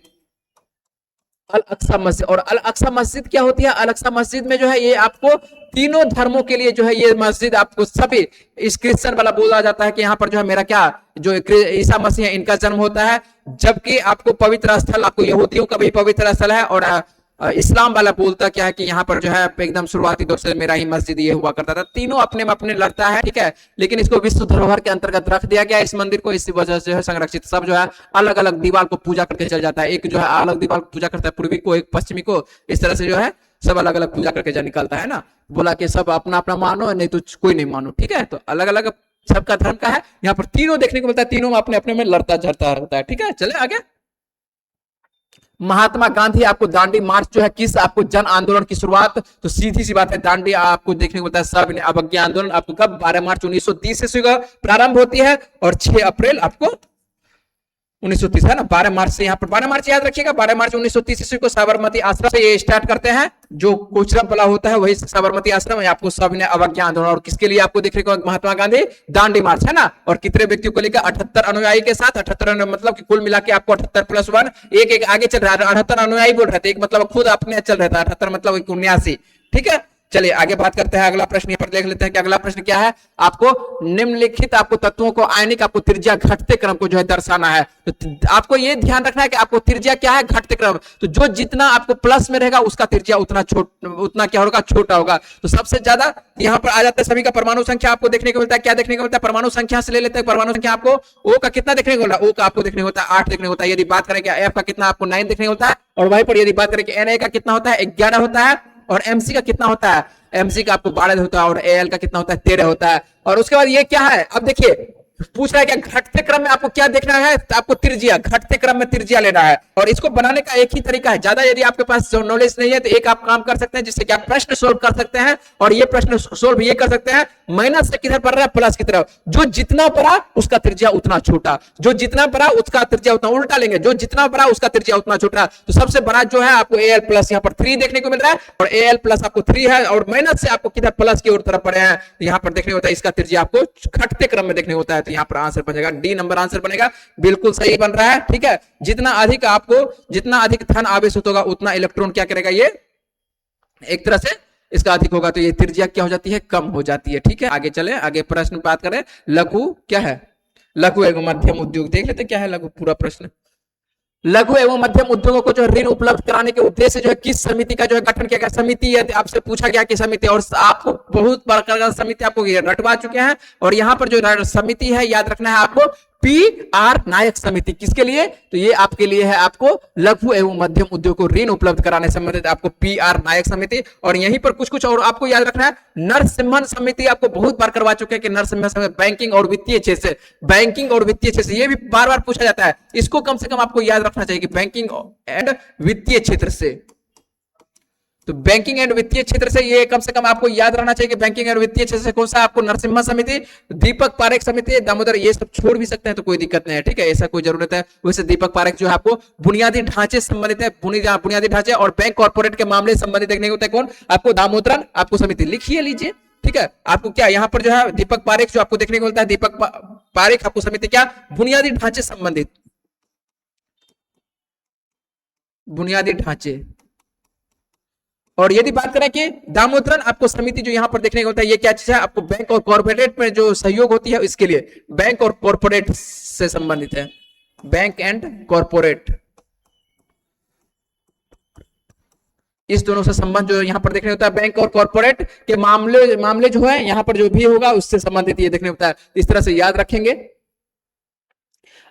अल अक्सा मस्जिद। और अल अक्सा मस्जिद क्या होती है, अल अक्सा मस्जिद में जो है ये आपको तीनों धर्मों के लिए जो है ये मस्जिद आपको सभी, इस क्रिश्चियन वाला बोला जाता है कि यहाँ पर जो है मेरा क्या, जो ईसा मसीह है इनका जन्म होता है, जबकि आपको पवित्र स्थल, आपको यहूदियों का भी पवित्र स्थल है, और इस्लाम वाला बोलता क्या है कि यहाँ पर जो है एकदम शुरुआती दौर से मेरा ही मस्जिद ये हुआ करता था। तीनों अपने में अपने लड़ता है, ठीक है, लेकिन इसको विश्व धरोहर के अंतर्गत रख दिया गया इस मंदिर को, इसी वजह से है संरक्षित। सब जो है अलग अलग दीवार को पूजा करके चल जाता है, एक जो है अलग दीवार को पूजा करता है पूर्वी को, एक पश्चिमी को, इस तरह से जो है सब अलग अलग पूजा करके जा निकलता है ना। बोला कि सब अपना अपना मानो, नहीं तो कोई नहीं मानो, ठीक है। तो अलग अलग सबका धर्म का है, यहाँ पर तीनों देखने को मिलता है, तीनों अपने अपने में लड़ता झड़ता रहता है, ठीक है। चले आगे। महात्मा गांधी, आपको दांडी मार्च जो है किस आपको जन आंदोलन की शुरुआत, तो सीधी सी बात है, दांडी आपको देखने को मिलता है सविनय अवज्ञा आंदोलन, आपको कब, 12 मार्च 1930 ईस्वी का प्रारंभ होती है, और 6 अप्रैल आपको 1930 है ना, 12 मार्च से, यहाँ पर 12 मार्च याद रखिएगा, 12 मार्च 1930 ईस्वी को साबरमती आश्रम से ये स्टार्ट करते हैं, जो कोचरब वाला होता है वही साबरमती आश्रम है, आपको सविनय अवज्ञा आंदोलन। और किसके लिए आपको देखने को, महात्मा गांधी दांडी मार्च, है ना। और कितने व्यक्तियों को लेकर, 78 अनुयायी के साथ, 78 मतलब कि कुल मिला के आपको 78 + 1, एक एक आगे चल रहा है, 78 अनुयायी बोल रहे थे, एक मतलब खुद अपने चल रहा था, 78 मतलब 79, ठीक है। चलिए आगे बात करते हैं, अगला प्रश्न यहाँ पर देख लेते हैं कि अगला प्रश्न क्या है, आपको निम्नलिखित आपको तत्वों को आयनिक आपको त्रिज्या घटते क्रम को जो है दर्शाना है। तो आपको ये ध्यान रखना है कि आपको त्रिज्या क्या है, घटते क्रम। तो जो जितना आपको प्लस में रहेगा उसका त्रिज्या उतना क्या होगा, छोटा होगा। तो सबसे ज्यादा यहाँ पर आ जाता है सभी का परमाणु संख्या आपको देखने को मिलता है, क्या देखने को मिलता है, परमाणु संख्या से ले लेते हैं। परमाणु संख्या आपको ओ का कितना देखने को मिलता है, ओ का आपको देखने को होता है 8 देखने को होता है। यदि बात करें एफ का कितना आपको 9 देखने को होता है, और वहीं पर यदि बात करें कि एन का कितना होता है 11 होता है, और एमसी का कितना होता है, एमसी का आपको 12 होता है, और एल का कितना होता है 13 होता है। और उसके बाद ये क्या है, अब देखिए पूछ रहा है क्या, घटते क्रम में आपको क्या देखना है, तो आपको त्रिज्या, घटते क्रम में त्रिज्या लेना है। और इसको बनाने का एक ही तरीका है, ज्यादा यदि आपके पास नॉलेज नहीं है तो एक आप काम कर सकते हैं जिससे कि आप प्रश्न सोल्व कर सकते हैं। और ये प्रश्न सोल्व ये कर सकते हैं, माइनस से किधर पड़ रहा है, प्लस की तरफ। जो जितना बड़ा उसका त्रिज्या उतना छोटा, जो जितना बड़ा उसका त्रिज्या उतना, उल्टा लेंगे, जो जितना बड़ा उसका त्रिज्या उतना छोटा। तो सबसे बड़ा जो है आपको एल प्लस यहाँ पर 3 देखने को मिल रहा है, और एल प्लस आपको 3 है, और माइनस से आपको किधर प्लस की ओर तरफ पड़े हैं, तो यहाँ पर देखने होता है इसका त्रिज्या आपको घटते क्रम में देखने होता है। तो यहाँ पर आंसर बनेगा डी नंबर आंसर बनेगा, बिल्कुल सही बन रहा है, ठीक है। जितना अधिक आपको, जितना अधिक धन आवेश होगा उतना इलेक्ट्रॉन क्या करेगा, ये एक तरह से इसका अधिक होगा, तो ये त्रिज्या क्या हो जाती है, कम हो जाती है, ठीक है। आगे चले, आगे प्रश्न बात करें, लघु क्या है, लघु एवं मध्यम उद्योग देख लेते क्या है लघु, पूरा प्रश्न। लघु एवं मध्यम उद्योगों को जो ऋण उपलब्ध कराने के उद्देश्य जो है किस समिति का जो है गठन किया गया, समिति आपसे पूछा गया कि समिति, और आपको बहुत प्रकार का समिति आपको रटवा चुके हैं। और यहाँ पर जो समिति है याद रखना है आपको, PR नायक समिति, किसके लिए, तो ये आपके लिए है, आपको लघु एवं मध्यम उद्योग को ऋण उपलब्ध कराने संबंधित आपको PR नायक समिति। और यहीं पर कुछ कुछ और आपको याद रखना है, नरसिम्हन समिति आपको बहुत बार करवा चुके हैं कि नरसिम्हन समिति बैंकिंग और वित्तीय क्षेत्र से, बैंकिंग और वित्तीय क्षेत्र से, ये भी बार बार पूछा जाता है, इसको कम से कम आपको याद रखना चाहिए कि बैंकिंग एंड वित्तीय क्षेत्र से। तो बैंकिंग एंड वित्तीय क्षेत्र से ये कम से कम आपको याद रहना चाहिए कि बैंकिंग एंड वित्तीय क्षेत्र से कौन सा, आपको नरसिम्हा समिति, दीपक पारेख समिति, दामोदर, ये सब छोड़ भी सकते हैं तो कोई दिक्कत नहीं है, ठीक है, ऐसा कोई जरूरत है। वैसे दीपक पारेख जो है आपको बुनियादी ढांचे संबंधित है, बुनियादी ढांचे और बैंक कॉर्पोरेट के मामले संबंधित देखने को होता है कौन, आपको दामोदरन आपको समिति, लिखिए लीजिए, ठीक है। आपको क्या यहाँ पर जो है दीपक पारेख जो आपको देखने को मिलता है, दीपक पारेख आपको समिति क्या, बुनियादी ढांचे संबंधित, बुनियादी ढांचे। और यदि बात करें कि दामोदरन आपको समिति जो यहां पर देखने को होता है, ये क्या चीज है, आपको बैंक और कॉर्पोरेट में जो सहयोग होती है इसके लिए, बैंक और कॉर्पोरेट से संबंधित है, बैंक एंड कॉर्पोरेट, इस दोनों से संबंध जो यहां पर देखने होता है, बैंक और कॉर्पोरेट के मामले जो है यहां पर जो भी होगा उससे संबंधित ये देखने होता है। इस तरह से याद रखेंगे।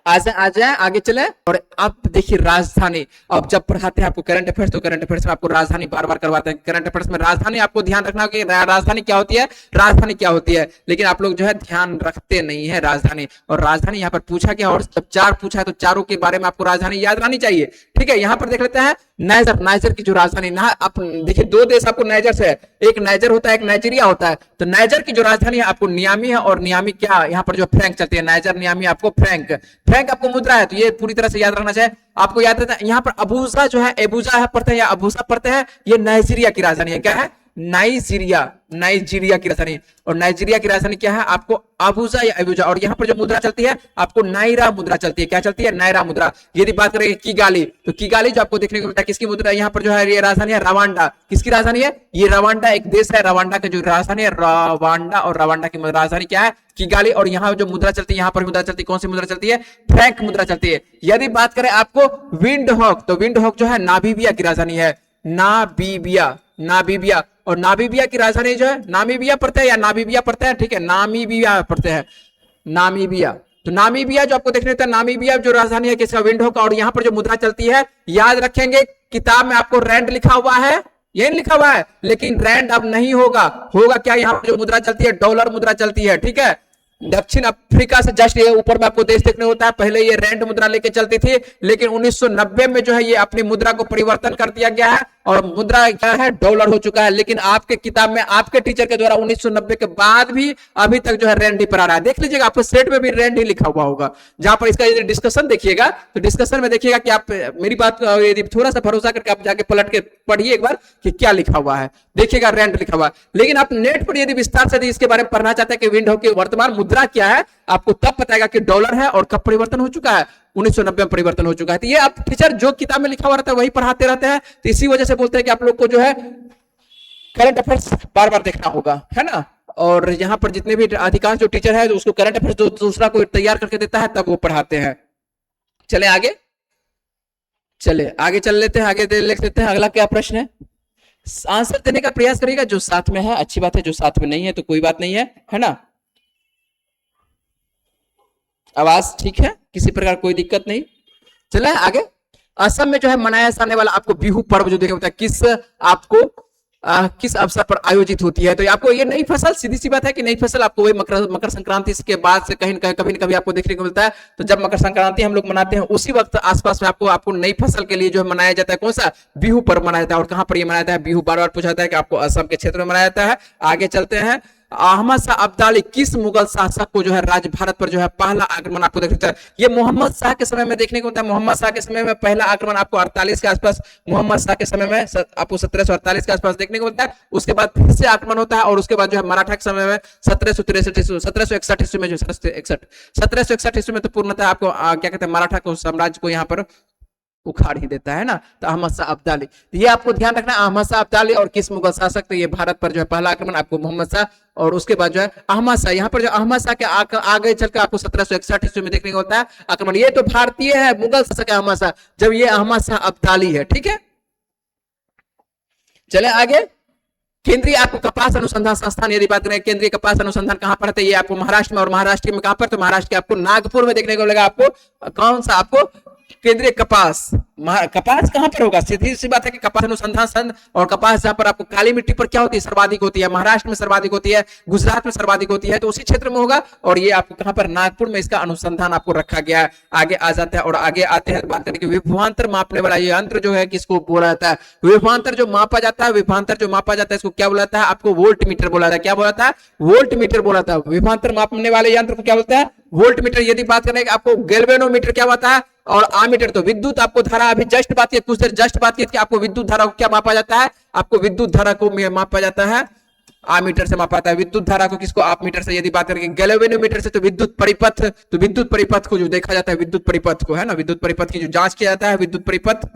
आ जाए आगे चले। और अब देखिए राजधानी, अब जब पढ़ाते हैं आपको करंट अफेयर्स तो करंट अफेयर्स में आपको राजधानी बार बार करवाते हैं। करंट अफेयर्स में राजधानी आपको ध्यान रखना कि राजधानी क्या होती है, राजधानी क्या होती है, लेकिन आप लोग जो है ध्यान रखते नहीं है राजधानी। और राजधानी यहाँ पर पूछा गया और जब 4 पूछा है तो चारों के बारे में आपको राजधानी याद रहनी चाहिए। ठीक है, यहाँ पर देख लेते हैं नाइजर, नाइजर की जो राजधानी ना, आप देखिए 2 देश आपको नाइजर से है, एक नाइजर होता है एक नाइजीरिया होता है। तो नाइजर की जो राजधानी है आपको नियामी है, और नियामी क्या यहाँ पर जो फ्रैंक चलती है, नाइजर नियामी आपको फ्रैंक, फ्रैंक आपको मुद्रा है, तो ये पूरी तरह से याद रखना चाहिए। आपको याद रहता है यहाँ पर अबूजा जो है, एबूजा है पढ़ते हैं या अबूजा पढ़ते हैं, ये नाइजीरिया की राजधानी है। क्या है, नाइजीरिया, नाइजीरिया की राजधानी। और नाइजीरिया की राजधानी क्या है, आपको अबूजा या अबूजा। और यहाँ पर जो मुद्रा चलती है आपको नायरा मुद्रा चलती है। क्या चलती है, नायरा मुद्रा। यदि बात करेंगे किगाली, तो किगाली जो आपको देखने को मिलता है किसकी मुद्रा, यहाँ पर जो है ये राजधानी है रवांडा। किसकी राजधानी है, ये रवांडा एक देश है, रवांडा की जो राजधानी है रवांडा, और रवांडा की राजधानी क्या है, किगाली। और यहाँ जो मुद्रा चलती है, यहाँ पर मुद्रा चलती है, कौन सी मुद्रा चलती है, फ्रैंक मुद्रा चलती है। यदि बात करें आपको विंड हॉक, तो विंड हॉक जो है नामीबिया की राजधानी है, नामीबिया, नामीबिया। और नामीबिया की राजधानी जो है, नामीबिया पढ़ते हैं या नामीबिया पढ़ते हैं, ठीक है, नामीबिया पढ़ते हैं, नामीबिया। तो नामीबिया जो आपको देखने को, नामीबिया जो राजधानी है किसका, विंडो का। और यहाँ पर जो मुद्रा चलती है, याद रखेंगे किताब में आपको रैंड लिखा हुआ है, ये लिखा हुआ है, लेकिन रैंड अब नहीं होगा, होगा क्या, यहाँ पर जो मुद्रा चलती है डॉलर मुद्रा चलती है। ठीक है, दक्षिण अफ्रीका से जस्ट ये ऊपर में आपको देश देखने होता है, पहले ये रैंड मुद्रा लेके चलती थी, लेकिन 1990 में जो है ये अपनी मुद्रा को परिवर्तन कर दिया गया है और मुद्रा क्या है, डॉलर हो चुका है। लेकिन आपके किताब में आपके टीचर के द्वारा 1990 के बाद भी अभी तक जो है रैंड ही पर आ रहा है। देख लीजिएगा आपके सेट में भी रैंड ही लिखा हुआ होगा। जहां पर इसका यदि डिस्कशन देखिएगा तो डिस्कशन में देखिएगा कि आप मेरी बात यदि थोड़ा सा भरोसा करके आप जाके पलट के पढ़िए एक बार कि क्या लिखा हुआ है, देखिएगा रैंड लिखा हुआ है। लेकिन आप नेट पर यदि विस्तार से इसके बारे में पढ़ना चाहते हैं कि विंडो की वर्तमान मुद्रा क्या है, आपको तब बताएगा कि डॉलर है और कब परिवर्तन हो चुका है, 1990 में परिवर्तन हो चुका है। तो ये आप टीचर जो किताब में लिखा हुआ रहता है वही पढ़ाते रहते हैं, तो इसी वजह से बोलते हैं कि आप लोग को जो है करंट अफेयर्स बार बार देखना होगा, है ना। और यहाँ पर जितने भी अधिकांश जो टीचर है उसको करंट अफेयर्स जो दूसरा कोई तैयार करके देता है तब वो पढ़ाते हैं। चले आगे, चले आगे चल लेते हैं, आगे लिख लेते हैं। अगला क्या प्रश्न है, आंसर देने का प्रयास करिएगा, जो साथ में है अच्छी बात है, जो साथ में नहीं है तो कोई बात नहीं है ना। आवाज ठीक है, किसी प्रकार कोई दिक्कत नहीं। चले आगे। असम में जो है मनाया जाने वाला आपको बिहू पर्व जो देखा होता है किस आपको किस अवसर पर आयोजित होती है, तो आपको ये नई फसल, सीधी सी बात है कि नई फसल आपको वही मकर संक्रांति के बाद से कहीं कभी न कभी आपको देखने को मिलता है। तो जब मकर संक्रांति हम लोग मनाते हैं उसी वक्त आसपास में आपको नई फसल के लिए जो है मनाया जाता है, कौन सा, बिहू पर्व मनाया जाता है। और कहां पर ये मनाया जाता है, बिहू बार बार पूछा जाता है कि आपको असम के क्षेत्र में मनाया जाता है। आगे चलते हैं। अहमद शाह अब्दाली किस मुगल शासक को जो है राज्य भारत पर जो है पहला आक्रमण आपको देखते हैं, ये मोहम्मद शाह के समय में देखने को मिलता है। मोहम्मद शाह के समय में पहला आक्रमण आपको 48 के आसपास, मोहम्मद शाह के समय में आपको 1748 के आसपास देखने को मिलता है। उसके बाद फिर से आक्रमण होता है और उसके बाद जो है मराठा के समय में 1761 ईस्वी में जो 1761 ईस्वी में तो पूर्णतः आपको क्या कहते हैं, मराठा को साम्राज्य को यहाँ पर उखाड़ ही देता है ना। तो अहमद शाह अब्दाली, ये आपको ध्यान रखना, अहमद शाह अब्दाली और किस मुगल शासक, तो ये भारत पर जो है पहला आक्रमण आपको मोहम्मद शाह, और उसके बाद जो है अहमद शाह। यहाँ पर जो अहमद शाह के आगे चलकर आपको 1761 ईस्वी में देखने को होता है आक्रमण। ये तो भारतीय है, मुगल शासक है अहमद शाह, जब ये अहमद शाह अब्दाली है। ठीक है, चले आगे। केंद्रीय आपको कपास अनुसंधान संस्थान, यदि बात करें केंद्रीय कपास अनुसंधान कहां पर है, ये आपको महाराष्ट्र में, और महाराष्ट्र में कहां पर, तो महाराष्ट्र के आपको नागपुर में देखने को मिलेगा। आपको कौन सा, आपको केंद्रीय कपास, कपास कहां पर होगा, सीधी सी बात है कि कपास अनुसंधान संघ। और कपास जहां पर आपको काली मिट्टी पर क्या होती है, सर्वाधिक होती है, महाराष्ट्र में सर्वाधिक होती है, गुजरात में सर्वाधिक होती है, तो उसी क्षेत्र में होगा। और ये आपको कहां पर, नागपुर में इसका अनुसंधान आपको रखा गया है। आगे आ जाते हैं और आगे आते हैं बात करें कि विभवांतर मापने वाला ये यंत्र जो है किसको बोला जाता है, विभवांतर जो मापा जाता है, विभवांतर जो मापा जाता है इसको क्या बोला जाता है, आपको वोल्ट मीटर बोला जाता है। क्या बोला जाता है, वोल्ट मीटर बोला जाता है। विभवांतर मापने वाले यंत्र को क्या बोलते हैं, वोल्ट मीटर। यदि बात करें आपको गैल्वेनोमीटर क्या होता है, और आमीटर तो विद्युत आपको धारा, अभी जस्ट बात की कुछ देर जस्ट बात की कि आपको विद्युत धारा को क्या मापा जाता है, आपको विद्युत धारा को मापा जाता है आमीटर से मापा जाता है। विद्युत धारा को किसको, आप मीटर से। यदि बात करें गैल्वेनोमीटर से तो विद्युत परिपथ, तो विद्युत परिपथ को जो देखा जाता है, विद्युत परिपथ को, है ना, विद्युत परिपथ की जो जांच किया जाता है, विद्युत परिपथ,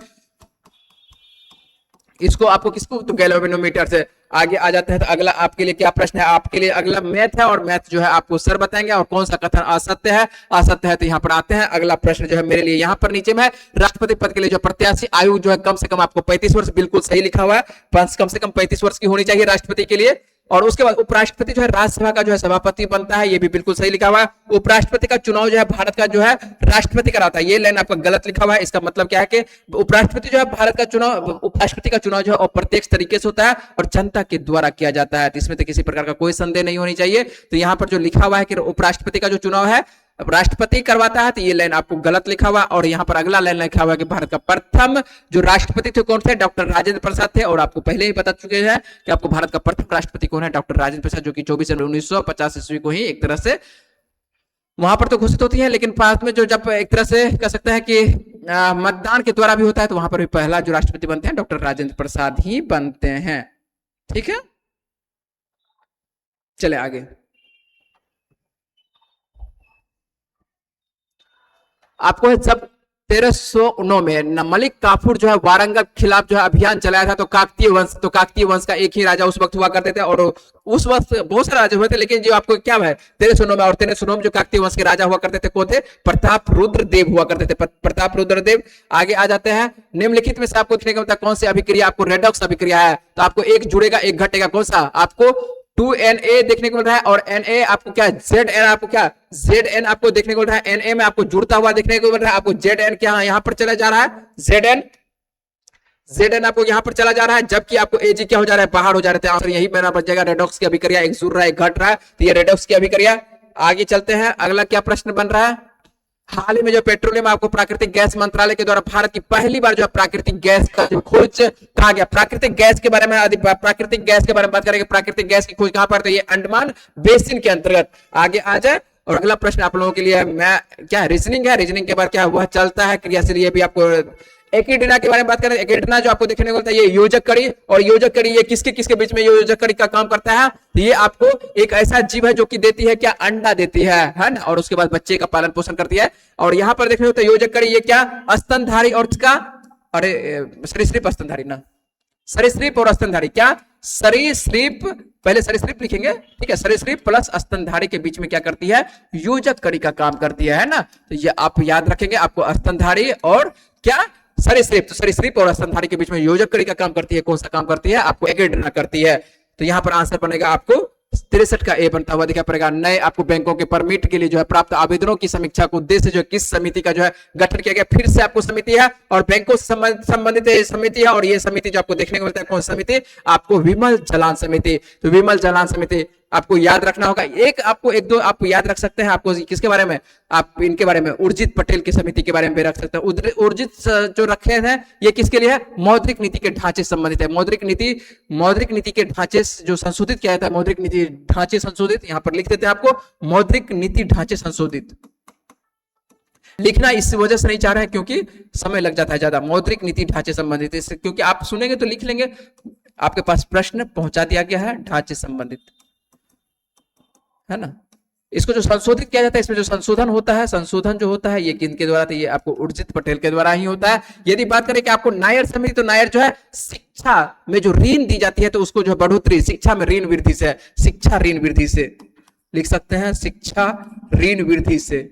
इसको आपको किसको, तो गैल्वेनोमीटर से। आगे आ जाते हैं तो अगला आपके लिए क्या प्रश्न है, आपके लिए अगला मैथ है, और मैथ जो है आपको सर बताएंगे और कौन सा कथन असत्य है, असत्य है। तो यहाँ पर आते हैं, अगला प्रश्न जो है मेरे लिए यहाँ पर नीचे में है, राष्ट्रपति पद के लिए जो प्रत्याशी आयु जो है कम से कम आपको 35 वर्ष, बिल्कुल सही लिखा हुआ है, कम से कम 35 वर्ष की होनी चाहिए राष्ट्रपति के लिए। और उसके बाद उपराष्ट्रपति जो है राज्यसभा का जो है सभापति बनता है, ये भी बिल्कुल सही लिखा हुआ है। उपराष्ट्रपति का चुनाव जो है भारत का जो है राष्ट्रपति कराता है, ये लाइन आपका गलत लिखा हुआ है। इसका मतलब क्या है कि उपराष्ट्रपति जो है भारत का चुनाव, उपराष्ट्रपति का चुनाव जो है अप्रत्यक्ष तरीके से होता है और जनता के द्वारा किया जाता है, तो इसमें तो किसी प्रकार का कोई संदेह नहीं होनी चाहिए। तो यहाँ पर जो लिखा हुआ है कि उपराष्ट्रपति का जो चुनाव है राष्ट्रपति करवाता है, तो ये लाइन आपको गलत लिखा हुआ। और यहाँ पर अगला लाइन लिखा हुआ है कि भारत का प्रथम जो राष्ट्रपति थे कौन थे, डॉक्टर राजेंद्र प्रसाद थे। और आपको पहले ही बता चुके हैं कि आपको भारत का प्रथम राष्ट्रपति कौन है, डॉक्टर राजेंद्र प्रसाद, जो कि 24 जनवरी 1950 ईस्वी को ही एक तरह से वहां पर तो घोषित होती है, लेकिन बाद में जो जब एक तरह से कह सकते हैं कि मतदान के द्वारा भी होता है, तो वहां पर भी पहला जो राष्ट्रपति बनते हैं डॉक्टर राजेंद्र प्रसाद ही बनते हैं। ठीक है, चले आगे। आपको है जब 1309 में मलिक काफूर जो है वारंगल खिलाफ जो है अभियान चलाया था, तो काकतीय वंश का एक ही राजा उस वक्त हुआ करते थे। और उस वक्त बहुत सारे राजा हुए थे, लेकिन जो आपको क्या है 1309 में, और 1309 में जो काकतीय वंश के राजा हुआ करते थे कौन थे, प्रताप रुद्र देव हुआ करते थे, प्रताप रुद्र देव। आगे आ जाते हैं, निम्नलिखित में से आपको देखने को मिलता है कौन सी अभिक्रिया आपको रेडॉक्स अभिक्रिया है, तो आपको एक जुड़ेगा एक घटेगा, कौन सा आपको 2Na देखने को मिल रहा है। और Na आपको क्या Zn आपको क्या Zn आपको देखने को मिल रहा है, Na में आपको जुड़ता हुआ देखने को मिल रहा है, आपको Zn क्या यहां पर चला जा रहा है, Zn आपको यहां पर चला जा रहा है, जबकि आपको Ag क्या हो जा रहा है, बाहर हो जा रहे थे। आंसर यही मेरा बच जाएगा, रेडॉक्स की अभिक्रिया, एक जुड़ रहा है एक घट रहा है, तो ये रेडॉक्स की अभिक्रिया। आगे चलते हैं, अगला क्या प्रश्न बन रहा है, हाल ही में जो पेट्रोलियम आपको प्राकृतिक गैस मंत्रालय के द्वारा भारत की पहली बार जो प्राकृतिक गैस का जो खोज कहा गया, प्राकृतिक गैस के बारे में बात करेंगे। प्राकृतिक गैस की खोज कहां पर, तो ये अंडमान बेसिन के अंतर्गत। आगे आ जाए, और अगला प्रश्न आप लोगों के लिए मैं क्या रीजनिंग है, रीजनिंग के बाद क्या वह चलता है क्रियाशील, ये भी आपको एकिडना के बारे में बात करें। एकिडना जो आपको देखने को मिलता है, ये योजक कड़ी, और योजक कड़ी ये किसके किसके बीच में योजक कड़ी का काम करता है, ये आपको एक ऐसा जीव है जो कि देती है क्या, अंडा देती है ना, और उसके बाद बच्चे का पालन पोषण करती है। और यहां पर देखने को मिलता है योजक कड़ी, ये क्या स्तनधारी और इसका, अरे सरीसृप स्तनधारी ना, सरीसृप और स्तनधारी, क्या सरीसृप, पहले सरीसृप लिखेंगे, ठीक है, सरीसृप प्लस स्तनधारी के बीच में क्या करती है, योजक कड़ी का काम करती है ना। तो ये आप याद रखेंगे, आपको स्तनधारी और क्या सरीसृप, तो सरीसृप और स्तनधारी के बीच में योजक कड़ी का काम करती है, कौन सा काम करती है, आपको एकिडना करती है। तो यहां पर आंसर बनेगा आपको 63 का ए बनता हुआ दिखाई पड़ेगा। नए आपको बैंकों के परमिट के लिए जो है प्राप्त आवेदनों की समीक्षा को उद्देश्य जो किस समिति का जो है गठन किया गया, फिर से आपको समिति है और बैंकों से संबंधित समिति है, और ये समिति जो आपको देखने को मिलता है कौन समिति, आपको विमल जलान समिति। तो विमल जलान समिति आपको याद रखना होगा, एक दो आप याद रख सकते हैं। आपको किसके बारे में, आप इनके बारे में, उर्जित पटेल की समिति के बारे में भी रख सकते हैं। उर्जित जो रखे हैं ये किसके लिए है, मौद्रिक नीति के ढांचे संबंधित है। मौद्रिक नीति के ढांचे जो संशोधित किया जाता है, मौद्रिक नीति ढांचे संशोधित, यहां पर लिख देते हैं आपको मौद्रिक नीति ढांचे संशोधित। लिखना इस वजह से नहीं चाह रहे हैं क्योंकि समय लग जाता है ज्यादा, मौद्रिक नीति ढांचे संबंधित, क्योंकि आप सुनेंगे तो लिख लेंगे, आपके पास प्रश्न पहुंचा दिया गया है ढांचे संबंधित, है ना। इसको जो संशोधित किया जाता है, इसमें जो संशोधन होता है, संशोधन जो होता है ये किनके द्वारा, तो ये आपको उर्जित पटेल के द्वारा ही होता है। यदि बात करें कि आपको नायर समिति, तो नायर जो है शिक्षा में जो ऋण दी जाती है, तो उसको जो बढ़ोतरी शिक्षा में ऋण वृद्धि से, शिक्षा ऋण वृद्धि से लिख सकते हैं, शिक्षा ऋण वृद्धि से।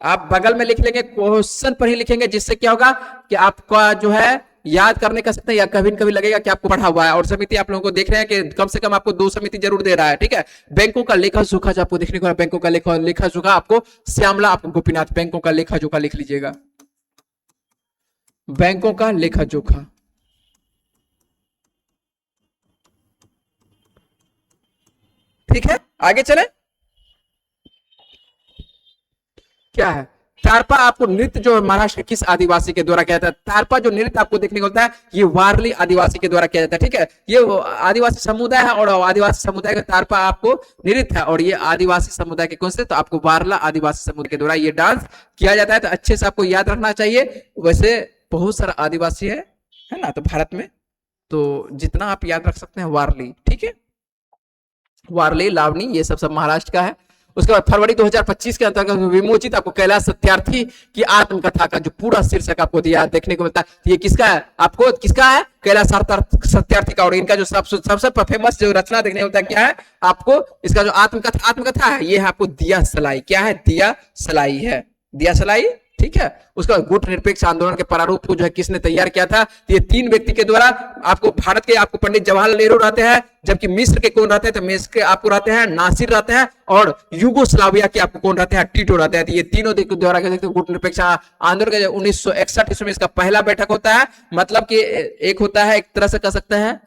आप बगल में लिख लेंगे, क्वेश्चन पर ही लिखेंगे, जिससे क्या होगा कि आपका जो है याद करने का सकते हैं, या कभी न कभी लगेगा कि आपको पढ़ा हुआ है। और समिति आप लोगों को देख रहे हैं कि कम से कम आपको 2 समिति जरूर दे रहा है, ठीक है। बैंकों का लेखा जोखा जो आपको देखने को, बैंकों का लेखा जोखा आपको श्यामला, आपको गोपीनाथ, बैंकों का लेखा जोखा लिख लीजिएगा, बैंकों का लेखा जोखा। ठीक है, आगे चले, क्या है तारपा, आपको नृत्य जो महाराष्ट्र किस आदिवासी के द्वारा किया जाता है, तारपा जो नृत्य आपको देखने को मिलता है ये वारली आदिवासी के द्वारा किया जाता है, ठीक है। ये आदिवासी समुदाय है, और आदिवासी समुदाय का तारपा आपको नृत्य है, और ये आदिवासी समुदाय के कौन से, तो आपको वारला आदिवासी समुदाय के द्वारा ये डांस किया जाता है। तो अच्छे से आपको याद रखना चाहिए। वैसे बहुत सारा आदिवासी है ना, तो भारत में, तो जितना आप याद रख सकते हैं वारली, ठीक है, वारली, लावनी, ये सब महाराष्ट्र का है। उसके बाद फरवरी 2025 के अंतर्गत विमोचित आपको कैलाश सत्यार्थी की आत्मकथा का जो पूरा शीर्षक आपको दिया देखने को मिलता है। ये किसका है, आपको किसका है, कैलाश सत्यार्थी का। और इनका जो सबसे फेमस जो रचना देखने को मिलता है क्या है, आपको इसका जो आत्मकथा है, ये है आपको दिया सलाई। क्या है, दिया सलाई है, दिया सलाई, ठीक है। उसका गुट निरपेक्ष आंदोलन के प्रारूप को जो है किसने तैयार किया था? तो ये तीन व्यक्ति के द्वारा। आपको भारत के आपको पंडित जवाहरलाल नेहरू रहते हैं, जबकि मिस्र के कौन रहते हैं? तो मिस्र के आपको रहते हैं नासिर रहते हैं, और यूगोस्लाविया के आपको कौन रहते हैं? टीटो रहते हैं। तो ये तीनों द्वारा कह सकते हैं गुट निरपेक्ष आंदोलन का 1961 ईस्वी में इसका पहला बैठक होता है। मतलब कि एक होता है, एक तरह से कह सकते हैं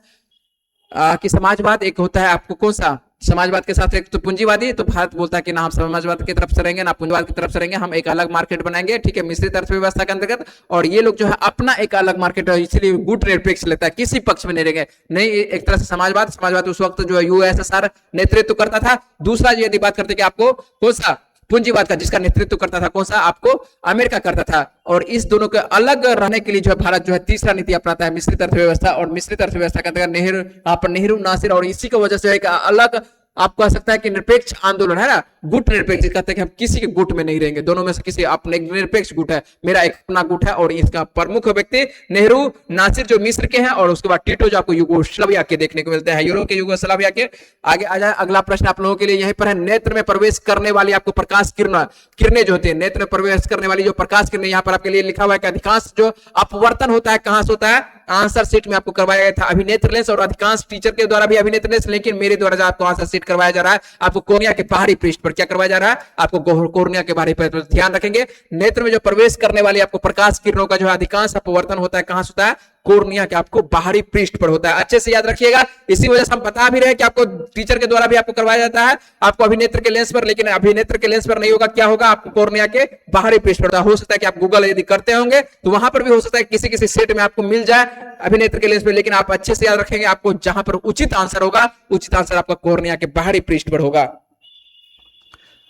कि समाजवाद, एक होता है आपको कौन सा? समाजवाद के साथ एक तो पूंजीवादी। तो भारत बोलता है कि ना हम समाजवाद की तरफ से रहेंगे ना पूंजीवाद की तरफ से रहेंगे, हम एक अलग मार्केट बनाएंगे, ठीक है, मिश्रित अर्थव्यवस्था के अंतर्गत। और ये लोग जो है अपना एक अलग मार्केट है, इसलिए गुट निरपेक्ष लेता है, किसी पक्ष में नहीं रहेंगे। नहीं, एक तरह से समाजवाद उस वक्त जो है यूएसएसआर नेतृत्व करता था। दूसरा यदि बात करते कि आपको कौन सा? पूंजीवाद का, जिसका नेतृत्व करता था कौन सा? आपको अमेरिका करता था। और इस दोनों के अलग रहने के लिए जो है भारत जो है तीसरा नीति अपनाता है, मिश्रित अर्थव्यवस्था। और मिश्रित अर्थव्यवस्था के अंतर्गत नेहरू, यहाँ पर नेहरू, नासिर, और इसी की वजह से एक अलग आप कह सकता है कि निरपेक्ष आंदोलन है ना, गुट निरपेक्ष कहते हैं कि हम किसी के गुट में नहीं रहेंगे, दोनों में से किसी अपने निरपेक्ष गुट है, मेरा एक अपना गुट है। और इसका प्रमुख व्यक्ति नेहरू, नासिर जो मिस्र के हैं, और उसके बाद टीटो जो आपको यूगोस्लाविया के देखने को मिलते हैं, यूरोप के यूगोस्लाविया के। आगे आ जाए, अगला प्रश्न आप लोगों के लिए यहीं पर है। नेत्र में प्रवेश करने वाली आपको प्रकाश किरणें जो होती है, नेत्र में प्रवेश करने वाली जो प्रकाश किरणें, यहाँ पर आपके लिए लिखा हुआ है कि अधिकांश जो अपवर्तन होता है कहां से होता है? आंसर शीट में आपको करवाया गया था अभिनेत्र लेंस, और अधिकांश टीचर के द्वारा भी अभिनेत्र लेंस, लेकिन मेरे द्वारा जो आपको आंसर शीट करवाया जा रहा है, आपको कोर्निया के बाहरी पृष्ठ पर क्या करवाया जा रहा है? आपको कोर्निया के बाहरी पृष्ठ पर ध्यान रखेंगे। नेत्र में जो प्रवेश करने वाली आपको प्रकाश किरणों का जो अधिकांश अपवर्तन होता है कहां से होता है? कोर्निया के आपको बाहरी पृष्ठ पर होता है। अच्छे से याद रखिएगा। इसी वजह से हम बता भी रहे हैं कि आपको टीचर के द्वारा भी आपको करवाया जाता है आपको अभिनेत्र के लेंस पर, लेकिन अभिनेत्र के लेंस पर नहीं होगा, क्या होगा? आपको कोर्निया के बाहरी पृष्ठ पर। हो सकता है कि आप गूगल यदि करते होंगे तो वहां पर भी हो सकता है किसी किसी सेट में आपको मिल जाए अभिनेत्र के लेंस पर, लेकिन आप अच्छे से याद रखेंगे, आपको जहां पर उचित आंसर होगा, उचित आंसर आपका कोर्निया के बाहरी पृष्ठ पर होगा।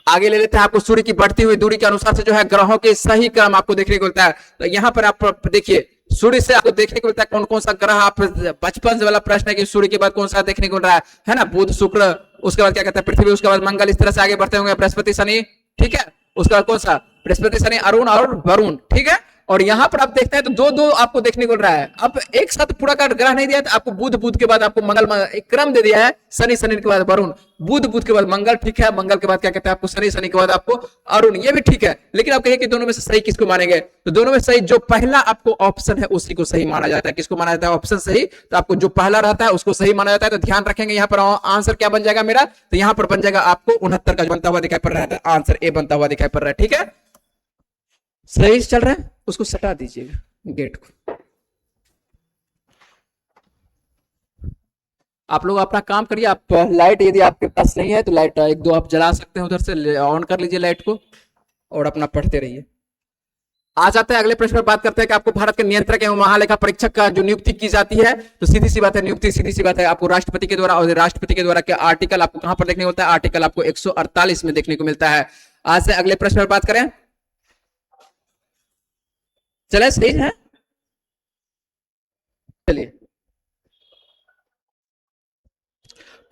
आगे ले लेते हैं, आपको सूर्य की बढ़ती हुई दूरी के अनुसार से जो है ग्रहों के सही क्रम आपको देखने को मिलता है। तो यहां पर आप देखिए, सूर्य से आपको देखने को मिलता है कौन कौन सा ग्रह। आप बचपन से वाला प्रश्न है कि सूर्य के बाद कौन सा देखने को मिल रहा है ना? बुध, शुक्र, उसके बाद क्या कहता है पृथ्वी, उसके बाद मंगल, इस तरह से आगे बढ़ते होंगे, बृहस्पति, शनि, ठीक है। उसके बाद कौन सा? बृहस्पति, शनि, अरुण और वरुण, ठीक है। और यहां पर आप देखते हैं तो दो दो आपको देखने को मिल रहा है। अब एक साथ पूरा का ग्रह नहीं दिया, तो आपको बुध के बाद आपको मंगल, एक क्रम दे दिया है, शनि के बाद वरुण, बुध के बाद मंगल, ठीक है। मंगल के बाद क्या कहते हैं आपको शनि के बाद आपको अरुण, ये भी ठीक है। लेकिन आप कहिए कि दोनों में से सही किसको मानेंगे? तो दोनों में सही जो पहला आपको ऑप्शन है उसी को सही माना जाता है। किसको माना जाता है ऑप्शन सही? तो आपको जो पहला रहता है उसको सही माना जाता है। तो ध्यान रखेंगे, यहाँ पर आंसर क्या बन जाएगा मेरा? तो यहाँ पर बन जाएगा आपको 69 का बनता हुआ दिखाई पड़ रहा है, आंसर ए बनता हुआ दिखाई पड़ रहा है, ठीक है। सही चल रहा है, उसको सटा दीजिएगा गेट को। आप लोग अपना काम करिए। आप लाइट यदि आपके पास नहीं है तो लाइट एक दो आप जला सकते हैं, उधर से ऑन कर लीजिए लाइट को और अपना पढ़ते रहिए। आ जाते हैं अगले प्रश्न पर, बात करते हैं कि आपको भारत के नियंत्रक एवं महालेखा परीक्षक का जो नियुक्ति की जाती है, तो सीधी सी बात है, नियुक्ति सीधी सी बात है आपको राष्ट्रपति के द्वारा। और राष्ट्रपति के द्वारा क्या आर्टिकल आपको कहां पर देखने को मिलता है? आर्टिकल आपको 148 में देखने को मिलता है। आज से अगले प्रश्न पर बात करें, चले सही है, चलिए।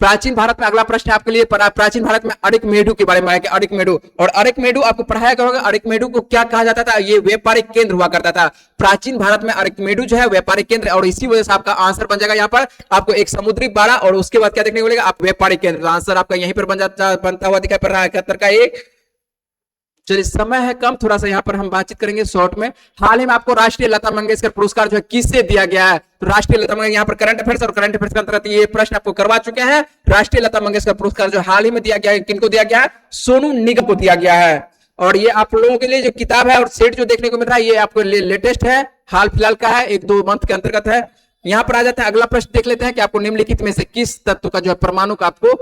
प्राचीन भारत में अगला प्रश्न आपके लिए प्राचीन भारत में अरिकमेडु के बारे में आया। अरिकमेडु, और अरिकमेडु आपको पढ़ाया करोगे। अरिकमेडु को क्या कहा जाता था? ये व्यापारिक केंद्र हुआ करता था। प्राचीन भारत में अरिकमेडु जो है व्यापारिक केंद्र, और इसी वजह से आपका आंसर बन जाएगा यहाँ पर आपको एक समुद्री बाड़ा, और उसके बाद क्या देखने को मिलेगा? आप व्यापारिक केंद्र। आंसर आपका यहीं पर बनता हुआ दिखाई पड़ रहा है 71 का एक। चलिए, समय है कम, थोड़ा सा यहाँ पर हम बातचीत करेंगे शॉर्ट में। हाल ही में आपको राष्ट्रीय लता मंगेशकर पुरस्कार जो है किससे दिया गया है? तो राष्ट्रीय लता मंगेशकर, यहाँ पर करंट अफेयर्स और करंट अफेयर्स के अंतर्गत ये प्रश्न आपको करवा चुके हैं। राष्ट्रीय लता मंगेशकर पुरस्कार जो हाल ही में दिया गया है, किनको दिया गया है? सोनू निगम को दिया गया है। और ये आप लोगों के लिए जो किताब है और सेट जो देखने को मिल रहा है, ये आपको लेटेस्ट है, हाल फिलहाल का है, 1-2 मंथ के अंतर्गत है। यहाँ पर आ जाते हैं, अगला प्रश्न देख लेते हैं कि आपको निम्नलिखित में से किस तत्व का जो है परमाणु का आपको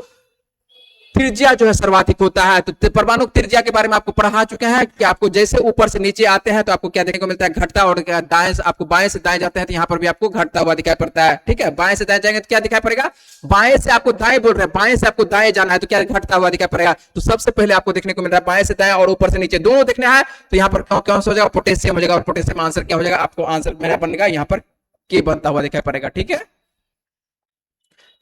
त्रिज्या जो है सर्वाधिक होता है? तो परमाणु त्रिज्या के बारे में आपको पढ़ा चुके हैं कि आपको जैसे ऊपर से नीचे आते हैं तो आपको क्या देखने को मिलता है? घटता, और दाएं से आपको बाएं से दाएं जाते हैं तो यहाँ पर भी आपको घटता हुआ दिखाई पड़ता है, ठीक है। बाएं से दाएं जाएंगे तो क्या दिखाई पड़ेगा? बाएं से आपको दाएं बोल रहे हैं, बाएं से आपको दाएं जाना है तो क्या घटता हुआ दिखाई पड़ेगा? तो सबसे पहले आपको देखने को मिल रहा है बाएं से दाएं और ऊपर से नीचे दोनों देखना है। तो यहाँ पर कौन सा हो जाएगा? पोटेशियम हो जाएगा। और पोटेशियम आंसर क्या हो जाएगा? आपको आंसर मेरा बनेगा यहाँ पर के बनता हुआ दिखाई पड़ेगा, ठीक है।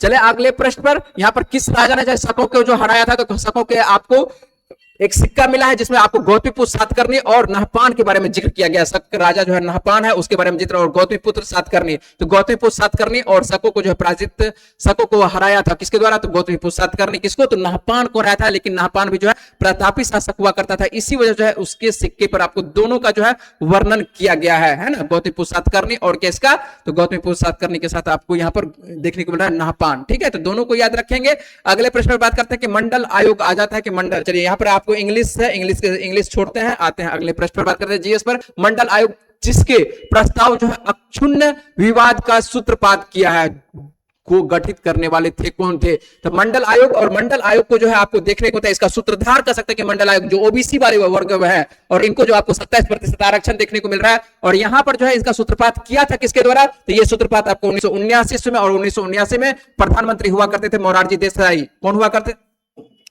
चले अगले प्रश्न पर, यहां पर किस राजा ने शकों को जो हराया था? तो शकों के आपको एक सिक्का मिला है जिसमें आपको गौतमीपुत्र सातकर्णी और नहपान के बारे में जिक्र किया गया। शक राजा जो है नहपान है उसके बारे में जिक्र, और गौतमीपुत्र सातकर्णी, तो गौतमीपुत्र सातकर्णी और शकों को जो है पराजित, शकों को हराया था किसके द्वारा, तो गौतमीपुत्र सातकर्णी किसको, तो नहपान को हराया था। लेकिन नहपान भी जो है प्रतापी शासक हुआ करता था, इसी वजह जो है उसके सिक्के पर आपको दोनों का जो है वर्णन किया गया है ना, गौतमीपुत्र सातकर्णी और किसका, तो गौतमीपुत्र सातकर्णी के साथ आपको यहाँ पर देखने को मिल रहा है नहपान। ठीक है, तो दोनों को याद रखेंगे। अगले प्रश्न में बात करते हैं कि मंडल आयोग आ जाता है कि मंडल, चलिए यहाँ पर आपको इंग्लिश है, इंग्लिश छोड़ते हैं, आते हैं अगले प्रश्न पर बात करते हैं जीएस पर। मंडल आयोग जिसके प्रस्ताव जो है अक्षुण्ण विवाद का सूत्रपात किया है को गठित करने वाले थे कौन थे, तो मंडल आयोग। और मंडल आयोग को जो है आपको देखने को होता है, इसका सूत्रधार कर सकते हैं कि मंडल आयोग जो ओबीसी वाले वर्ग में है और इनको जो आपको 27% आरक्षण देखने को मिल रहा है, और यहां पर जो है इसका सूत्रपात किया था किसके द्वारा, तो ये सूत्रपात आपको 1979 में, और 1979 में प्रधानमंत्री हुआ करते थे मोरारजी देसाई। कौन हुआ करते,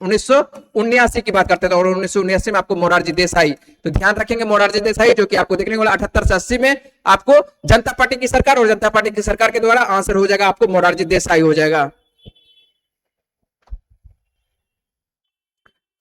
1979 की बात करते थे, और 1979 में आपको मोरारजी देसाई, तो ध्यान रखेंगे मोरारजी देसाई जो कि आपको देखने को मिला 78 से 80 में आपको जनता पार्टी की सरकार, और जनता पार्टी की सरकार के द्वारा आंसर हो जाएगा आपको मोरारजी देसाई हो जाएगा।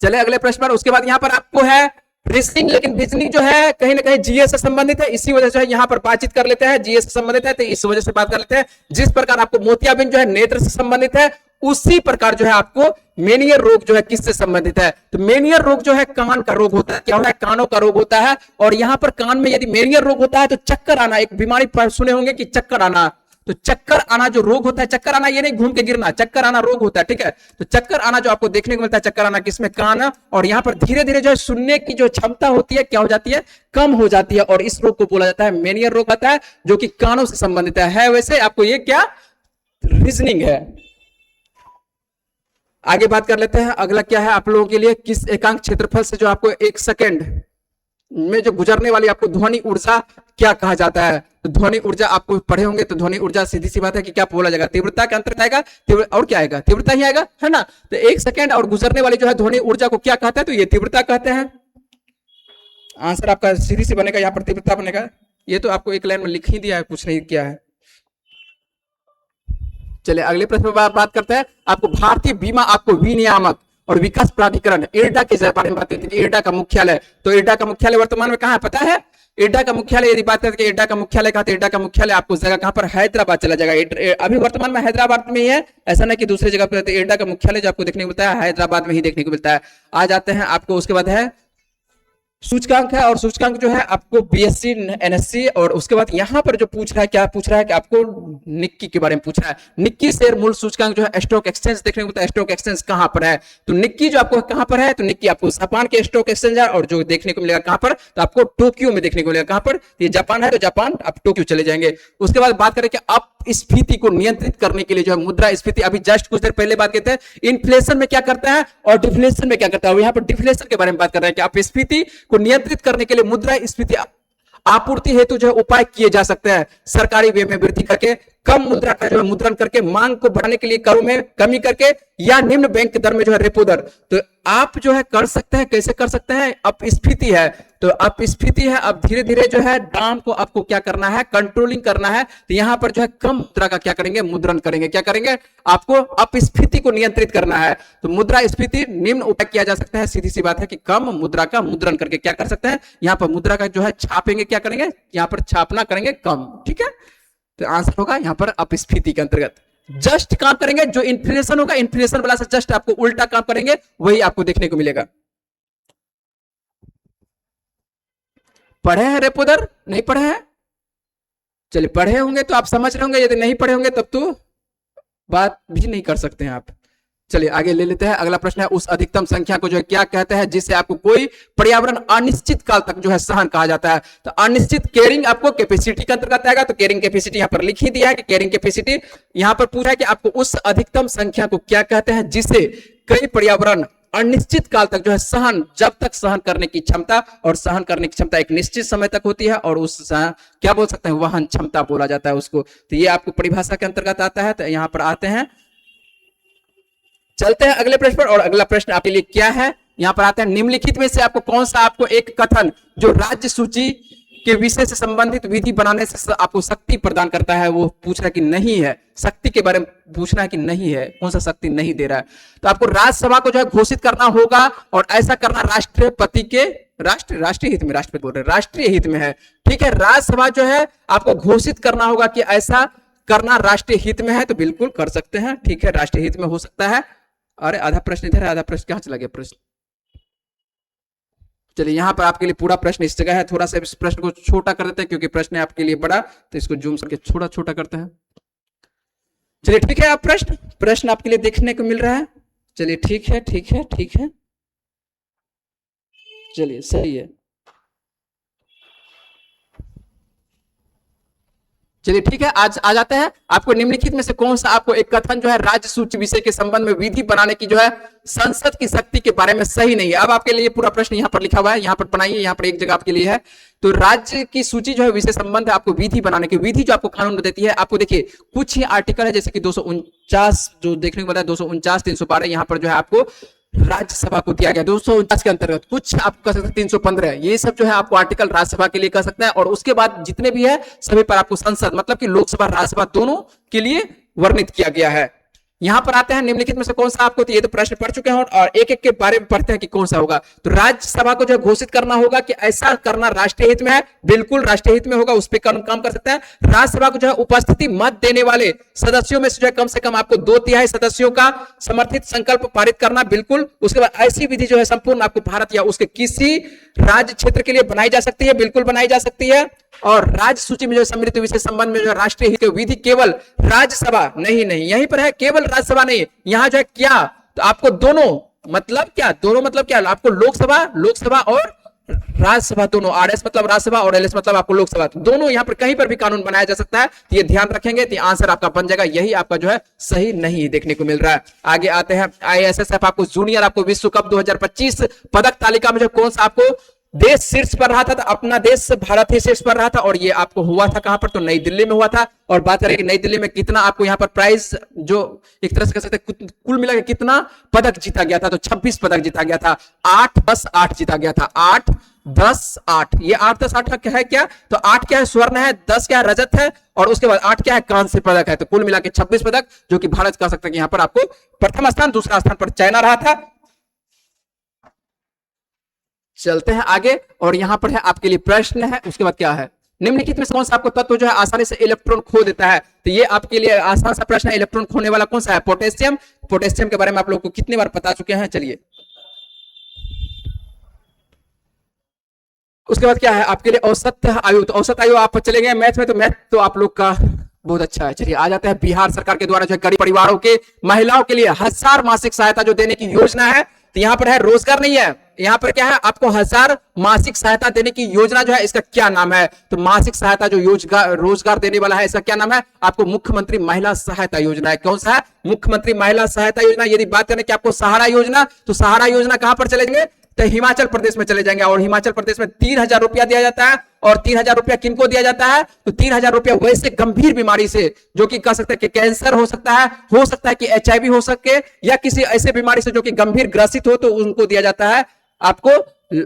चले अगले प्रश्न पर। उसके बाद यहां पर आपको है रीजनिंग, लेकिन रीजनिंग जो है कहीं ना कहीं जीएस से संबंधित है, इसी वजह से यहां पर बातचीत कर लेते हैं, जीएस से संबंधित है तो इस वजह से बात कर लेते हैं। जिस प्रकार आपको मोतियाबिंद जो है नेत्र से संबंधित है, उसी प्रकार जो है आपको मेनियर रोग जो है किससे संबंधित है, तो मेनियर रोग जो है कान का रोग होता है। क्या होता है, कानों का रोग होता है, और यहां पर कान में यदि मेनियर रोग होता है तो चक्कर आना, एक बीमारी सुने होंगे कि चक्कर आना, तो चक्कर आना जो रोग होता है, चक्कर आना ये नहीं घूम के गिरना, चक्कर आना रोग होता है। ठीक है, तो चक्कर आना जो आपको देखने को मिलता है, चक्कर आना किसमें, कान, और यहाँ पर धीरे धीरे जो है सुनने की जो क्षमता होती है क्या हो जाती है, कम हो जाती है, और इस रोग को बोला जाता है मेनियर रोग होता है, जो कि कानों से संबंधित है। वैसे आपको ये क्या रीजनिंग है। आगे बात कर लेते हैं, अगला क्या है आप लोगों के लिए, किस एकांक क्षेत्रफल से जो आपको 1 सेकेंड में जो गुजरने वाली आपको ध्वनि ऊर्जा क्या कहा जाता है, तो ध्वनि ऊर्जा आपको पढ़े होंगे, तो ध्वनि ऊर्जा सीधी सी बात है कि क्या बोला जाएगा, तीव्रता के अंतर्गत आएगा, और क्या आएगा, तीव्रता ही आएगा, है ना। तो 1 सेकेंड और गुजरने वाली जो है ध्वनि ऊर्जा को क्या कहता है, तो ये तीव्रता कहते हैं। आंसर आपका सीधी सी बनेगा, यहाँ पर तीव्रता बनेगा। ये तो आपको एक लाइन में लिख ही दिया है, कुछ नहीं किया है। चलिए अगले प्रश्न पर बात करते हैं। आपको भारतीय बीमा आपको विनियामक और विकास प्राधिकरण इरडा के बारे में बात करते हैं। इरडा का मुख्यालय, तो इरडा का मुख्यालय वर्तमान में कहां है पता है, इरडा का मुख्यालय यदि बात करते हैं इरडा का मुख्यालय कहा, तो इरडा का मुख्यालय आपको जगह कहां पर, हैदराबाद चला जाएगा। अभी वर्तमान में हैदराबाद में ही है, ऐसा नहीं कि दूसरी जगह पर। इरडा का मुख्यालय जो आपको देखने को मिलता है हैदराबाद में ही देखने को मिलता है। आ जाते हैं आपको उसके बाद है सूचकांक है, और सूचकांक जो है आपको बीएससी एनएससी, और उसके बाद यहां पर जो पूछ रहा है, क्या पूछ रहा है कि आपको निक्की के बारे में पूछ रहा है। निक्की शेयर मूल सूचकांक जो है स्टॉक एक्सचेंज देखने को मिलता है, स्टॉक एक्सचेंज कहां पर है, तो निक्की जो आपको कहां पर है, तो निक्की आपको जापान के स्टॉक एक्सचेंज है, और जो देखने को मिलेगा कहां पर, तो आपको टोक्यो में देखने को मिलेगा। कहां पर, ये जापान है तो जापान, आप टोक्यो चले जाएंगे। उसके बाद बात करें कि अपस्फीति को नियंत्रित करने के लिए जो है मुद्रा स्फीति, अभी जस्ट कुछ देर पहले बात करते हैं इन्फ्लेशन में क्या करता है और डिफ्लेशन में क्या करता है, यहाँ पर डिफ्लेशन के बारे में बात कर रहे हैं कि अपस्फीति को नियंत्रित करने के लिए मुद्रा स्फीति आपूर्ति हेतु जो है उपाय किए जा सकते हैं। सरकारी व्यय में वृद्धि करके, कम मुद्रा का जो है मुद्रण करके, मांग को बढ़ाने के लिए करों में कमी करके, या निम्न बैंक दर में जो है रेपो दर, तो आप जो है कर सकते हैं। कैसे कर सकते हैं, अपस्फीति है, तो अपस्फीति है, अब धीरे धीरे जो है दाम को आपको क्या करना है, कंट्रोलिंग करना है। तो यहां पर जो है कम मुद्रा का क्या करेंगे, मुद्रण करेंगे। क्या करेंगे, आपको अपस्फीति को नियंत्रित करना है, तो मुद्रा स्फीति निम्न उपाय किया जा सकता है। सीधी सी बात है कि कम मुद्रा का मुद्रण करके क्या कर सकते हैं, यहां पर मुद्रा का जो है छापेंगे, क्या करेंगे, यहां पर छापना करेंगे कम। ठीक है, तो आंसर होगा यहां पर अपस्फीति के अंतर्गत। जस्ट काम करेंगे, जो इन्फ्लेशन होगा इन्फ्लेशन वाला से जस्ट आपको उल्टा काम करेंगे, वही आपको देखने को मिलेगा। पढ़े हैं रेपो दर, नहीं पढ़े हैं, चलिए पढ़े होंगे तो आप समझ रहे होंगे, यदि नहीं पढ़े होंगे तब तो बात भी नहीं कर सकते हैं आप। चलिए आगे ले लेते हैं। अगला प्रश्न है, उस अधिकतम संख्या को जो है क्या कहते हैं जिससे आपको कोई पर्यावरण अनिश्चित काल तक जो है सहन कहा जाता है, तो अनिश्चित कैरिंग आपको कैपेसिटी के अंतर्गत आएगा। तो कैरिंग कैपेसिटी यहां पर लिख ही दिया है कि कैरिंग कैपेसिटी, यहां पर पूछा है कि आपको उस अधिकतम संख्या को क्या कहते हैं जिसे कई पर्यावरण अनिश्चित काल तक जो है सहन, जब तक सहन करने की क्षमता, और सहन करने की क्षमता एक निश्चित समय तक होती है, और उस क्या बोल सकते हैं, वहन क्षमता बोला जाता है उसको। तो ये आपको परिभाषा के अंतर्गत आता है। तो यहां पर आते हैं, चलते हैं अगले प्रश्न पर, और अगला प्रश्न आपके लिए क्या है, यहां पर आते हैं, निम्नलिखित में से आपको कौन सा आपको एक कथन जो राज्य सूची के विषय से संबंधित विधि बनाने से आपको शक्ति प्रदान करता है, वो पूछ रहा है कि नहीं है, शक्ति के बारे में पूछना है कि नहीं है, कौन सा शक्ति नहीं दे रहा है। तो आपको राज्यसभा को जो है घोषित करना होगा और ऐसा करना राष्ट्रपति के राष्ट्रीय हित में, राष्ट्रपति बोल रहे राष्ट्रीय हित में है। ठीक है, राज्यसभा जो है आपको घोषित करना होगा कि ऐसा करना राष्ट्रीय हित में है, तो बिल्कुल कर सकते हैं। ठीक है, राष्ट्रीय हित में हो सकता है। अरे आधा प्रश्न इधर है, आधा प्रश्न कहां चला गया प्रश्न। चलिए यहां पर आपके लिए पूरा प्रश्न इस जगह है, थोड़ा सा इस प्रश्न को छोटा कर देते हैं क्योंकि प्रश्न है आपके लिए बड़ा, तो इसको जूम करके छोटा छोटा करते हैं। चलिए ठीक है, आप प्रश्न आपके लिए देखने को मिल रहा है। चलिए ठीक है, ठीक है, ठीक है, चलिए सही है। चलिए ठीक है, आज आ जाते हैं। आपको निम्नलिखित में से कौन सा आपको एक कथन जो है राज्य सूची विषय के संबंध में विधि बनाने की जो है संसद की शक्ति के बारे में सही नहीं है। अब आपके लिए पूरा प्रश्न यहाँ पर लिखा हुआ है, यहाँ पर बनाइए, यहाँ पर एक जगह आपके लिए है। तो राज्य की सूची जो है विषय संबंध है आपको विधि बनाने की, विधि जो आपको कानून देती है। आपको देखिए कुछ ही आर्टिकल है जैसे कि 249 जो देखने को मिला है, 249, 312, यहाँ पर जो है आपको राज्यसभा को दिया गया 249 के अंतर्गत। कुछ आप कह सकते हैं 315, ये सब जो है आपको आर्टिकल राज्यसभा के लिए कह सकते हैं। और उसके बाद जितने भी है सभी पर आपको संसद मतलब कि लोकसभा राज्यसभा दोनों के लिए वर्णित किया गया है। यहां पर आते हैं निम्नलिखित में से कौन सा आपको, तो ये तो प्रश्न पढ़ चुके हैं और एक एक के बारे में पढ़ते हैं कि कौन सा होगा। तो राज्यसभा को जो घोषित करना होगा कि ऐसा करना राष्ट्रीय हित में है, बिल्कुल राष्ट्रीय हित में होगा, उस पर काम कर सकते हैं। राज्यसभा को जो है उपस्थिति मत देने वाले सदस्यों में से जो है कम से कम आपको 2/3 सदस्यों का समर्थित संकल्प पारित करना, बिल्कुल। उसके बाद ऐसी विधि जो है संपूर्ण आपको भारत या उसके किसी राज्य क्षेत्र के लिए बनाई जा सकती है, बिल्कुल बनाई जा सकती है। और राज्य सूची में जो सम्मिलित विषय संबंध में जो राष्ट्रीय हित की विधि केवल राज्यसभा नहीं, केवल राज्यसभा नहीं, यहां जो है क्या, तो आपको दोनों मतलब क्या, दोनों मतलब क्या, आपको लोकसभा और राज्यसभा दोनों, आरएस मतलब राज्यसभा और एलएस मतलब आपको लोकसभा, दोनों यहां पर कहीं पर भी कानून बनाया जा सकता है। तो ये ध्यान रखेंगे तो आंसर आपका बन जाएगा, यही आपका जो है सही नहीं देखने को मिल रहा है। आगे आते हैं आईएसएसएफ आपको जूनियर आपको विश्व कप 2025 पदक तालिका में जो कौन सा आपको देश शीर्ष पर रहा था, तो अपना देश भारत ही शीर्ष पर रहा था। और ये आपको हुआ था कहां पर, तो नई दिल्ली में हुआ था। और बात करें कि नई दिल्ली में कितना आपको यहाँ पर प्राइज जो एक तरह से कह सकते हैं कुल मिला के कितना पदक जीता गया था, तो 26 पदक जीता गया था। 8, 10, 8 जीता गया था, 8, 10, 8, ये 8, 10, 8 क्या है, क्या तो 8 क्या है स्वर्ण है, 10 क्या है रजत है, और उसके बाद 8 क्या है कांस्य पदक है। तो कुल मिला के 26 पदक, जो कि भारत कह सकते हैं कि यहाँ पर आपको प्रथम स्थान, दूसरा स्थान पर चाइना रहा था। चलते हैं आगे और यहां पर है आपके लिए प्रश्न है, उसके बाद क्या है, निम्नलिखित में कौन सा आपको तत्व जो है आसानी से इलेक्ट्रॉन खो देता है। तो ये आपके लिए आसान सा प्रश्न है, इलेक्ट्रॉन खोने वाला कौन सा है, पोटेशियम। पोटेशियम के बारे में आप लोगों को कितनी बार बता चुके हैं। चलिए उसके बाद क्या है आपके लिए औसत आयु, तो औसत आयु आप चले गए मैथ में, तो मैथ तो आप लोग का बहुत अच्छा है। चलिए आ जाते हैं बिहार सरकार के द्वारा जो गरीब परिवारों के महिलाओं के लिए 1000 मासिक सहायता जो देने की योजना है। तो यहां पर है रोजगार नहीं है, यहां पर क्या है आपको 1000 मासिक सहायता देने की योजना जो है इसका क्या नाम है, तो मासिक सहायता जो रोजगार देने वाला है इसका क्या नाम है, आपको मुख्यमंत्री महिला सहायता योजना है। कौन सा है, मुख्यमंत्री महिला सहायता योजना। यदि बात करें कि आपको सहारा योजना, तो सहारा योजना कहां पर चले जाएंगे, तो हिमाचल प्रदेश में चले जाएंगे। और हिमाचल प्रदेश में 3000 रुपया दिया जाता है। और 3000 रुपया किनको दिया जाता है, तो 3000 रुपया वैसे गंभीर बीमारी से जो कि कह सकते हैं कि कैंसर हो सकता है कि एचआईवी हो सके, या किसी ऐसे बीमारी से जो कि गंभीर ग्रसित हो, तो उनको दिया जाता है आपको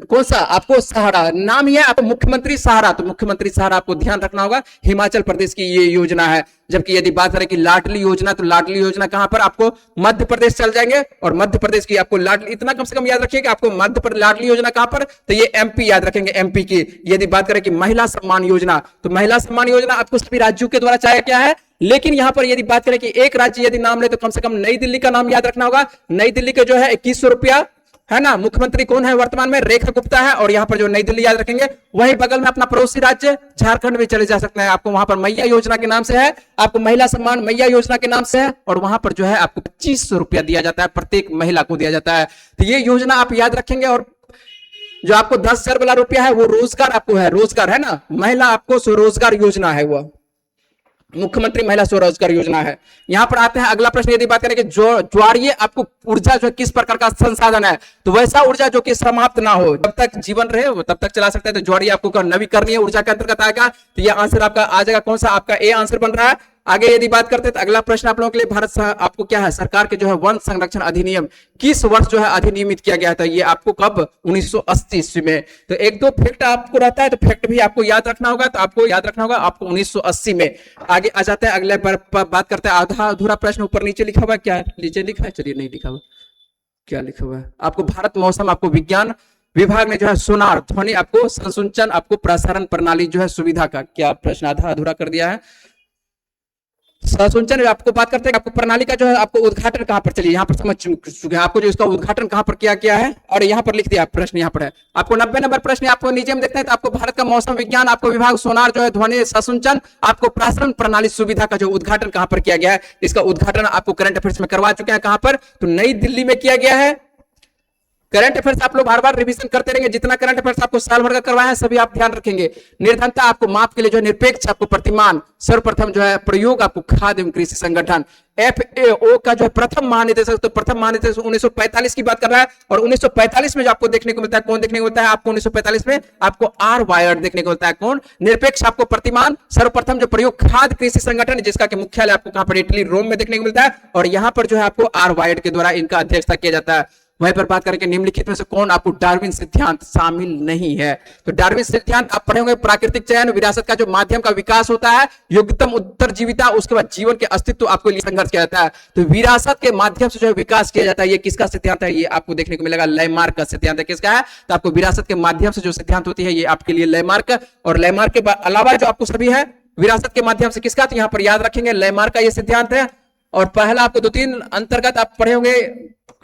कौन सा, आपको सहारा। नाम ही है आपको मुख्यमंत्री सहारा, तो मुख्यमंत्री सहारा आपको ध्यान रखना होगा, हिमाचल प्रदेश की ये योजना है। जबकि यदि बात करें कि लाडली योजना, तो लाडली योजना कहां पर, आपको मध्य प्रदेश चल जाएंगे। और मध्य प्रदेश की आपको लाडली, इतना कम से कम याद रखिए कि आपको मध्य प्रदेश लाडली योजना कहां पर, तो ये एमपी याद रखेंगे, एमपी की। यदि बात करें कि महिला सम्मान योजना, तो महिला सम्मान योजना आपको सभी राज्यों के द्वारा चाहे क्या है, लेकिन यहां पर यदि बात करें कि एक राज्य यदि नाम ले, तो कम से कम नई दिल्ली का नाम याद रखना होगा। नई दिल्ली के जो है 2100 रुपया है ना। मुख्यमंत्री कौन है वर्तमान में, रेखा गुप्ता है। और यहां पर जो नई दिल्ली याद रखेंगे, वहीं बगल में अपना पड़ोसी राज्य झारखंड में चले जा सकते हैं, आपको वहां पर मैया योजना के नाम से है, आपको महिला सम्मान मैया योजना के नाम से है। और वहां पर जो है आपको 2500 रुपया दिया जाता है, प्रत्येक महिला को दिया जाता है। तो ये योजना आप याद रखेंगे। और जो आपको 10,000 वाला रुपया है वो रोजगार आपको है, रोजगार है ना, महिला आपको स्वरोजगार योजना है, वो मुख्यमंत्री महिला स्वरोजगार योजना है। यहां पर आते हैं अगला प्रश्न, यदि बात करें कि ज्वारीय आपको ऊर्जा जो किस प्रकार का संसाधन है, तो वैसा ऊर्जा जो कि समाप्त ना हो, जब तक जीवन रहे वो तब तक चला सकता है। तो ज्वारीय आपको नवीकरणीय ऊर्जा के अंतर्गत आएगा। तो ये आंसर आपका आ जाएगा कौन सा, आपका ए आंसर बन रहा है। आगे यदि बात करते हैं तो अगला प्रश्न आप लोगों के लिए आपको क्या है, सरकार के जो है वन संरक्षण अधिनियम किस वर्ष जो है अधिनियमित किया गया था, ये आपको कब, 1980 ईस्वी में। तो एक दो फैक्ट आपको रहता है, तो फैक्ट भी आपको याद रखना होगा, तो आपको याद रखना होगा आपको 1980 में। आगे आ जाते हैं, अगले बात करते हैं आधा अधूरा प्रश्न, ऊपर नीचे लिखा हुआ है, क्या नीचे लिखा है, चलिए नहीं लिखा हुआ, क्या लिखा हुआ है आपको, भारत मौसम आपको विज्ञान विभाग ने जो है सोनार ध्वनि आपको संसुचन आपको प्रसारण प्रणाली जो है सुविधा का क्या प्रश्न आधा अधूरा कर दिया है। संसुचन आपको बात करते हैं आपको प्रणाली का जो है आपको उद्घाटन कहां पर, चलिए यहां पर समझ चुके हैं आपको जो इसका उद्घाटन कहां पर किया गया है, और यहां पर लिख दिया प्रश्न, यहां पर है आपको 90 नंबर प्रश्न आपको नीचे में देखते हैं, तो आपको भारत का मौसम विज्ञान आपको विभाग सोनार जो है ध्वनि संसुचन आपको प्रसारण प्रणाली सुविधा का जो उद्घाटन कहां पर किया गया है, इसका उद्घाटन आपको करंट अफेयर्स में करवा चुके हैं, कहां पर, तो नई दिल्ली में किया गया है। करंट अफेयर्स आप लोग बार बार रिवीजन करते रहेंगे, जितना करंट अफेयर्स आपको साल भर का करवाया है सभी आप ध्यान रखेंगे। निर्धनता आपको माप के लिए जो है निरपेक्ष आपको प्रतिमान, सर्वप्रथम जो है प्रयोग आपको खाद्य एवं कृषि संगठन, FAO का जो है प्रथम महानिदेशक, तो प्रथम महानिदेशक 1945 की बात कर रहा है, और 1945 में जो आपको देखने को मिलता है, कौन देखने को मिलता है आपको 1945 में, आपको R वायर्ड देखने को मिलता है, कौन, निरपेक्ष आपको प्रतिमान, सर्वप्रथम जो प्रयोग खाद्य कृषि संगठन, जिसका कि मुख्यालय आपको कहां पर, इटली रोम में देखने को मिलता है, और यहां पर जो है आपको R वायर्ड के द्वारा इनका अध्यक्षता किया जाता है। वहीं पर बात करेंगे निम्नलिखित में से कौन आपको डार्विन सिद्धांत शामिल नहीं है, तो डार्विन सिद्धांत आप पढ़े होंगे, प्राकृतिक चयन, विरासत का जो माध्यम का विकास होता है, योग्यतम उत्तरजीविता, उसके बाद जीवन के अस्तित्व आपको लिए संघर्ष किया जाता है, तो विरासत के माध्यम से जो है विकास किया जाता है, ये किसका सिद्धांत है, ये आपको देखने को मिलेगा लैमार्क का सिद्धांत है, किसका है, तो आपको विरासत के माध्यम से जो सिद्धांत होती है ये आपके लिए लैमार्क, और लैमार्क के अलावा जो आपको सभी है विरासत के माध्यम से किसका, तो यहां पर याद रखेंगे लैमार्क का ये सिद्धांत है। और पहला आपको 2-3 अंतर्गत आप पढ़े होंगे,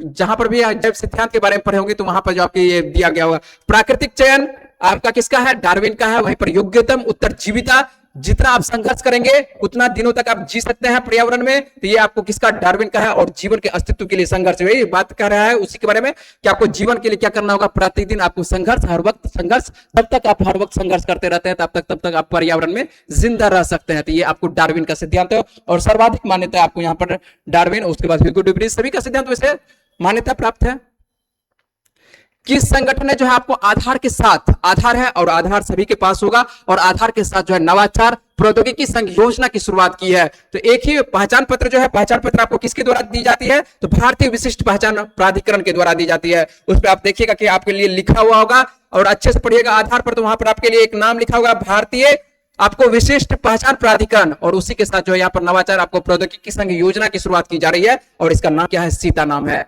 जहां पर भी जैव सिद्धांत के बारे में पढ़े होंगे, तो वहां पर जो आपके ये दिया गया होगा, प्राकृतिक चयन आपका किसका है, डार्विन का है, वहीं पर योग्यतम उत्तरजीविता, जितना आप संघर्ष करेंगे उतना दिनों तक आप जी सकते हैं पर्यावरण में, तो ये आपको किसका, डार्विन का है, और जीवन के अस्तित्व के लिए संघर्ष, वही बात कर रहा है उसी के बारे में कि आपको जीवन के लिए क्या करना होगा, प्रतिदिन आपको संघर्ष, हर वक्त संघर्ष, तब तक आप हर वक्त संघर्ष करते रहते हैं, तब तक आप पर्यावरण में जिंदा रह सकते हैं, तो ये आपको डार्विन का सिद्धांत है, और सर्वाधिक मान्यता आपको यहाँ पर डार्विन, उसके बाद ह्यूगो ड्यूबरीज, सभी का सिद्धांत वैसे मान्यता प्राप्त है। किस संगठन ने जो है आपको आधार के साथ, आधार है और आधार सभी के पास होगा, और आधार के साथ जो है नवाचार प्रौद्योगिकी संघ योजना की शुरुआत की है, तो एक ही पहचान पत्र जो है, पहचान पत्र आपको किसके द्वारा दी जाती है, तो भारतीय विशिष्ट पहचान प्राधिकरण के द्वारा दी जाती है। उस पर आप देखिएगा कि आपके लिए लिखा हुआ होगा, और अच्छे से पढ़िएगा आधार पर, तो वहां पर आपके लिए एक नाम लिखा होगा, भारतीय आपको विशिष्ट पहचान प्राधिकरण, और उसी के साथ जो है यहाँ पर नवाचार आपको प्रौद्योगिकी संघ योजना की शुरुआत की जा रही है, और इसका नाम क्या है, सीता नाम है।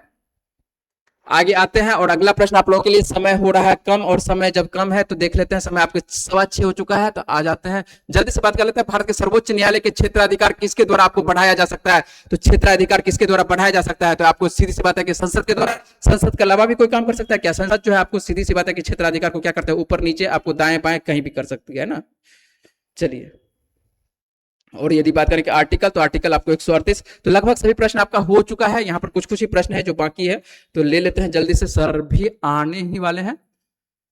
आगे आते हैं, और अगला प्रश्न आप लोगों के लिए, समय हो रहा है कम, और समय जब कम है तो देख लेते हैं, समय आपके 6:15 हो चुका है, तो आ जाते हैं जल्दी से बात कर लेते हैं। भारत के सर्वोच्च न्यायालय के क्षेत्राधिकार किसके द्वारा आपको बढ़ाया जा सकता है, तो क्षेत्राधिकार किसके द्वारा बढ़ाया जा सकता है, तो आपको सीधी सी बात है कि संसद के द्वारा। संसद के अलावा भी कोई काम कर सकता है क्या, संसद जो है आपको सीधी सी बात है कि क्षेत्राधिकार को क्या करता है, ऊपर नीचे आपको दाएं बाएं कहीं भी कर सकती है ना। चलिए, और यदि बात करें कि आर्टिकल, तो आर्टिकल आपको 138, तो लगभग सभी प्रश्न आपका हो चुका है, यहाँ पर कुछ ही प्रश्न है जो बाकी है, तो ले लेते हैं जल्दी से, सर भी आने ही वाले हैं।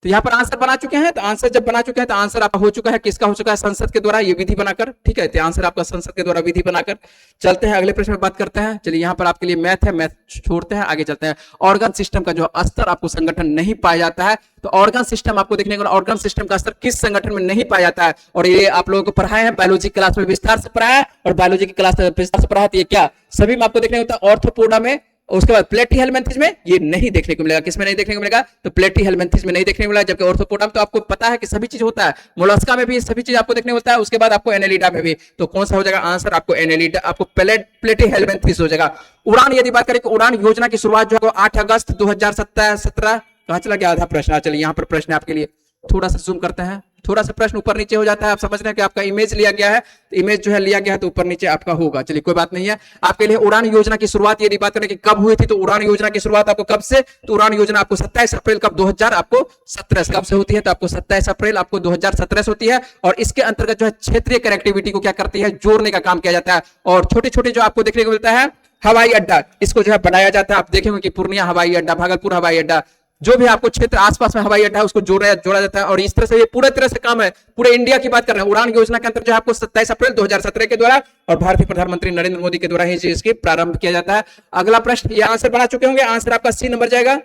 तो यहाँ पर आंसर बना चुके हैं, तो आंसर जब बना चुके हैं तो आंसर आपका हो चुका है, किसका हो चुका है, संसद के द्वारा, ये विधि बनाकर, ठीक है, तो आंसर आपका संसद के द्वारा विधि बनाकर। चलते हैं अगले प्रश्न में बात करते हैं। चलिए, यहाँ पर आपके लिए मैथ है, मैथ छोड़ते हैं, आगे चलते हैं। ऑर्गन सिस्टम का जो स्तर आपको संगठन नहीं पाया जाता है, तो ऑर्गन सिस्टम आपको देखने को, ऑर्गन सिस्टम का स्तर किस संगठन में नहीं पाया जाता है, और ये आप लोगों को पढ़ाया है बायोलॉजी क्लास में विस्तार से पढ़ाया है, और बायोलॉजी की क्लास में विस्तार से पढ़ाया, तो ये क्या सभी में आपको देखने को होता है, ऑर्थोपोडा में, उसके बाद प्लेटीहेल्मिन्थेस में ये नहीं देखने को मिलेगा, किसमें नहीं देखने को मिलेगा, तो प्लेटीहेल्मिन्थेस में नहीं देखने को मिलेगा, जबकि ऑर्थोपोडा में तो आपको पता है कि सभी चीज होता है, मोलस्का में भी सभी चीज आपको देखने को मिलता है, उसके बाद आपको एनेलिडा में भी, तो कौन सा हो जाएगा आंसर, आपको एनेलिडा, आपको प्लेटीहेल्मिन्थेस हो जाएगा। उड़ान, यदि बात करें उड़ान योजना की शुरुआत जो है 8 अगस्त 2017, कहां चला गया आधा प्रश्न, चलिए यहाँ पर प्रश्न आपके लिए, थोड़ा सा जूम करते हैं, थोड़ा सा प्रश्न ऊपर नीचे हो जाता है, आप समझ रहे हैं कि आपका इमेज लिया गया है, तो इमेज जो है लिया गया है तो ऊपर नीचे आपका होगा, चलिए कोई बात नहीं है। आपके लिए उड़ान योजना की शुरुआत यदि बात करें कि कब हुई थी, तो उड़ान योजना की शुरुआत आपको कब से, तो उड़ान योजना आपको 27 अप्रैल कब 2017 कब से होती है, तो आपको 27 अप्रैल आपको 2017 से होती है, और इसके अंतर्गत जो है क्षेत्रीय कनेक्टिविटी को क्या करती है, जोड़ने का काम किया जाता है, और छोटे छोटे जो आपको देखने को मिलता है हवाई अड्डा, इसको जो है बनाया जाता है, आप देखेंगे कि पूर्णिया हवाई अड्डा, भागलपुर हवाई अड्डा, जो भी आपको क्षेत्र आसपास में हवाई अड्डा है उसको जोड़ा जाता है, और इस तरह से ये पूरे तरह से काम है, पूरे इंडिया की बात कर रहे हैं। उड़ान योजना के अंतर्गत जो आपको 27 अप्रैल 2017 के द्वारा और भारतीय प्रधानमंत्री नरेंद्र मोदी के द्वारा ही इसके प्रारंभ किया जाता है। अगला प्रश्न, ये आंसर बना चुके होंगे, आंसर आपका सी नंबर जाएगा,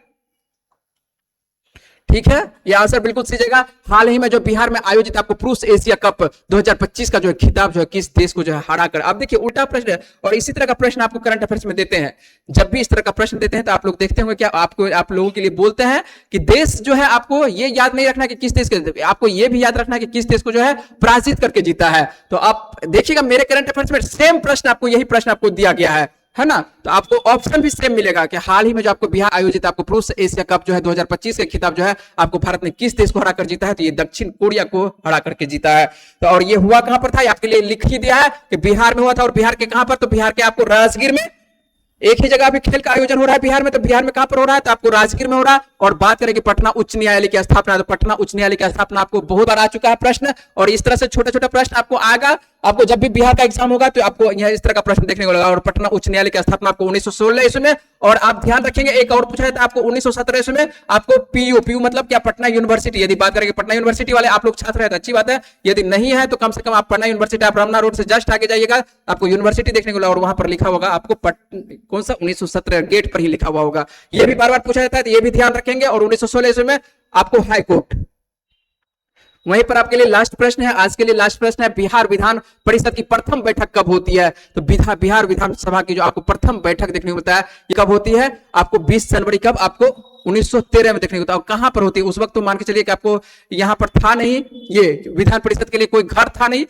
ठीक है, ये आंसर बिल्कुल सही जगह। हाल ही में जो बिहार में आयोजित आपको पुरुष एशिया कप 2025 का जो है खिताब जो है किस देश को जो है हरा कर। अब देखिए उल्टा प्रश्न है, और इसी तरह का प्रश्न आपको करंट अफेयर्स में देते हैं। जब भी इस तरह का प्रश्न देते हैं तो आप लोग देखते होंगे क्या आप लोगों के लिए बोलते हैं कि देश जो है, आपको ये याद नहीं रखना कि किस देश के, आपको ये भी याद रखना कि किस देश को जो है पराजित करके जीता है। तो आप देखिएगा मेरे करंट अफेयर्स में सेम प्रश्न आपको, यही प्रश्न आपको दिया गया है ना। तो आपको ऑप्शन भी सेम मिलेगा कि हाल ही में जो आपको बिहार आयोजित आपको पुरुष एशिया कप जो है 2025 के खिताब जो है आपको भारत ने किस देश को हरा कर जीता है, तो ये दक्षिण कोरिया को हरा करके जीता है। तो और ये हुआ कहां पर था, आपके लिए लिख ही दिया है कि बिहार में हुआ था। और बिहार के कहां पर, तो बिहार के आपको राजगीर में, एक ही जगह अभी खेल का आयोजन हो रहा है बिहार में, तो बिहार में कहां पर हो रहा है, तो आपको राजगीर में हो रहा है। और बात करें कि पटना उच्च न्यायालय की स्थापना, तो पटना उच्च न्यायालय की स्थापना आपको बहुत बार आ चुका है प्रश्न, और इस तरह से छोटा छोटा प्रश्न आपको आएगा। आपको जब भी बिहार का एग्जाम होगा तो आपको यह इस तरह का प्रश्न देखने को लगा। और पटना उच्च न्यायालय की स्थापना आपको 1916 ईस्वी में, और आप ध्यान रखेंगे एक और पूछा था आपको 1917 ईस्वी में आपको पीयू मतलब क्या, पटना यूनिवर्सिटी। यदि बात करेंगे पटना यूनिवर्सिटी वाले आप लोग छात्र हैं तो अच्छी बात है, यदि नहीं है तो कम से कम आप पटना यूनिवर्सिटी, आप रमना रोड से जस्ट आगे जाइएगा, आपको यूनिवर्सिटी देखने को लगा, और वहां पर लिखा होगा आपको कौन सा 1917 गेट पर ही लिखा हुआ होगा। यह भी बार बार पूछा जाता है, तो ये भी ध्यान रखेंगे। और 1916 ईस्वी में आपको हाई कोर्ट। वहीं पर आपके लिए लास्ट प्रश्न है, आज के लिए लास्ट प्रश्न है, बिहार विधान परिषद की प्रथम बैठक कब होती है। तो बिहार विधानसभा की जो आपको प्रथम बैठक देखने को मिलता है ये कब होती है, आपको 20 जनवरी कब, आपको 1913 में देखने को मिलता है। कहां पर होती है उस वक्त, तो मान के चलिए कि आपको यहां पर था नहीं, ये विधान परिषद के लिए कोई घर था नहीं,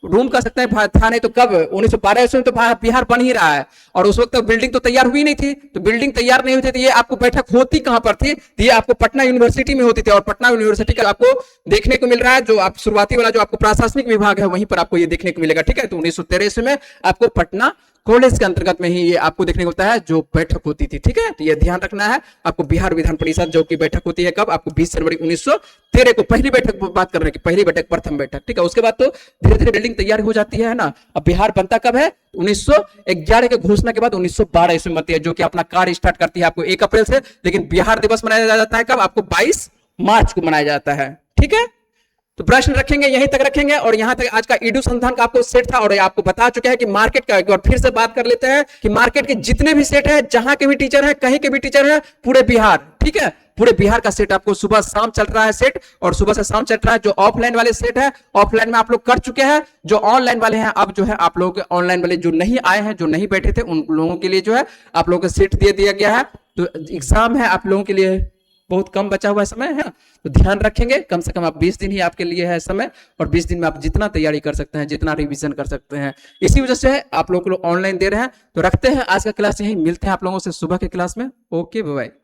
रूम कर सकते हैं, था नहीं, तो कब 1912 में तो बिहार बन ही रहा है, और उस वक्त तक बिल्डिंग तो तैयार हुई नहीं थी। तो बिल्डिंग तैयार नहीं हुई थी, तो ये आपको बैठक होती कहां पर थी, तो ये आपको पटना यूनिवर्सिटी में होती थी। और पटना यूनिवर्सिटी का आपको देखने को मिल रहा है, जो आप शुरुआती वाला जो आपको प्रशासनिक विभाग है वहीं पर आपको ये देखने को मिलेगा। ठीक है, तो 1913 में आपको पटना कॉलेज के अंतर्गत में ही ये आपको देखने को मिलता है जो बैठक होती थी। ठीक है, तो ये ध्यान रखना है। आपको बिहार विधान परिषद जो की बैठक होती है कब, आपको 20 जनवरी 1913 को पहली बैठक बात कर रहे हैं, पहली बैठक प्रथम बैठक। ठीक है, उसके बाद तो धीरे धीरे बिल्डिंग तैयार हो जाती है ना। अब बिहार बनता कब है, 1911 के घोषणा के बाद 1912 ईस्वी में बनती है, जो कि अपना कार्य स्टार्ट करती है आपको 1 अप्रैल से। लेकिन बिहार दिवस मनाया जाता है कब, आपको 22 मार्च को मनाया जाता है। ठीक है, तो प्रश्न रखेंगे यहीं तक रखेंगे, और यहां तक आज का ईडू संधान का आपको सेट था, और आपको बता चुके हैं कि मार्केट का, एक बार फिर से बात कर लेते हैं कि मार्केट के जितने भी सेट है, जहां के भी टीचर है, कहीं के भी टीचर है, पूरे बिहार, ठीक है, पूरे बिहार का सेट आपको सुबह शाम चल रहा है सेट, और सुबह से शाम चल रहा है। जो ऑफलाइन वाले सेट है, ऑफलाइन में आप लोग कर चुके हैं। जो ऑनलाइन वाले हैं, अब जो है आप लोग ऑनलाइन वाले जो नहीं आए हैं, जो नहीं बैठे थे, उन लोगों के लिए जो है आप लोगों को सेट दे दिया गया है। तो एग्जाम है आप लोगों के लिए, बहुत कम बचा हुआ समय है, तो ध्यान रखेंगे। कम से कम आप 20 दिन ही आपके लिए है समय, और 20 दिन में आप जितना तैयारी कर सकते हैं, जितना रिवीजन कर सकते हैं, इसी वजह से आप लोग ऑनलाइन दे रहे हैं। तो रखते हैं आज का क्लास यहीं, मिलते हैं आप लोगों से सुबह के क्लास में। Okay, bye bye.